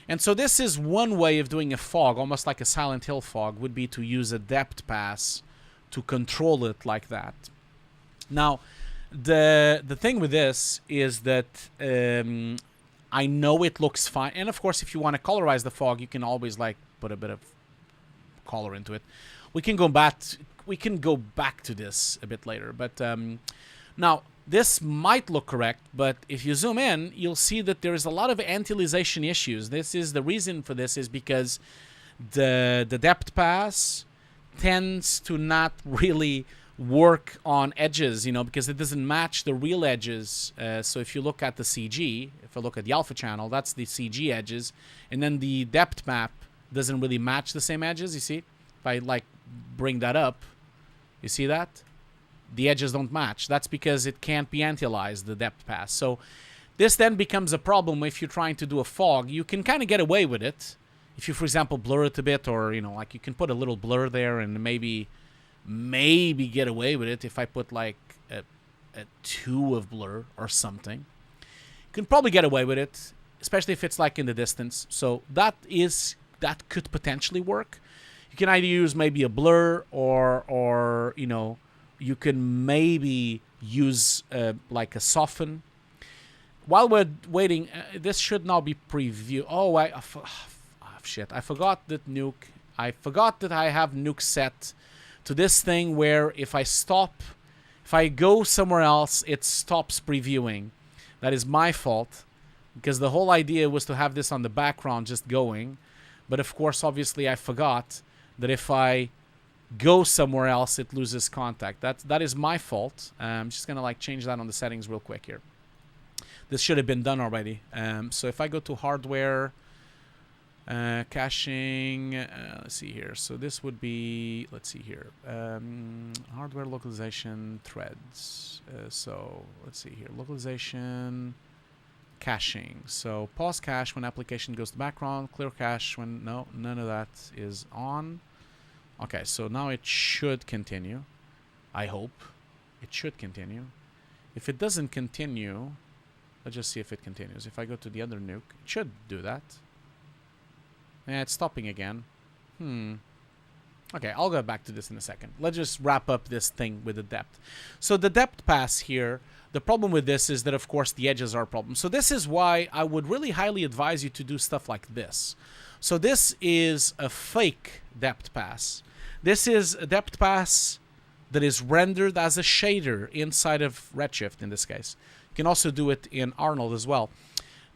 And so this is one way of doing a fog, almost like a Silent Hill fog, would be to use a depth pass to control it like that. Now, the thing with this is that I know it looks fine. And of course, if you want to colorize the fog, you can always like put a bit of color into it. We can go back to this a bit later. But now, this might look correct, but if you zoom in, you'll see that there is a lot of anti-alization issues. This is the reason for this is because the depth pass tends to not really work on edges, you know, because it doesn't match the real edges. So if you look at the CG, if I look at the alpha channel, that's the CG edges, and then the depth map doesn't really match the same edges, you see? If I like bring that up, you see that? The edges don't match. That's because it can't be anti-alized, the depth pass. So this then becomes a problem if you're trying to do a fog. You can kind of get away with it if you, for example, blur it a bit, or, you know, like you can put a little blur there and maybe get away with it if I put like a 2 of blur or something. You can probably get away with it, especially if it's like in the distance. So that could potentially work. You can either use maybe a blur or you know, you can maybe use like a soften. While we're waiting, this should now be preview. Oh, shit! I forgot that Nuke. I forgot that I have Nuke set to this thing where if I go somewhere else, it stops previewing. That is my fault, because the whole idea was to have this on the background just going. But of course, obviously, I forgot that if I go somewhere else, it loses contact. That is my fault. I'm just gonna like change that on the settings real quick here. This should have been done already. So if I go to hardware, caching, let's see here. So this would be, let's see here, hardware localization threads. So let's see here, localization, caching. So pause cache when application goes to background, clear cache when none of that is on. Okay, so now it should continue. I hope it should continue. If it doesn't continue, let's just see if it continues. If I go to the other Nuke, it should do that. Yeah, it's stopping again. Okay, I'll go back to this in a second. Let's just wrap up this thing with the depth. So the depth pass here, the problem with this is that, of course, the edges are a problem. So this is why I would really highly advise you to do stuff like this. So this is a fake depth pass. This is a depth pass that is rendered as a shader inside of Redshift in this case. You can also do it in Arnold as well.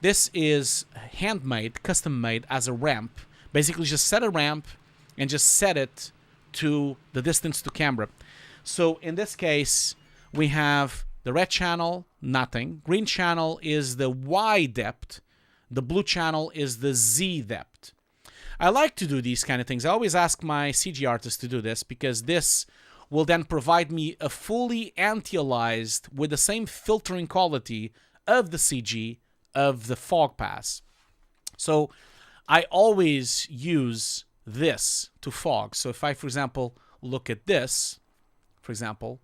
This is handmade, custom made as a ramp. Basically just set a ramp and just set it to the distance to camera. So in this case, we have the red channel, nothing. Green channel is the Y depth. The blue channel is the Z depth. I like to do these kind of things. I always ask my CG artists to do this because this will then provide me a fully anti-alized with the same filtering quality of the CG of the fog pass. So I always use this to fog. So if I, for example, look at this, for example,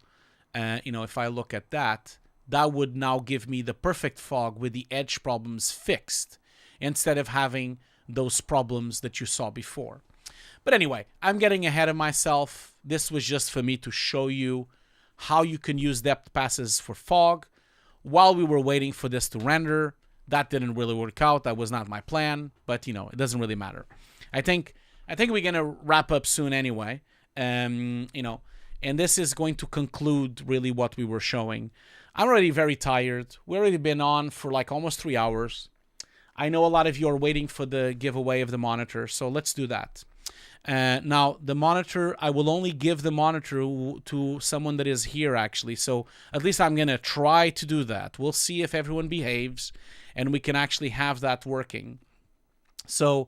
you know, if I look at that, that would now give me the perfect fog with the edge problems fixed instead of having those problems that you saw before. But anyway, I'm getting ahead of myself. This was just for me to show you how you can use depth passes for fog while we were waiting for this to render. That didn't really work out. That was not my plan, but you know, it doesn't really matter. I think we're gonna wrap up soon anyway. You know, and this is going to conclude really what we were showing. I'm already very tired. We've already been on for like almost 3 hours. I know a lot of you are waiting for the giveaway of the monitor, so let's do that. Now, the monitor, I will only give the monitor to someone that is here, actually. So at least I'm going to try to do that. We'll see if everyone behaves and we can actually have that working. So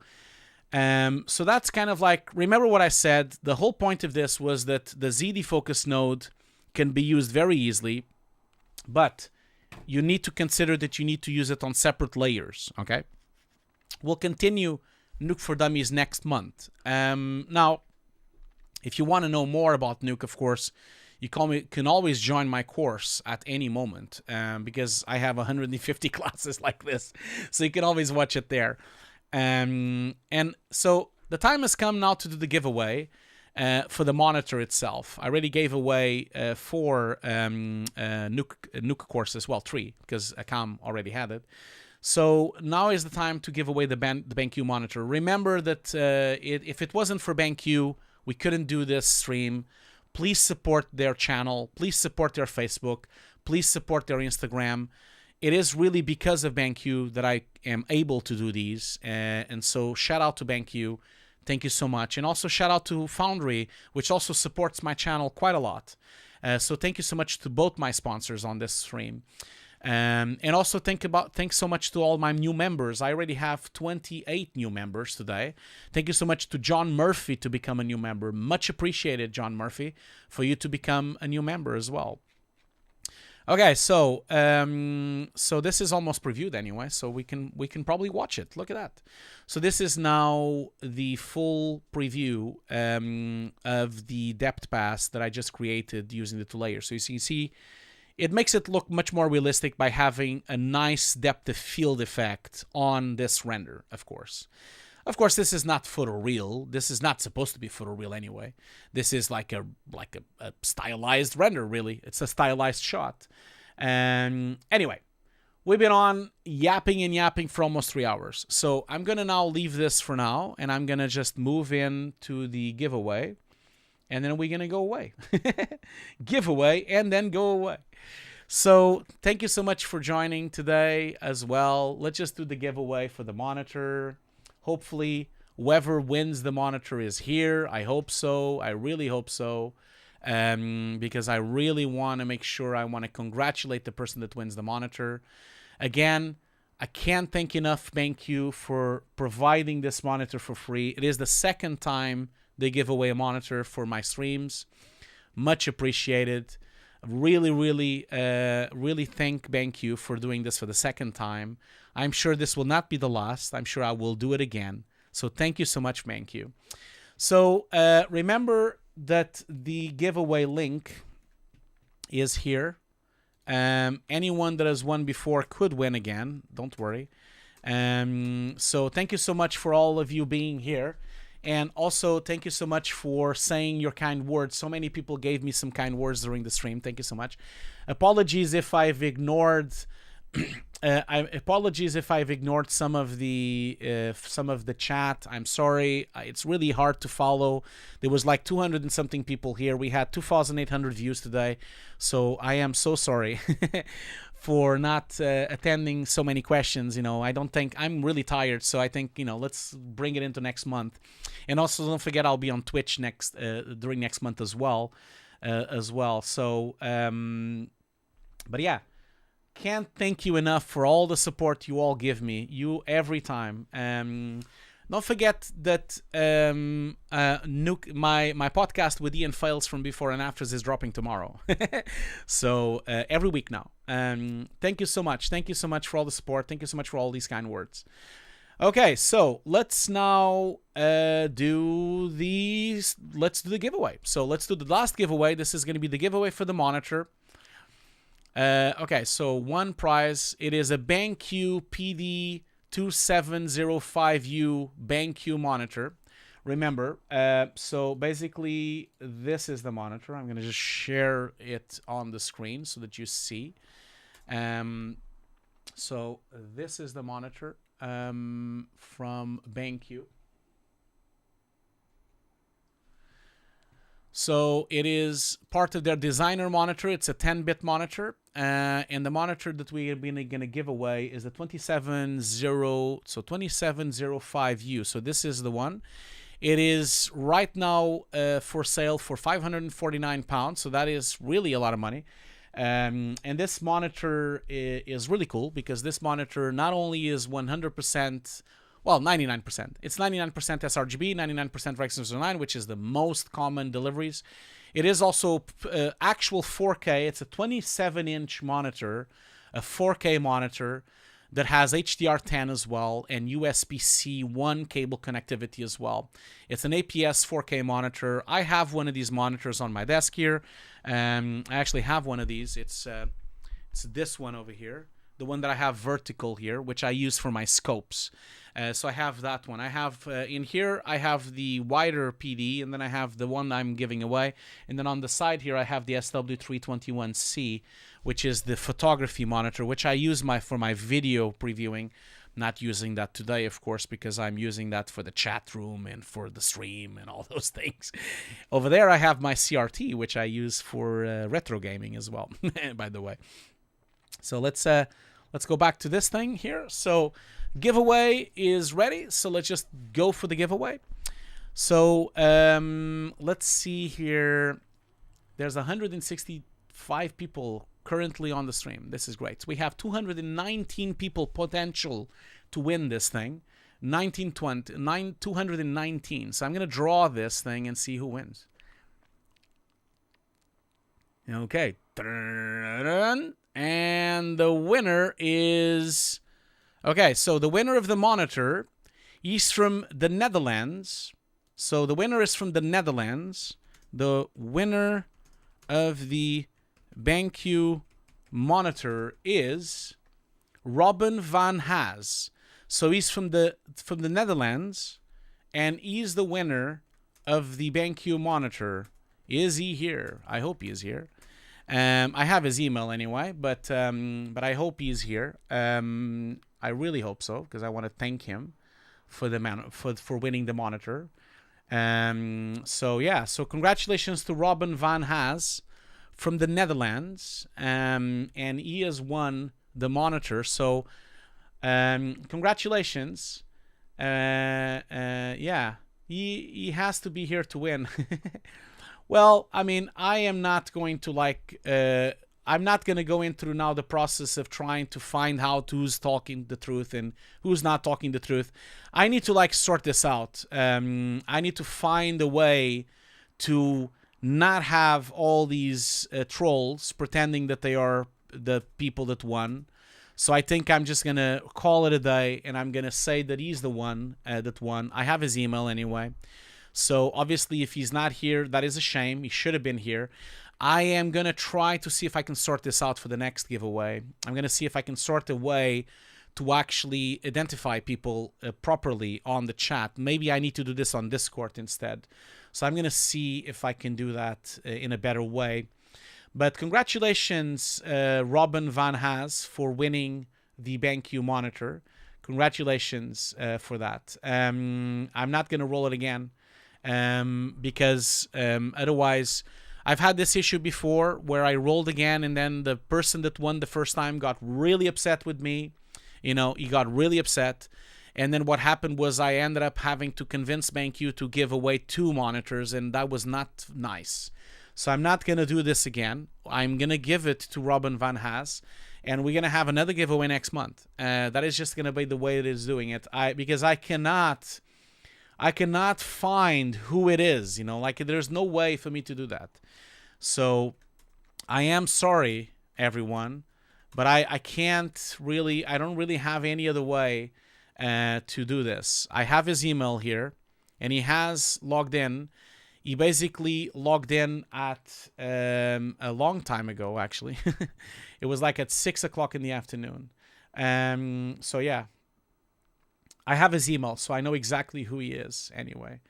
that's kind of like, remember what I said. The whole point of this was that the ZDefocus node can be used very easily, but you need to consider that you need to use it on separate layers, okay? We'll continue Nuke for Dummies next month. Now, if you want to know more about Nuke, of course, you can always join my course at any moment, because I have 150 classes like this, so you can always watch it there. And so the time has come now to do the giveaway for the monitor itself. I already gave away 4 Nuke courses, well, 3, because Akam already had it. So now is the time to give away the BenQ monitor. Remember that if it wasn't for BenQ, we couldn't do this stream. Please support their channel. Please support their Facebook. Please support their Instagram. It is really because of BenQ that I am able to do these. And so shout out to BenQ. Thank you so much. And also shout out to Foundry, which also supports my channel quite a lot. So thank you so much to both my sponsors on this stream. And also thanks so much to all my new members. I already have 28 new members today. Thank you so much to John Murphy to become a new member. Much appreciated, John Murphy, for you to become a new member as well. Okay, so this is almost previewed anyway, so we can probably watch it. Look at that. So this is now the full preview of the depth pass that I just created using the 2 layers. So you can see it makes it look much more realistic by having a nice depth of field effect on this render, of course. Of course, this is not photoreal. This is not supposed to be photoreal anyway. This is like a stylized render, really. It's a stylized shot. Anyway, we've been on yapping and yapping for almost 3 hours. So I'm going to now leave this for now, and I'm going to just move into the giveaway. And then we're going to go away. Giveaway and then go away. So thank you so much for joining today as well. Let's just do the giveaway for the monitor. Hopefully, whoever wins the monitor is here. I hope so. I really hope so. Because I really want to make sure, I want to congratulate the person that wins the monitor. Again, I can't thank enough BenQ for providing this monitor for free. It is the second time they give away a monitor for my streams. Much appreciated. Really thank BenQ for doing this for the second time. I'm sure this will not be the last. I'm sure I will do it again. So thank you so much, BenQ. So remember that the giveaway link is here. Anyone that has won before could win again. Don't worry. So thank you so much for all of you being here. And also, thank you so much for saying your kind words. So many people gave me some kind words during the stream. Thank you so much. Apologies if I've ignored. Apologies if I've ignored some of the chat. I'm sorry. It's really hard to follow. There was like 200 and something people here. We had 2,800 views today. So I am so sorry for not attending so many questions. You know, I don't think, I'm really tired. So I think, you know, let's bring it into next month. And also don't forget, I'll be on Twitch during next month as well. So, but yeah. Can't thank you enough for all the support you all give me, every time. Don't forget that Nuke, my podcast with Ian Fails from Before and Afters is dropping tomorrow. So every week now. Thank you so much. Thank you so much for all the support. Thank you so much for all these kind words. Okay, so let's now do the giveaway. So let's do the last giveaway. This is going to be the giveaway for the monitor. Okay, so one prize. It is a BenQ PD2705U BenQ monitor. Remember, so basically this is the monitor. I'm going to just share it on the screen so that you see. So this is the monitor from BenQ. So it is part of their designer monitor. It's a 10-bit monitor. And the monitor that we are going to give away is the 2705U. So this is the one. It is right now for sale for £549, so that is really a lot of money. And this monitor is really cool because this monitor not only is 100%, well, 99%. It's 99% sRGB, 99% Rexness 09, which is the most common deliveries. It is also actual 4K. It's a 27-inch monitor, a 4K monitor that has HDR10 as well and USB-C 1 cable connectivity as well. It's an APS 4K monitor. I have one of these monitors on my desk here. I actually have one of these. It's this one over here, the one that I have vertical here, which I use for my scopes. So I have that one. I have in here, I have the wider PD, and then I have the one I'm giving away. And then on the side here, I have the SW321C, which is the photography monitor, which I use for my video previewing. Not using that today, of course, because I'm using that for the chat room and for the stream and all those things. Over there, I have my CRT, which I use for retro gaming as well, by the way. So let's go back to this thing here. So giveaway is ready. So let's just go for the giveaway. So let's see here. There's 165 people currently on the stream. This is great. So we have 219 people potential to win this thing. 219. So I'm going to draw this thing and see who wins. Okay. And the winner is... Okay, so the winner of the monitor is from the Netherlands. So the winner is from the Netherlands. The winner of the BenQ monitor is Robin van Haas. So he's from the Netherlands, and he's the winner of the BenQ monitor. Is he here? I hope he is here. I have his email anyway, but I hope he's here. I really hope so, because I want to thank him for for winning the monitor. So yeah, so congratulations to Robin van Haas from the Netherlands, and he has won the monitor. So congratulations. Yeah, he has to be here to win. Well, I mean, I am not going to I'm not going to go into now the process of trying to find out who's talking the truth and who's not talking the truth. I need to sort this out. I need to find a way to not have all these trolls pretending that they are the people that won. So I think I'm just going to call it a day, and I'm going to say that he's the one that won. I have his email anyway. So obviously if he's not here, that is a shame. He should have been here. I am going to try to see if I can sort this out for the next giveaway. I'm going to see if I can sort a way to actually identify people properly on the chat. Maybe I need to do this on Discord instead. So I'm going to see if I can do that in a better way. But congratulations, Robin van Haas, for winning the BenQ monitor. Congratulations for that. I'm not going to roll it again because otherwise... I've had this issue before where I rolled again, and then the person that won the first time got really upset with me. You know, he got really upset. And then what happened was I ended up having to convince BenQ to give away 2 monitors, and that was not nice. So I'm not going to do this again. I'm going to give it to Robin van Haas, and we're going to have another giveaway next month. That is just going to be the way it is doing it. Because I cannot find who it is, you know, there's no way for me to do that. So I am sorry, everyone, but I don't really have any other way to do this. I have his email here, and he has logged in. He basically logged in at a long time ago, actually. It was at 6 o'clock in the afternoon. So yeah. I have his email, so I know exactly who he is anyway.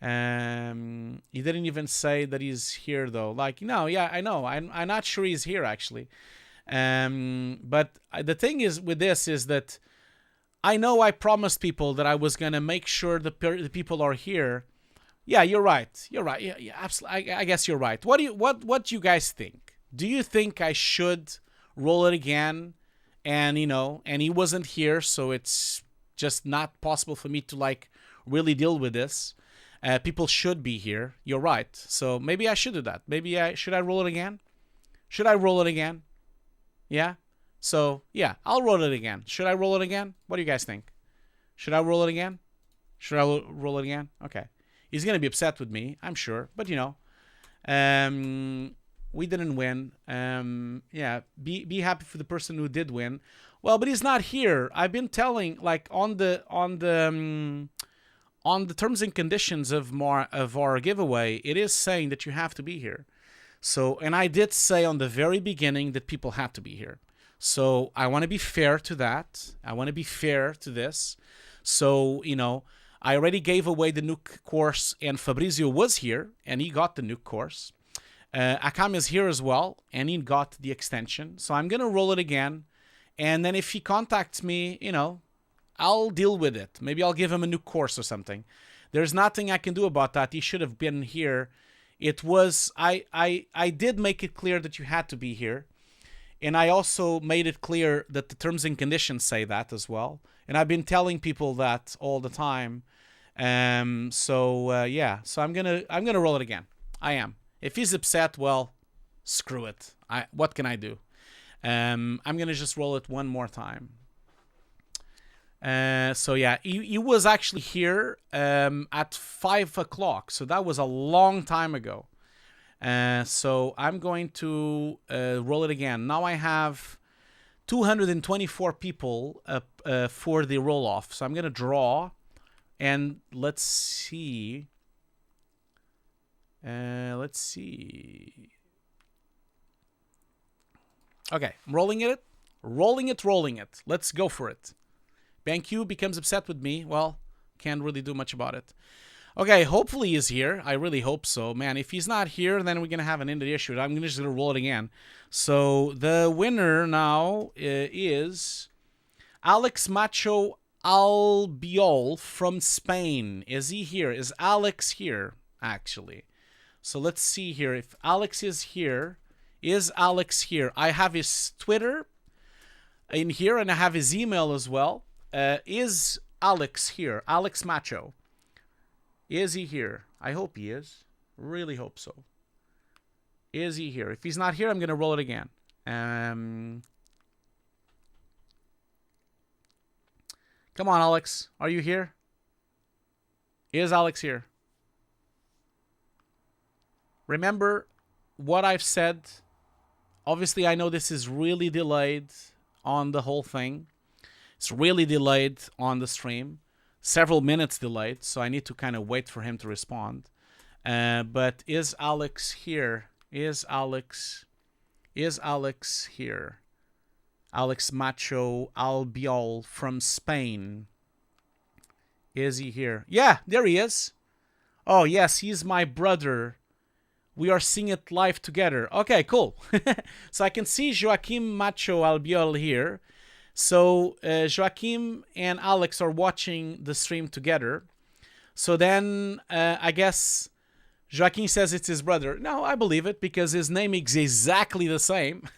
He didn't even say that he's here, though. No, yeah, I know. I'm not sure he's here, actually. But the thing is with this is that I know I promised people that I was going to make sure the people are here. Yeah, you're right. You're right. Yeah, absolutely. I guess you're right. What do you guys think? Do you think I should roll it again? And, and he wasn't here, so it's just not possible for me to really deal with this. People should be here. You're right. So maybe I should do that. Should I roll it again? Should I roll it again? Yeah. So yeah, I'll roll it again. Should I roll it again? What do you guys think? Should I roll it again? Should I roll it again? Okay. He's gonna be upset with me, I'm sure. But you know, we didn't win. Yeah. Be happy for the person who did win. Well, but he's not here. I've been telling, like, on the terms and conditions of our giveaway, it is saying that you have to be here. So, and I did say on the very beginning that people have to be here. So I want to be fair to that. I want to be fair to this. So, you know, I already gave away the Nuke course, and Fabrizio was here, and he got the Nuke course. Akam is here as well, and he got the extension. So I'm going to roll it again. And then if he contacts me, you know, I'll deal with it. Maybe I'll give him a new course or something. There's nothing I can do about that. He should have been here. It was, I did make it clear that you had to be here. And I also made it clear that the terms and conditions say that as well. And I've been telling people that all the time. Yeah, so I'm gonna roll it again. I am. If he's upset, well, screw it. What can I do? I'm gonna just roll it one more time. So yeah, he was actually here at 5 o'clock, so that was a long time ago. So I'm going to roll it again. Now I have 224 people for the roll off. So I'm gonna draw, and let's see. Okay, I'm rolling it. Let's go for it. BenQ becomes upset with me. Well, can't really do much about it. Okay, hopefully he's here. I really hope so. Man, if he's not here, then we're going to have an end issue. I'm just going to roll it again. So the winner now is Alex Macho Albiol from Spain. Is he here? Is Alex here, actually? So let's see here. If Alex is here, is Alex here? I have his Twitter in here, and I have his email as well. Is Alex here? Alex Macho. Is he here? I hope he is. Really hope so. Is he here? If he's not here, I'm going to roll it again. Come on, Alex. Are you here? Is Alex here? Remember what I've said. Obviously, I know this is really delayed on the whole thing. It's really delayed on the stream. Several minutes delayed, so I need to kind of wait for him to respond. But is Alex here? Is Alex here? Alex Macho Albiol from Spain. Is he here? Yeah, there he is. Oh, yes, he's my brother. We are seeing it live together. Okay, cool. So I can see Joaquim Macho Albiol here. So Joaquim and Alex are watching the stream together. So then I guess Joaquim says it's his brother. No, I believe it because his name is exactly the same.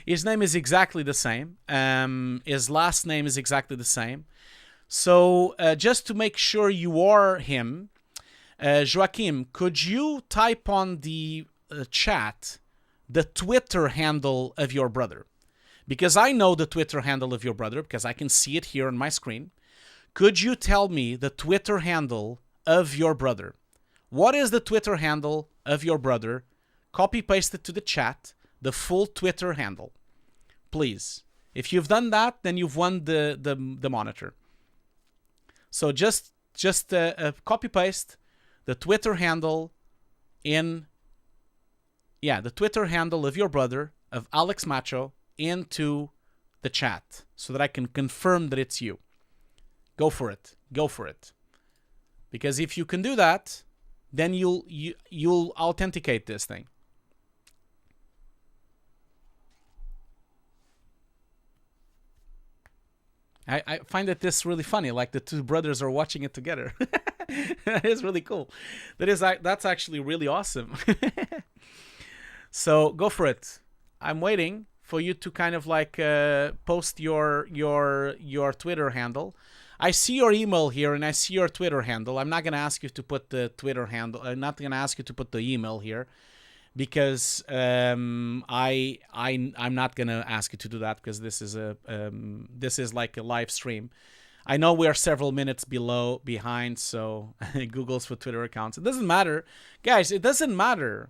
His name is exactly the same. His last name is exactly the same. So just to make sure you are him, Joaquim, could you type on the chat the Twitter handle of your brother? Because I know the Twitter handle of your brother because I can see it here on my screen. Could you tell me the Twitter handle of your brother? What is the Twitter handle of your brother? Copy paste it to the chat, the full Twitter handle. Please. If you've done that, then you've won the monitor. So just copy paste the Twitter handle the Twitter handle of your brother, of Alex Macho, into the chat so that I can confirm that it's you. Go for it. Go for it. Because if you can do that, then you'll authenticate this thing. I find that this really funny, like the two brothers are watching it together. That is really cool. That's actually really awesome. So go for it. I'm waiting for you to kind of like post your Twitter handle. I see your email here and I see your Twitter handle. I'm not gonna ask you to put the Twitter handle. I'm not gonna ask you to put the email here because I'm not gonna ask you to do that because this is like a live stream. I know we are several minutes behind, so Google's for Twitter accounts. It doesn't matter, guys. It doesn't matter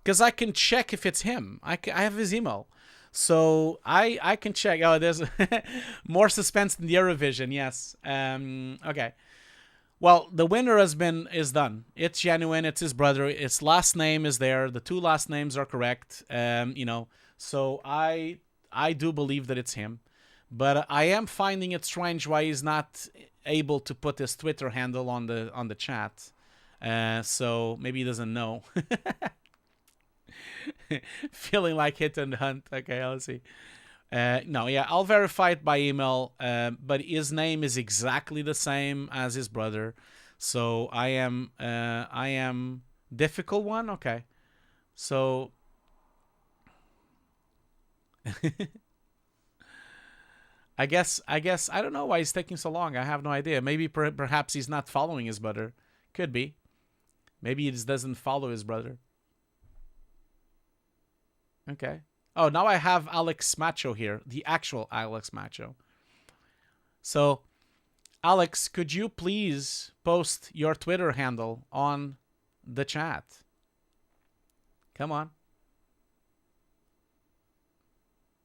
because I can check if it's him. I have his email. So I can check. Oh, there's more suspense than the Eurovision. Yes. Okay. Well, the winner is done. It's genuine. It's his brother. Its last name is there. The two last names are correct. So I do believe that it's him, but I am finding it strange why he's not able to put his Twitter handle on the chat. So maybe he doesn't know. Feeling like hit and hunt. Okay, let's see. No, yeah, I'll verify it by email. But his name is exactly the same as his brother. So I am difficult one. Okay, so I guess I don't know why he's taking so long. I have no idea. Maybe perhaps he's not following his brother. Could be. Maybe he just doesn't follow his brother. Okay. Oh, now I have Alex Macho here, the actual Alex Macho. So, Alex, could you please post your Twitter handle on the chat? Come on.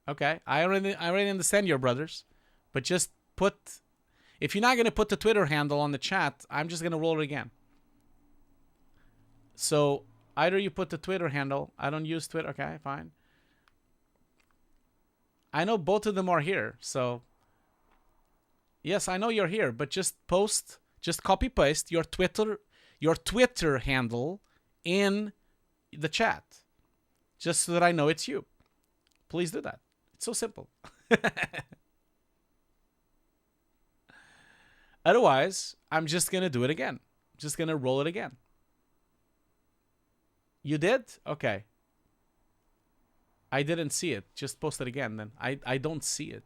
Okay, I already understand your brothers, but just put. If you're not gonna put the Twitter handle on the chat, I'm just gonna roll it again. So either you put the Twitter handle. I don't use Twitter. Okay, fine. I know both of them are here, so yes, I know you're here, but just post, just copy paste your Twitter handle in the chat, just so that I know it's you. Please do that. It's so simple. Otherwise, I'm just gonna do it again. Just gonna roll it again. You did? Okay. I didn't see it. Just post it again then. I don't see it.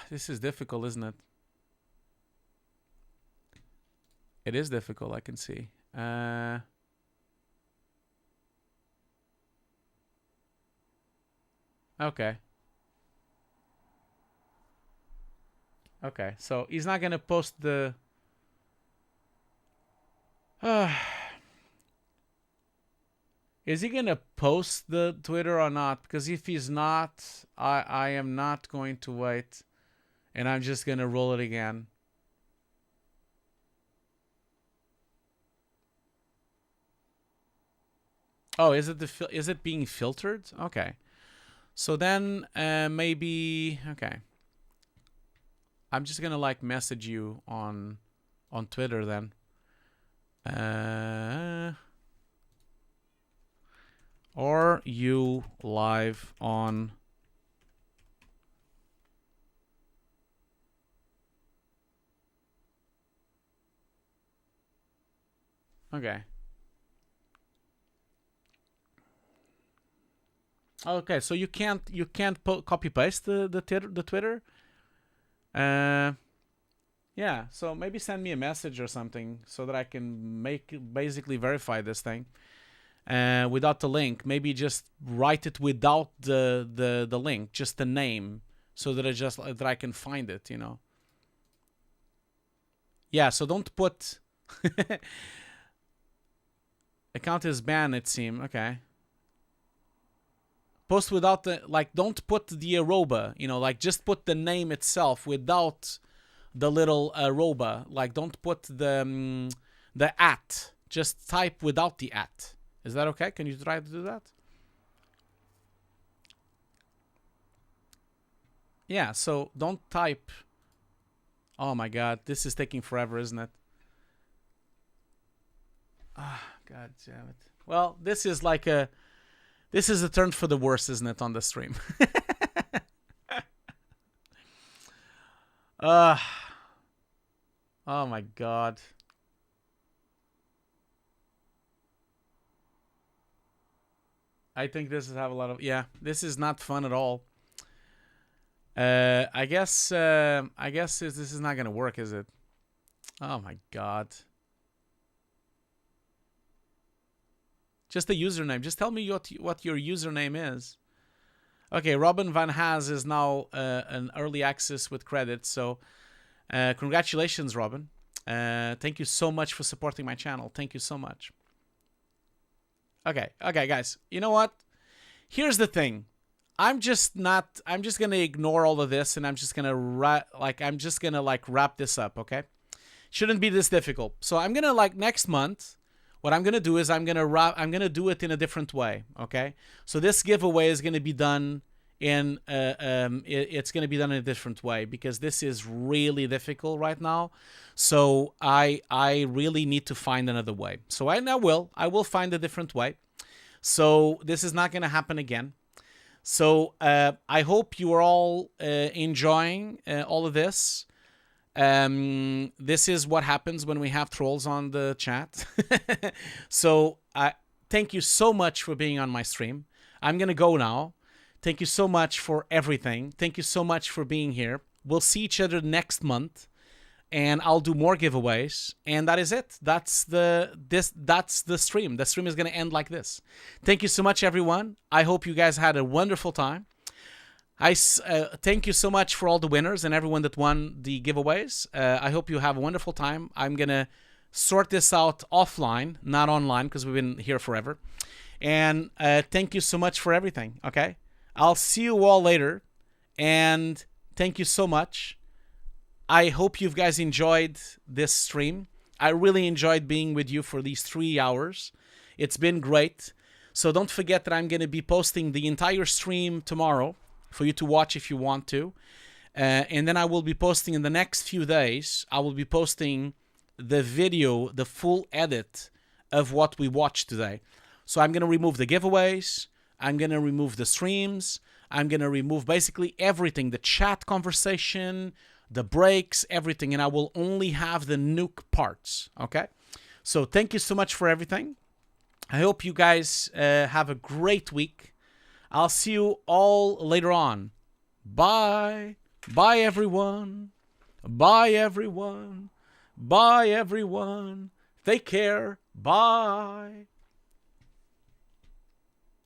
This is difficult, isn't it? It is difficult, I can see. Okay. Okay, so he's not gonna post the. Is he gonna post the Twitter or not? Because if he's not, I am not going to wait, and I'm just gonna roll it again. Oh, is it being filtered? Okay, so then maybe okay. I'm just gonna like message you on Twitter then. Or you live on okay. Okay, so you can't copy paste the Twitter. Yeah, so maybe send me a message or something so that I can basically verify this thing. Without the link, maybe just write it without the link, just the name, so that I can find it, you know. Yeah, so don't put account is banned, it seems. Okay. Post without the, like, don't put the arroba, you know, like, just put the name itself without the little arroba. Like, don't put the at. Just type without the at. Is that okay? Can you try to do that? Yeah, so don't type. Oh my god, this is taking forever, isn't it? Ah, god damn it. Well, this is like a turn for the worse, isn't it, on the stream? Oh my god. I think this is have a lot of, yeah, this is not fun at all. I guess this is not gonna work, is it? Oh my god. Just the username. Just tell me what your username is. Okay, Robin Van Haas is now an early access with credit. So congratulations, Robin. Thank you so much for supporting my channel. Thank you so much. Okay, guys. You know what? Here's the thing. I'm just gonna ignore all of this, and I'm just gonna wrap this up. Okay, shouldn't be this difficult. So I'm gonna next month. What I'm gonna do is I'm gonna do it in a different way. Okay, so this giveaway is gonna be done in it's gonna be done in a different way because this is really difficult right now. So I really need to find another way. So I will find a different way. So this is not gonna happen again. So I hope you are all enjoying all of this. This is what happens when we have trolls on the chat. So thank you so much for being on my stream. I'm gonna go now. Thank you so much for everything. Thank you so much for being here. We'll see each other next month, and I'll do more giveaways. And that is it. That's the stream. The stream is gonna end like this. Thank you so much, everyone. I hope you guys had a wonderful time. I thank you so much for all the winners and everyone that won the giveaways. I hope you have a wonderful time. I'm going to sort this out offline, not online, because we've been here forever. And thank you so much for everything, okay? I'll see you all later. And thank you so much. I hope you guys enjoyed this stream. I really enjoyed being with you for these 3 hours. It's been great. So don't forget that I'm going to be posting the entire stream tomorrow for you to watch if you want to. And then I will be posting in the next few days, I will be posting the video, the full edit of what we watched today. So I'm going to remove the giveaways. I'm going to remove the streams. I'm going to remove basically everything, the chat conversation, the breaks, everything. And I will only have the Nuke parts, okay? So thank you so much for everything. I hope you guys have a great week. I'll see you all later on. Bye. Bye, everyone. Bye, everyone. Bye, everyone. Take care. Bye.